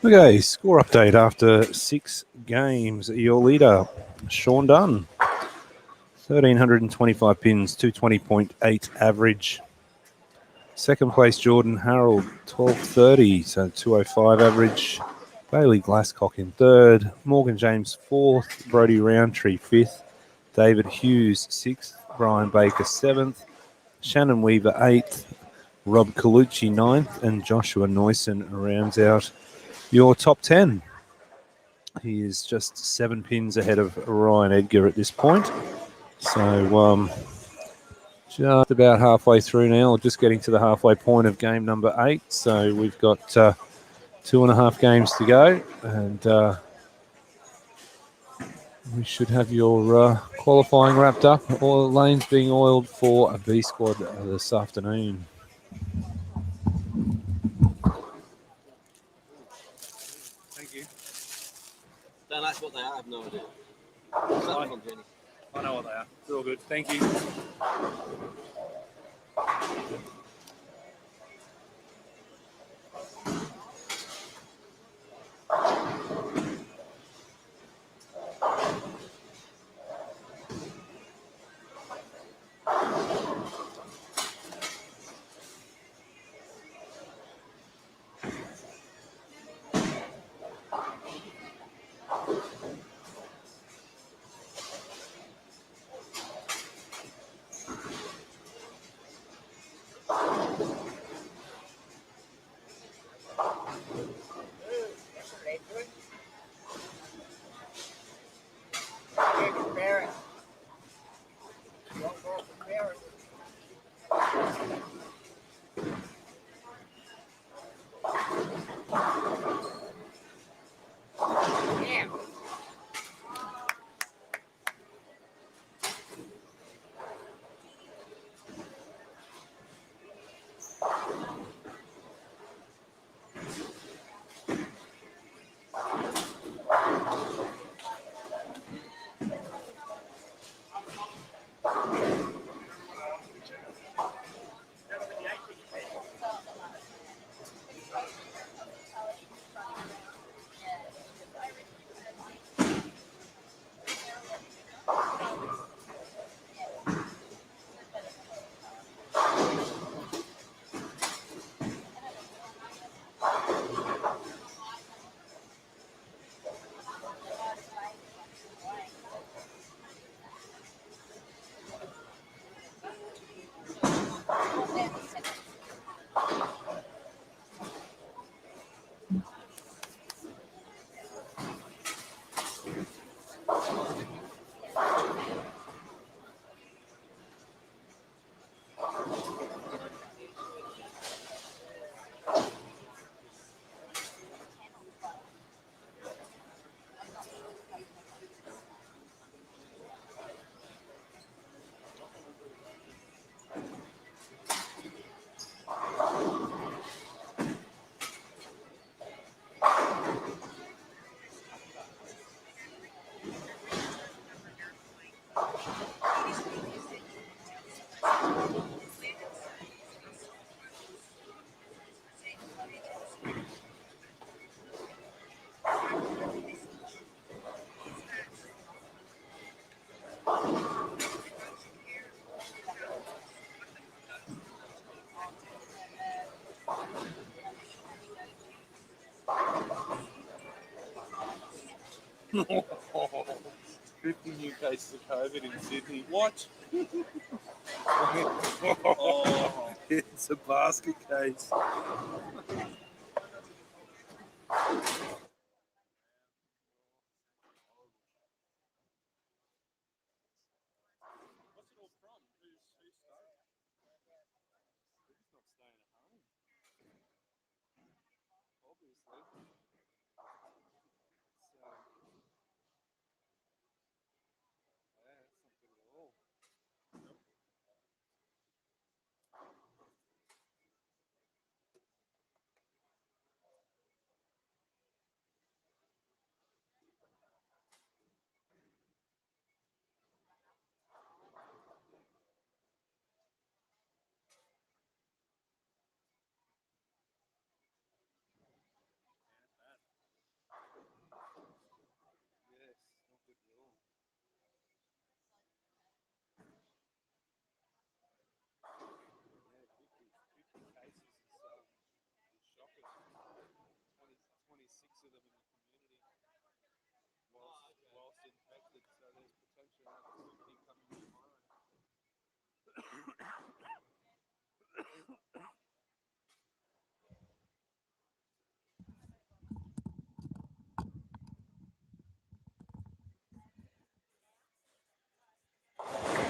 Okay, score update after 6 games. Your leader, Sean Dunn, 1,325 pins, 220.8 average. Second place, Jordan Harold, 1230, so 205 average. Bailey Glasscock in third. Morgan James fourth. Brody Roundtree fifth. David Hughes sixth. Brian Baker seventh. Shannon Weaver eighth. Rob Colucci ninth. And Joshua Noyson rounds out your top 10. He is just 7 pins ahead of Ryan Edgar at this point. So, just about halfway through now, or just getting to the halfway point of game number 8. So we've got 2.5 games to go, and we should have your qualifying wrapped up. All lanes being oiled for a B squad this afternoon. Thank you. Don't ask what they are, I have no idea. I From Jenny. I know what they are. It's all good. Thank you. Oh, 50 new cases of COVID in Sydney. What? Oh, it's a basket case.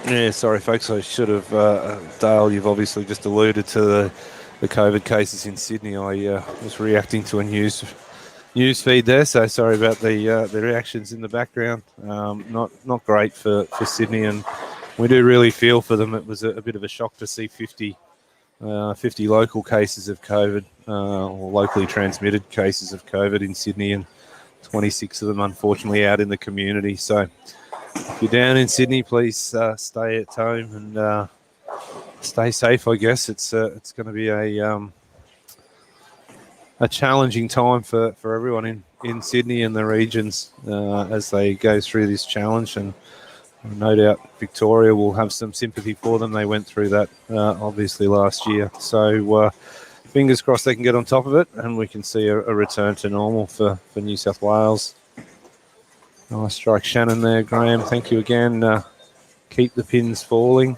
Yeah, sorry, folks. I should have, Dale, you've obviously just alluded to the COVID cases in Sydney. I was reacting to a news feed there, so sorry about the reactions in the background. Not great for Sydney, and we do really feel for them. It was a bit of a shock to see 50 local cases of COVID, or locally transmitted cases of COVID in Sydney, and 26 of them, unfortunately, out in the community. So if you're down in Sydney, please stay at home and stay safe. I guess it's going to be a challenging time for everyone in Sydney and the regions as they go through this challenge, and no doubt Victoria will have some sympathy for them. They went through that obviously last year, so fingers crossed they can get on top of it and we can see a return to normal for New South Wales. Nice strike, Shannon there, Graham. Thank you again. Keep the pins falling.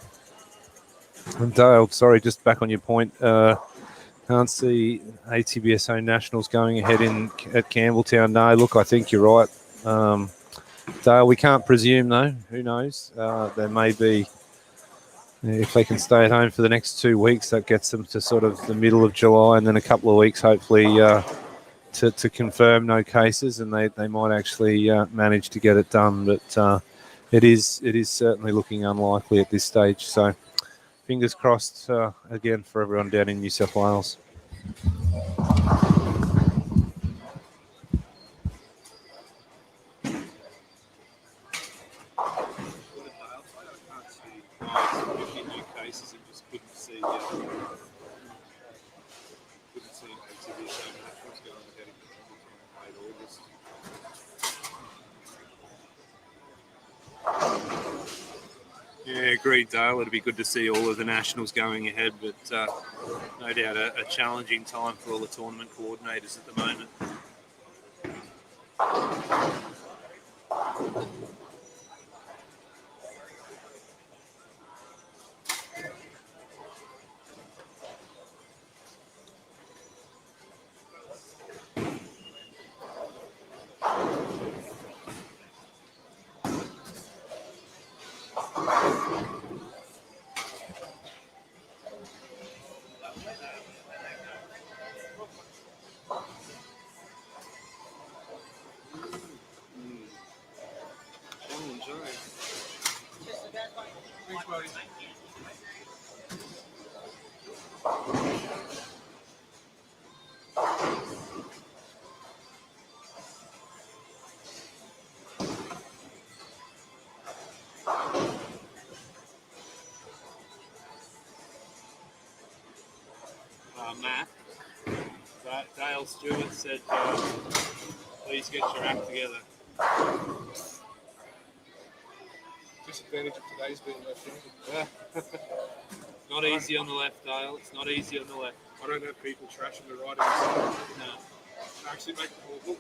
And Dale, sorry, just back on your point. Can't see ATBSO Nationals going ahead at Campbelltown. No, look, I think you're right. Dale, we can't presume, though. Who knows? There may be, if they can stay at home for the next 2 weeks, that gets them to sort of the middle of July, and then a couple of weeks, hopefully, to confirm no cases, and they might actually manage to get it done. But it is certainly looking unlikely at this stage. So fingers crossed again for everyone down in New South Wales. Cases and just couldn't see ATBSO Nationals going ahead in late August. Yeah, agreed, Dale. It'd be good to see all of the Nationals going ahead, but no doubt a challenging time for all the tournament coordinators at the moment. Matt, Dale Stewart said, please get your act together. Disadvantage of today's being left-handed. Not easy on the left, Dale. It's not easy on the left. I don't have people trashing the right hand side. No. Actually make the ball look.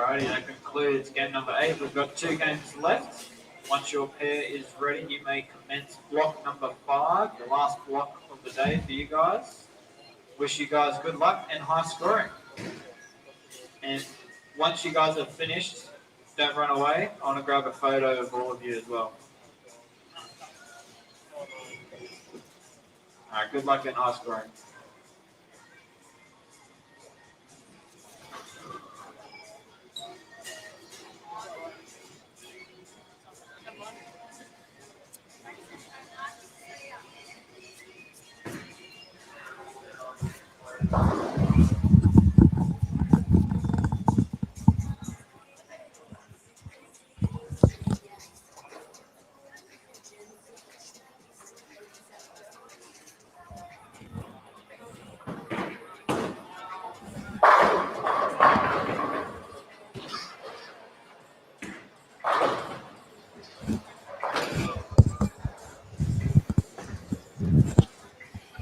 Alrighty, that concludes game number 8. We've got 2 games left. Once your pair is ready, you may commence block number 5, the last block of the day for you guys. Wish you guys good luck and high scoring. And once you guys have finished, don't run away. I want to grab a photo of all of you as well. Alright, good luck and high scoring.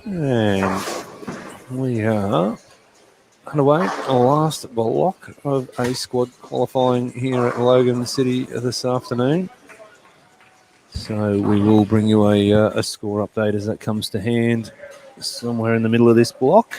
And we are underway. The last block of A squad qualifying here at Logan City this afternoon. So we will bring you a score update as that comes to hand somewhere in the middle of this block.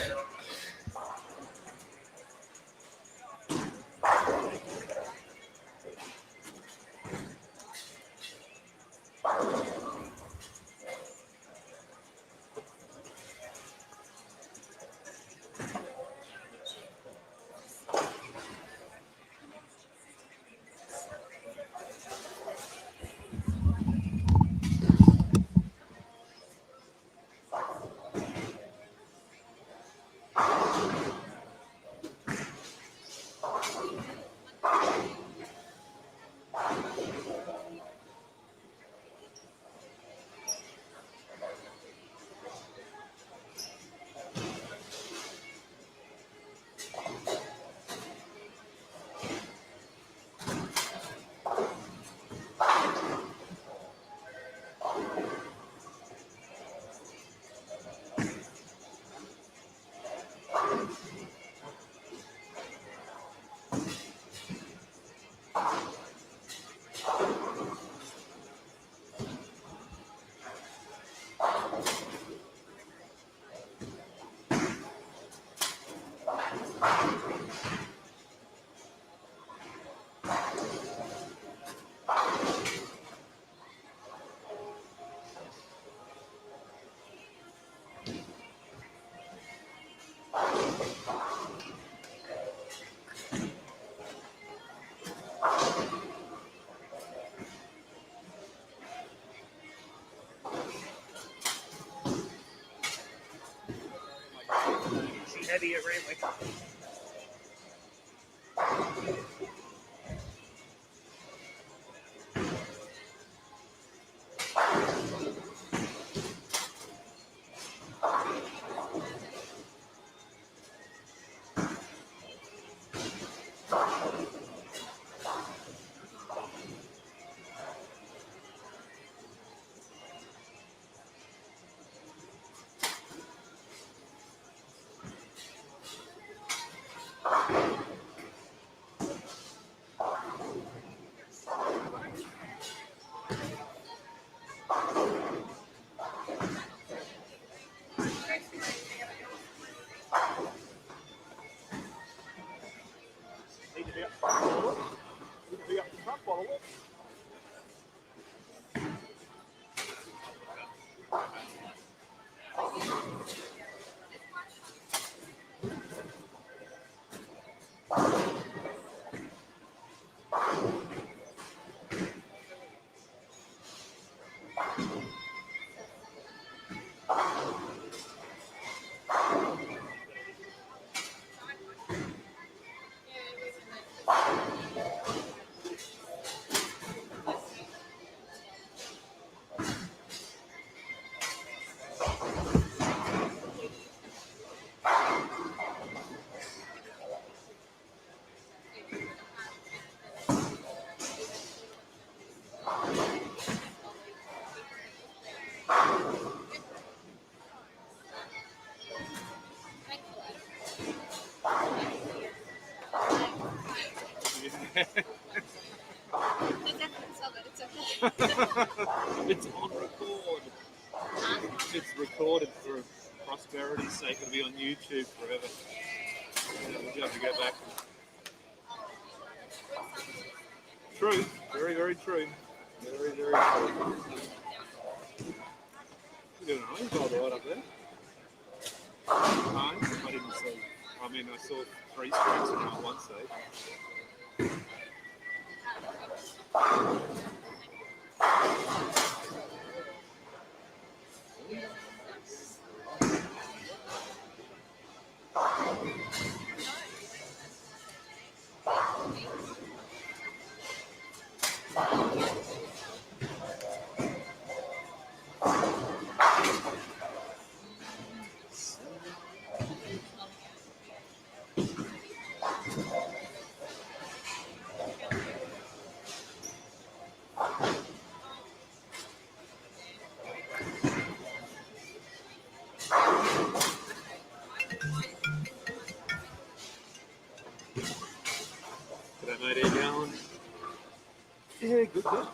Eddie at Randwick. Need to be up front by the look. Need to be up front by the look. It's on record. It's recorded for prosperity's sake. It'll be on YouTube forever. We'll have to go back. True. Very, very true. Very, very true. You're doing all right. You're all right up there. No, I didn't see. I mean, I saw 3 strikes at one stage. G'day mate, how you going? Yeah, good, good.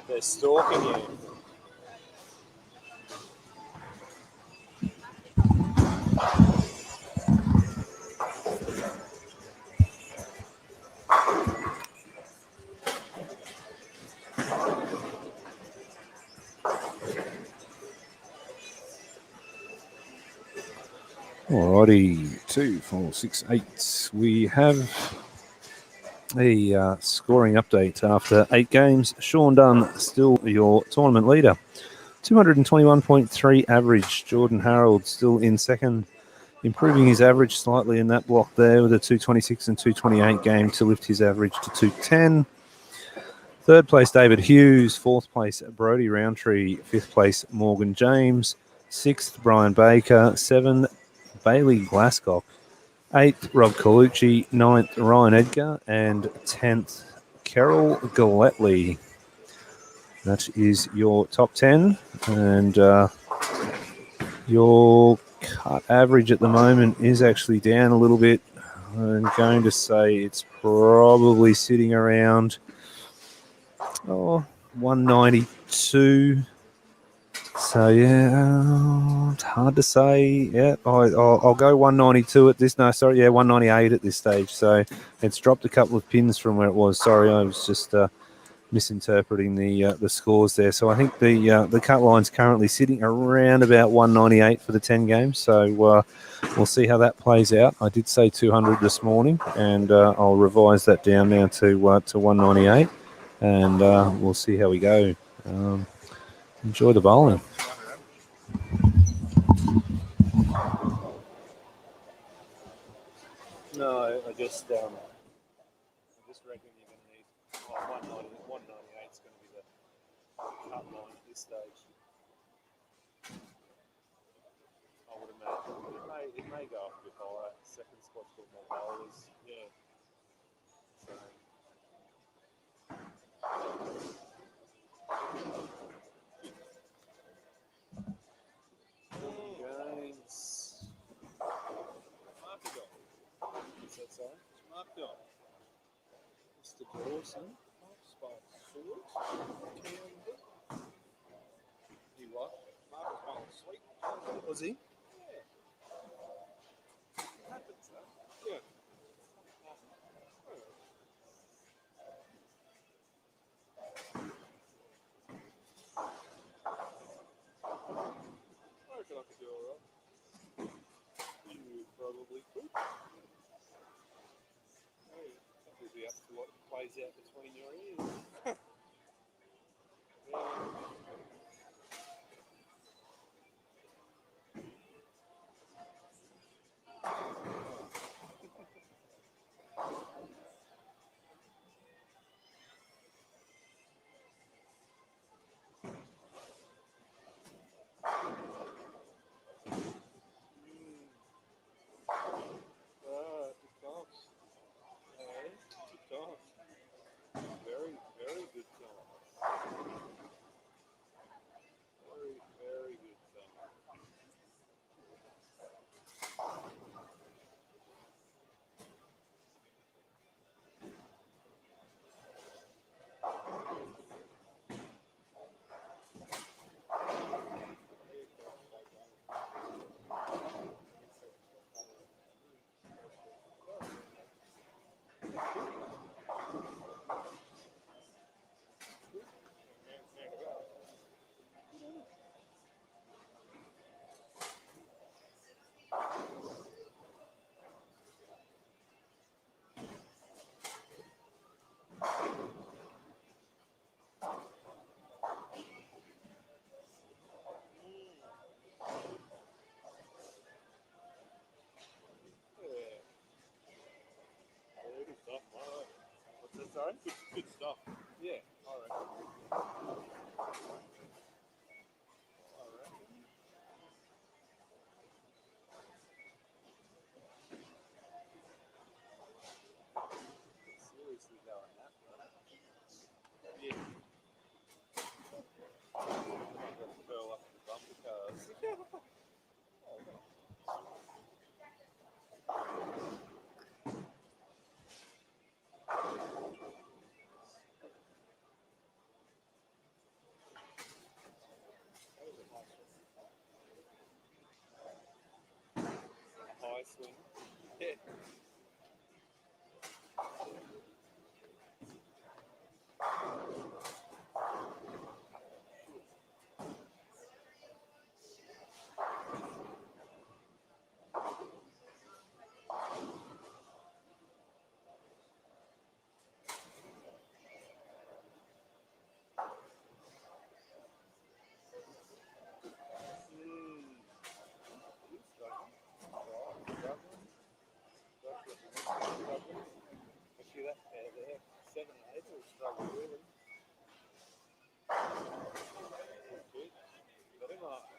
They're stalking you. Alrighty, 2, 4, 6, 8. We have a scoring update after 8 games. Sean Dunn still your tournament leader. 221.3 average. Jordan Harold still in second, improving his average slightly in that block there with a 226 and 228 game to lift his average to 210. Third place, David Hughes. Fourth place, Brody Roundtree. Fifth place, Morgan James. Sixth, Brian Baker. 7, Bailey Glasscock. 8th, Rob Colucci. 9th, Ryan Edgar. And 10th, Carol Galletley. That is your top 10. And your cut average at the moment is actually down a little bit. I'm going to say it's probably sitting around 192. So yeah, it's hard to say. Yeah, I'll go 192 at this. No, sorry, yeah, 198 at this stage. So it's dropped a couple of pins from where it was. Sorry, I was just misinterpreting the scores there. So I think the cut line's currently sitting around about 198 for the 10 games. So we'll see how that plays out. I did say 200 this morning, and I'll revise that down now to 198, and we'll see how we go. Enjoy the bowling. No, I just reckon you're going to need 198 is going to be the cut line at this stage. I would imagine it may go up a bit higher. Second spot's got more bowlers. Yeah. So. Games. Mark it off. What's that say? Mark it off. Mr. Dawson. Spot forward. He what? Mark fell asleep. Was he? Yeah. Happens, huh? Yeah. I reckon I could do alright. You probably could. Hey, that would be up to what plays out between your ears. Good times. Hey, good times. Very, very Stuff, all right. What's that, sorry? Good stuff. Yeah, all right. Seriously going that way. Yeah. I'm going to curl up the bumper cars. High swing. Yeah. See that pair there? 7 and 8 will struggle really. Good. Got him up.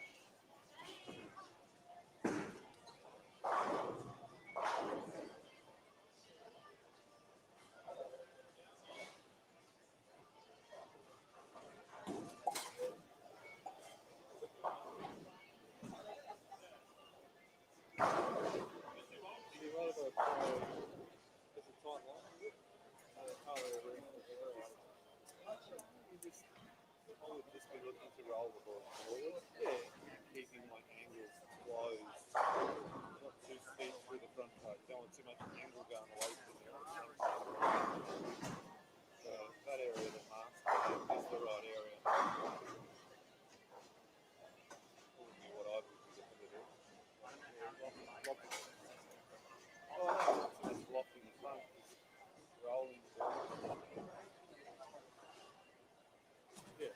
See what about it's a tight line, is it? Oh, they're I would just be looking to roll the ball forward. Yeah. Keeping my angles closed. Not too steep through the front part. Don't want too much angle going away from you. So that area that marks is the right area. Would be what I would be looking to do. Oh, no, not too much lofting the front. Rolling the ball. Yeah.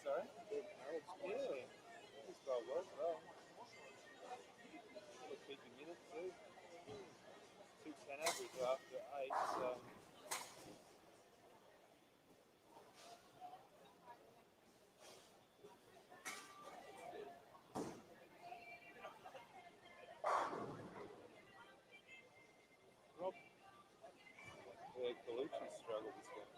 Sorry? Yeah. It's got work, bro. Keep your minutes too. 210 average after 8, so. Rob. Yeah, Colucci struggled this week.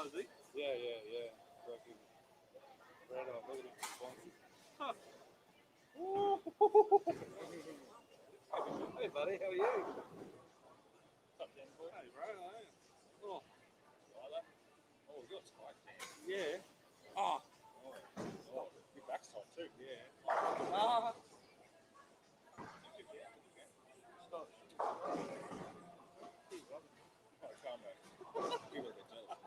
is he? Yeah. Fucking right on. Look at him. Huh. Hey, buddy, how are you? Hey, bro, how are you? Oh. Oh, we got spiked there. Yeah. Oh. Your back's tight too. Yeah. Stop. Calm down. People get jealous.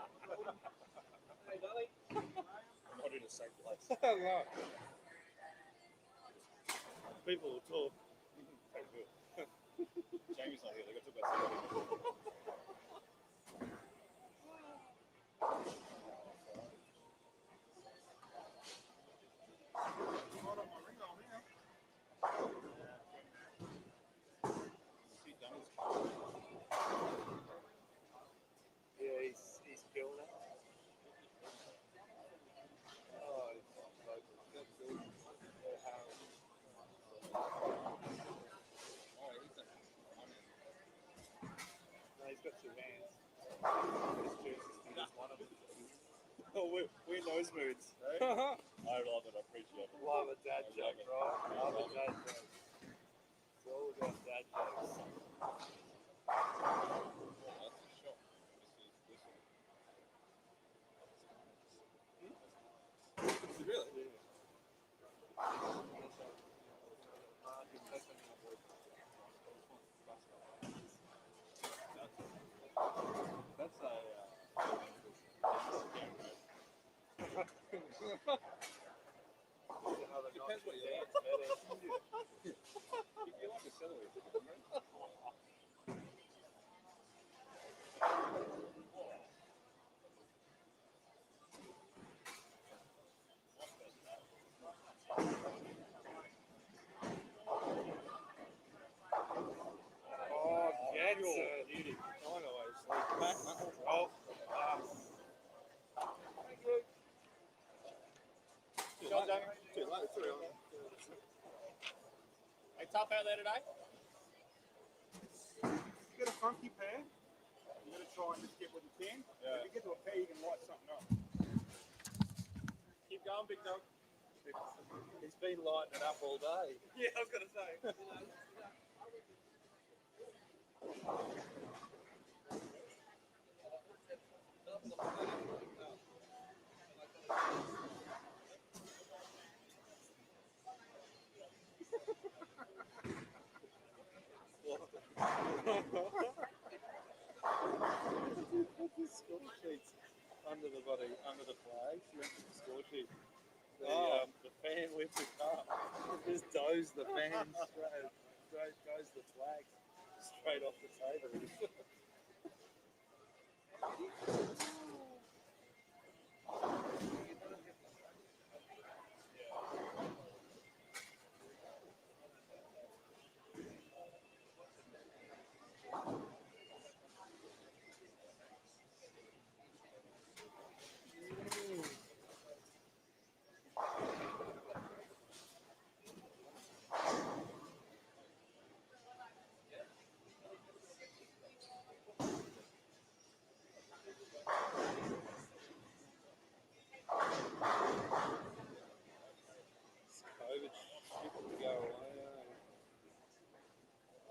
Hey, buddy. I'm not in a safe place. No. People will talk. Hey, good. Jamie's not here. They got to talk about somebody. Yeah, he's killed it. Oh, he's like, that's good. No, he's got two hands. His two assistant is one of them. Oh, we're those moods. I love it. I appreciate it. Love a dad joke, right? Love a dad joke. It's all about dad jokes. That's a shock. This one. Really? Yeah. That's a. Depends what you like. If you like a celery, it's different. Oh, that's a beauty. I know I sleep. Oh, thank you. Too late. Too late. It's already on. Hey, tough out there today? You get a funky pair, you're going to try and just get what you can. Yeah. If you get to a pair, you can light something up. Keep going, big dog. He's been lighting it up all day. Yeah, I was going to say. Score sheets under the body, under the flag. Score sheet. The fan lifts it up. Just doze the fan straight goes the flag straight off the table. COVID shit to go away.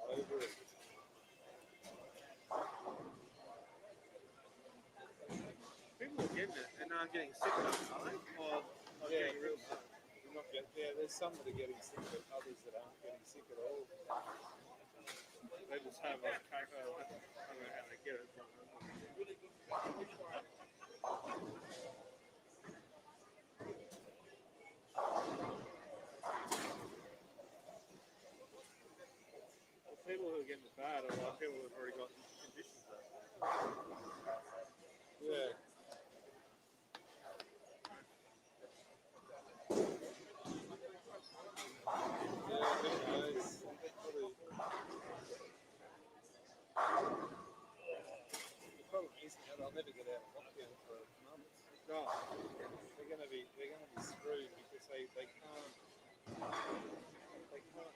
Over it. People are getting it and aren't getting sick enough, are they? Or not getting real sick? There's some that are getting sick, but others that aren't getting sick at all. They just have like cocoa. I don't know how they get it. But people who are getting it bad are like people who've already got conditions though. Yeah. Yeah, who knows? The problem is now they'll never get out of lockdown for months. No. They're gonna be screwed because they can't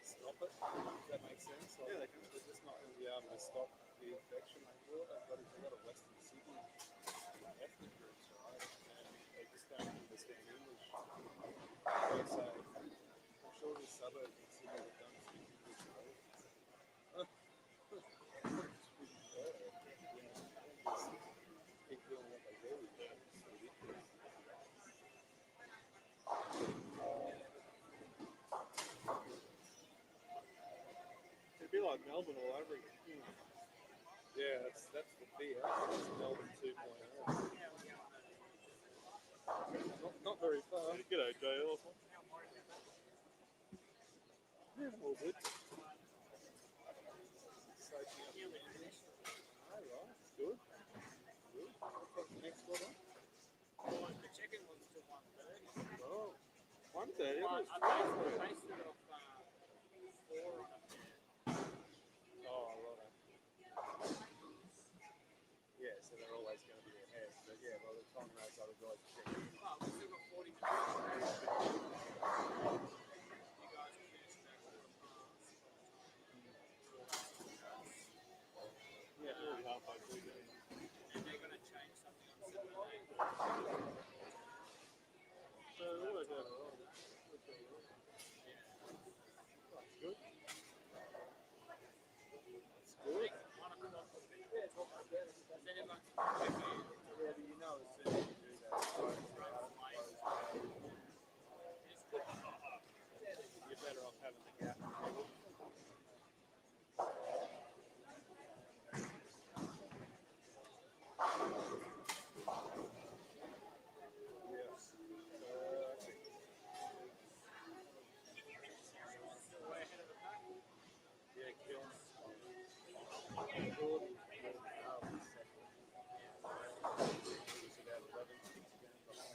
stop it. Does that make sense? Like, Yeah, they're just not going to be able to stop the infection. They've got a Western Sydney ethnic groups suburbs in Sydney that don't speak English at all. Keep doing what they do. It's ridiculous. It'd be like Melbourne all over again. Yeah, that's the fear. It's Melbourne 2.0. Not very far. G'day, JL. Yeah, all good. Soaking up the wind. Oh, right. Good. Good. What's the next one on? The chicken was to 130. Oh, 130. I based it off 4 on a pair. Oh, right. Yeah, so they're always going to be ahead. But yeah, by the time those other guys check in. Oh, we've still got 40 minutes. You guys will finish about 4 past. Yeah, already halfway through there. And they're going to change something on Saturday. So it'll work out all right. That's good. That's good. 1 o'clock will be. Has anyone Yeah, but you know as soon as you do that, you're better off having the gap. Yes. way ahead of the pack? Yeah, killing it. Good. Second. It was about 11 games behind.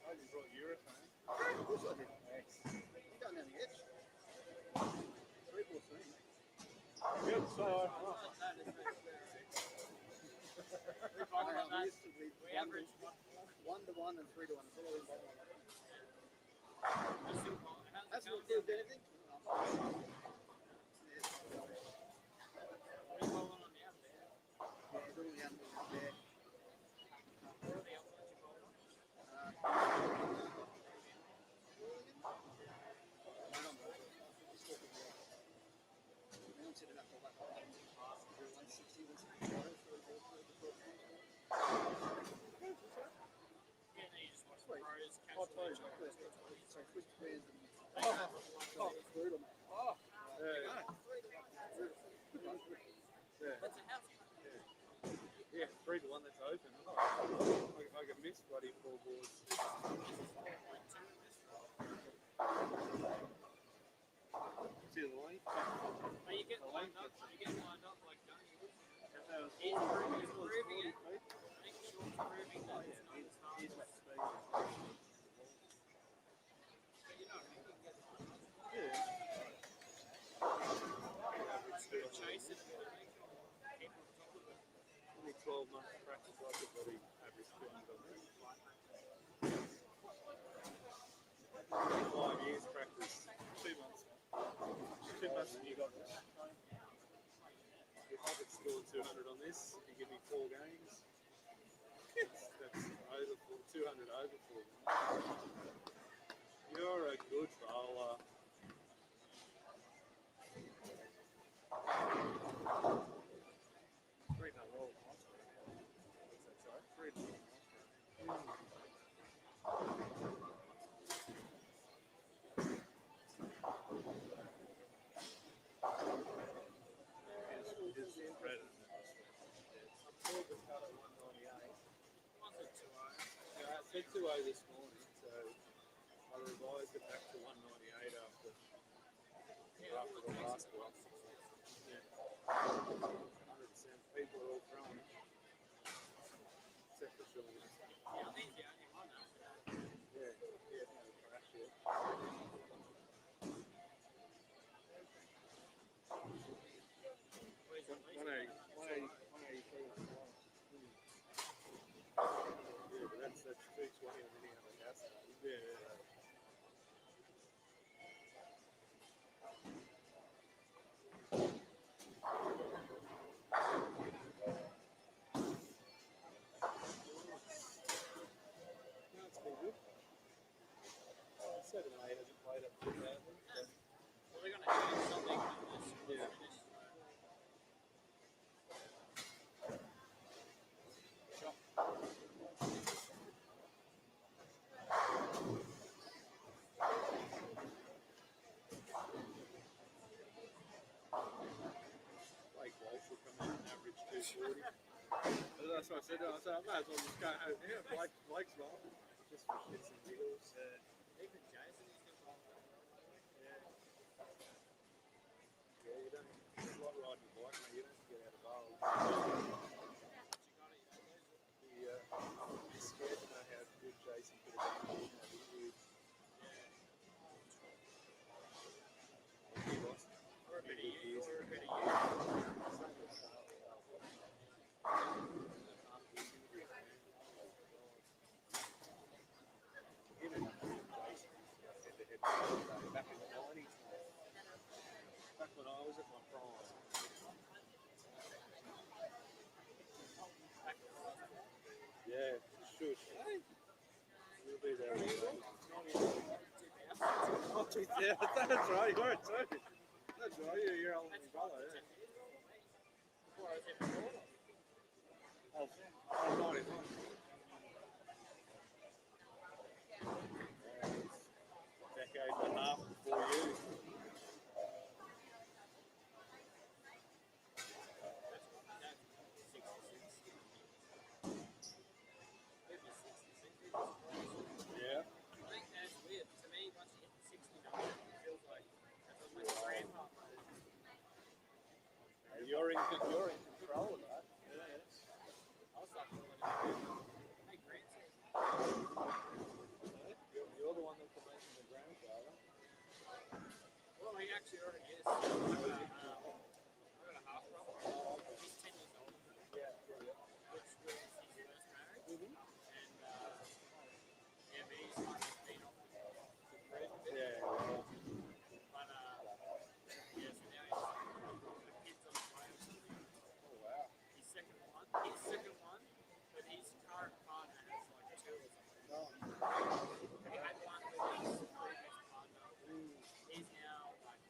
I just brought urethane. Of course I did. Thanks. You don't have the itch. 343. Yep, so We average 1 to 1 and 3 to 1. It's always one. That's what what proved anything. Yeah, 3 to 1 that's open. I can miss bloody 4 boards. See the lane? Are you getting lined up? Are you getting lined up like Johnny? He's proving it. I think Sean's proving that it's not as hard as speed. But you know, you can get lined up. Yeah. Still chase it and keep on top of it. Only 12 months practice, I could probably average 200 on this. 5 years practice, 2 months. 2 months and you got this. If I could score 200 on this, you give me 4 games. That's over 200 over 4 games. You're a good bowler. Three no roll. Sorry, 3 no I said 2-0 this morning, so I revised it back to 198 after the last one. Yeah. 100%. People are all throwing. Except for Sean. Yeah, I think the only one after that. Yeah, no crash yet. Yeah, but that's 220 on any other gas. Yeah. played at 2,000. So, Well, they're going to change something when this Yeah. finished. Blake Walsh will come in and average 240. That's what I said. I said, I might as well just go home now. Blake's right. Just for shits and giggles. Even Jason is going to Yeah, you don't. It's like riding a bike, mate. You don't get out of bowl. You're scared to know how good Jason could have been. or a bit of you, or a bit of you. Back in the 90s, back when I was at my prime. Yeah, shush. We'll be there. Oh, geez, yeah, that's right. You are too. That's right. You're older than my brother, yeah. Oh, 91. Decade and a half before you. Yeah. I think that's weird. To me, once you hit 69, it feels like that's almost grandpa. You're in control of that. I was like, hey, grandson. You're the one that's making the grandfather. Well, he actually already is. I got a half brother. He's 10 years old. Yeah. Which was his first marriage. And yeah, but he's like been off the grid a bit. Yeah. But yeah, so now he's got kids on the way. Oh, wow. His second one, but his current partner has like 2 or something. He had one with his previous partner. He's now like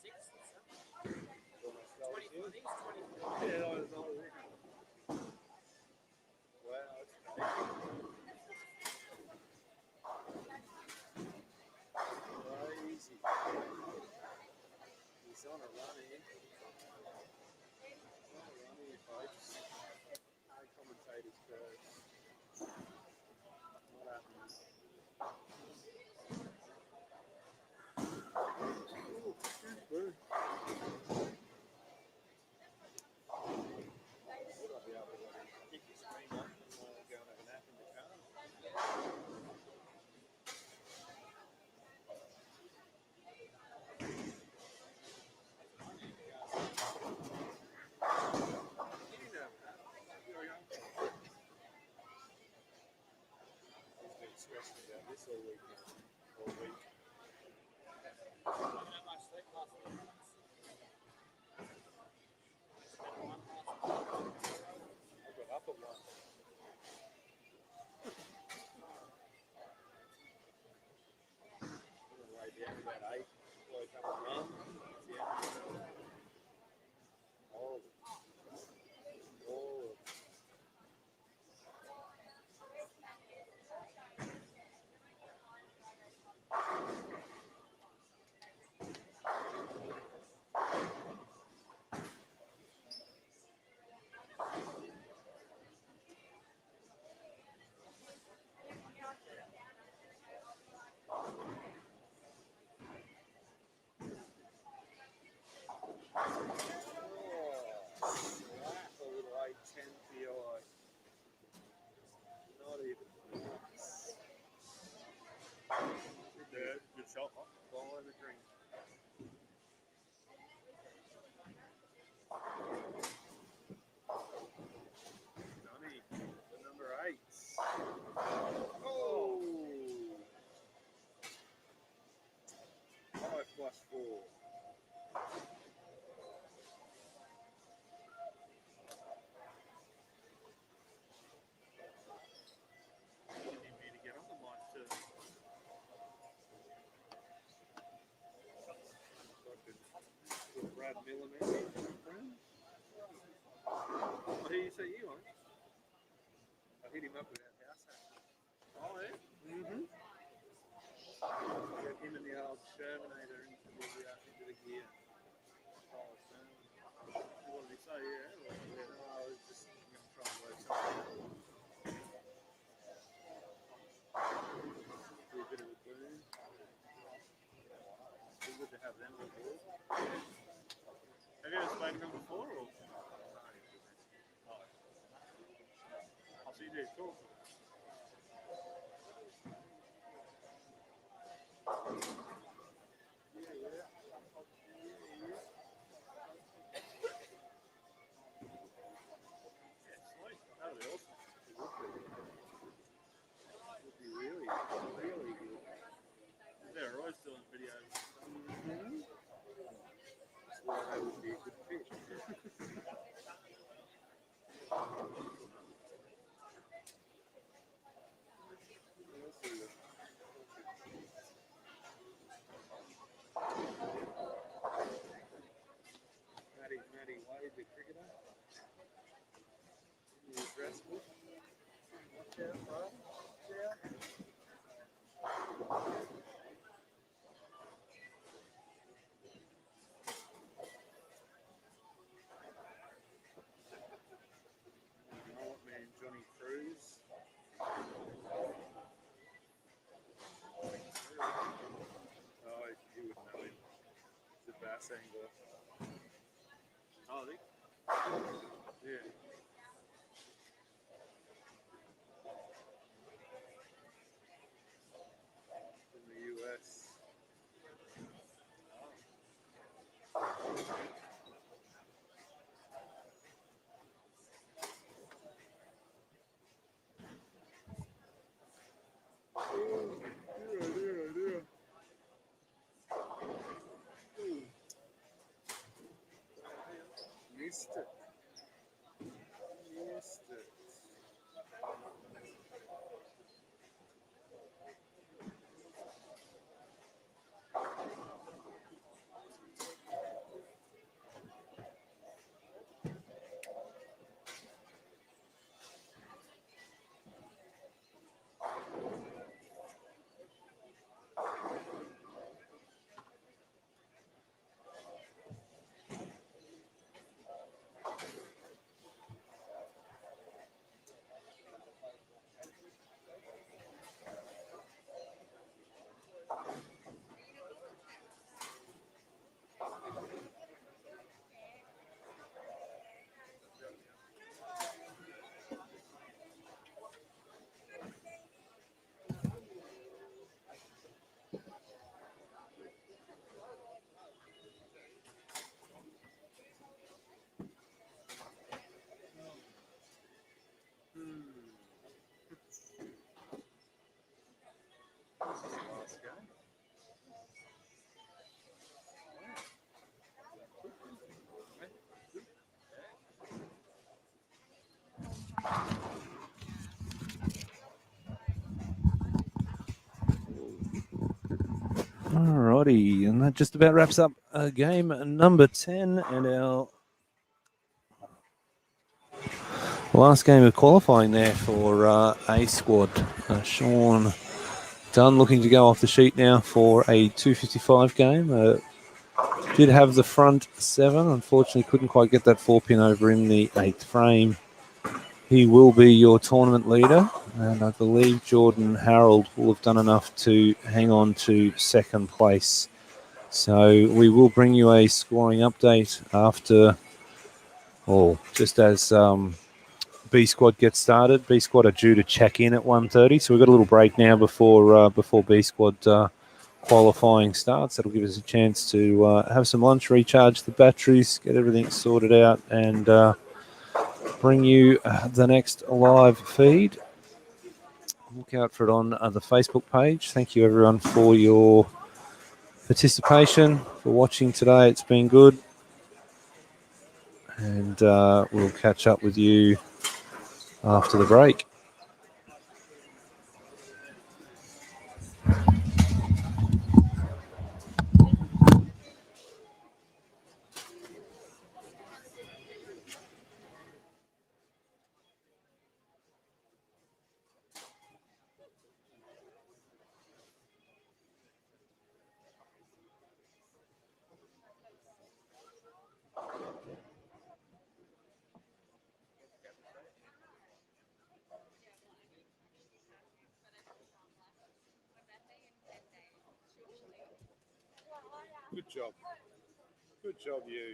6 or 7. 20, I think he's 24. Yeah, I was older. Wow, that's crazy. Crazy. He's on a run here. He's on a run here, folks. No commentators curse. Not happening. Ooh, would I be able to kick your screen off and go and have a nap in the car? He's been stressing about this all weekend. All week. I didn't have much sleep last night. I got up at 1. I'm going to lay down about 8. Woke up at 1. Yeah. Horrible. Horrible. millimeter. Oh, who you say you on? I hit him up with that house. Oh, yeah? Mm-hmm. Get him and the old Shermanator into the gear. Oh, what did he say? Yeah? I was just going to try and work something. Do a bit of a boom. It's good to have them on board. Have you ever spoken to them before? Or? Oh, so you do, cool. That would be awesome. It would be really, really good. They're always doing videos. Mm-hmm. That's why they would be a good fit. Matty Wade, the cricketer. His dress book. Watch out, bro. Watch out. Old man Johnny Cruz. Oh, you would know him. He's a bass angler. Oh, I think. Yeah. In the US. Dear. Missed it. Missed it. Last game. Alrighty, and that just about wraps up game number 10 and our last game of qualifying there for A squad. Sean Dunn looking to go off the sheet now for a 255 game. Did have the front 7, unfortunately couldn't quite get that 4-pin over in the 8th frame. He will be your tournament leader, and I believe Jordan Harold will have done enough to hang on to 2nd place. So we will bring you a scoring update after, just as B squad gets started. B squad are due to check in at 1:30, so we've got a little break now before B squad qualifying starts. That'll give us a chance to have some lunch, recharge the batteries, get everything sorted out, and bring you the next live feed. Look out for it on the Facebook page. Thank you everyone for your participation, for watching today. It's been good, and we'll catch up with you after the break. Good job. Good job, you.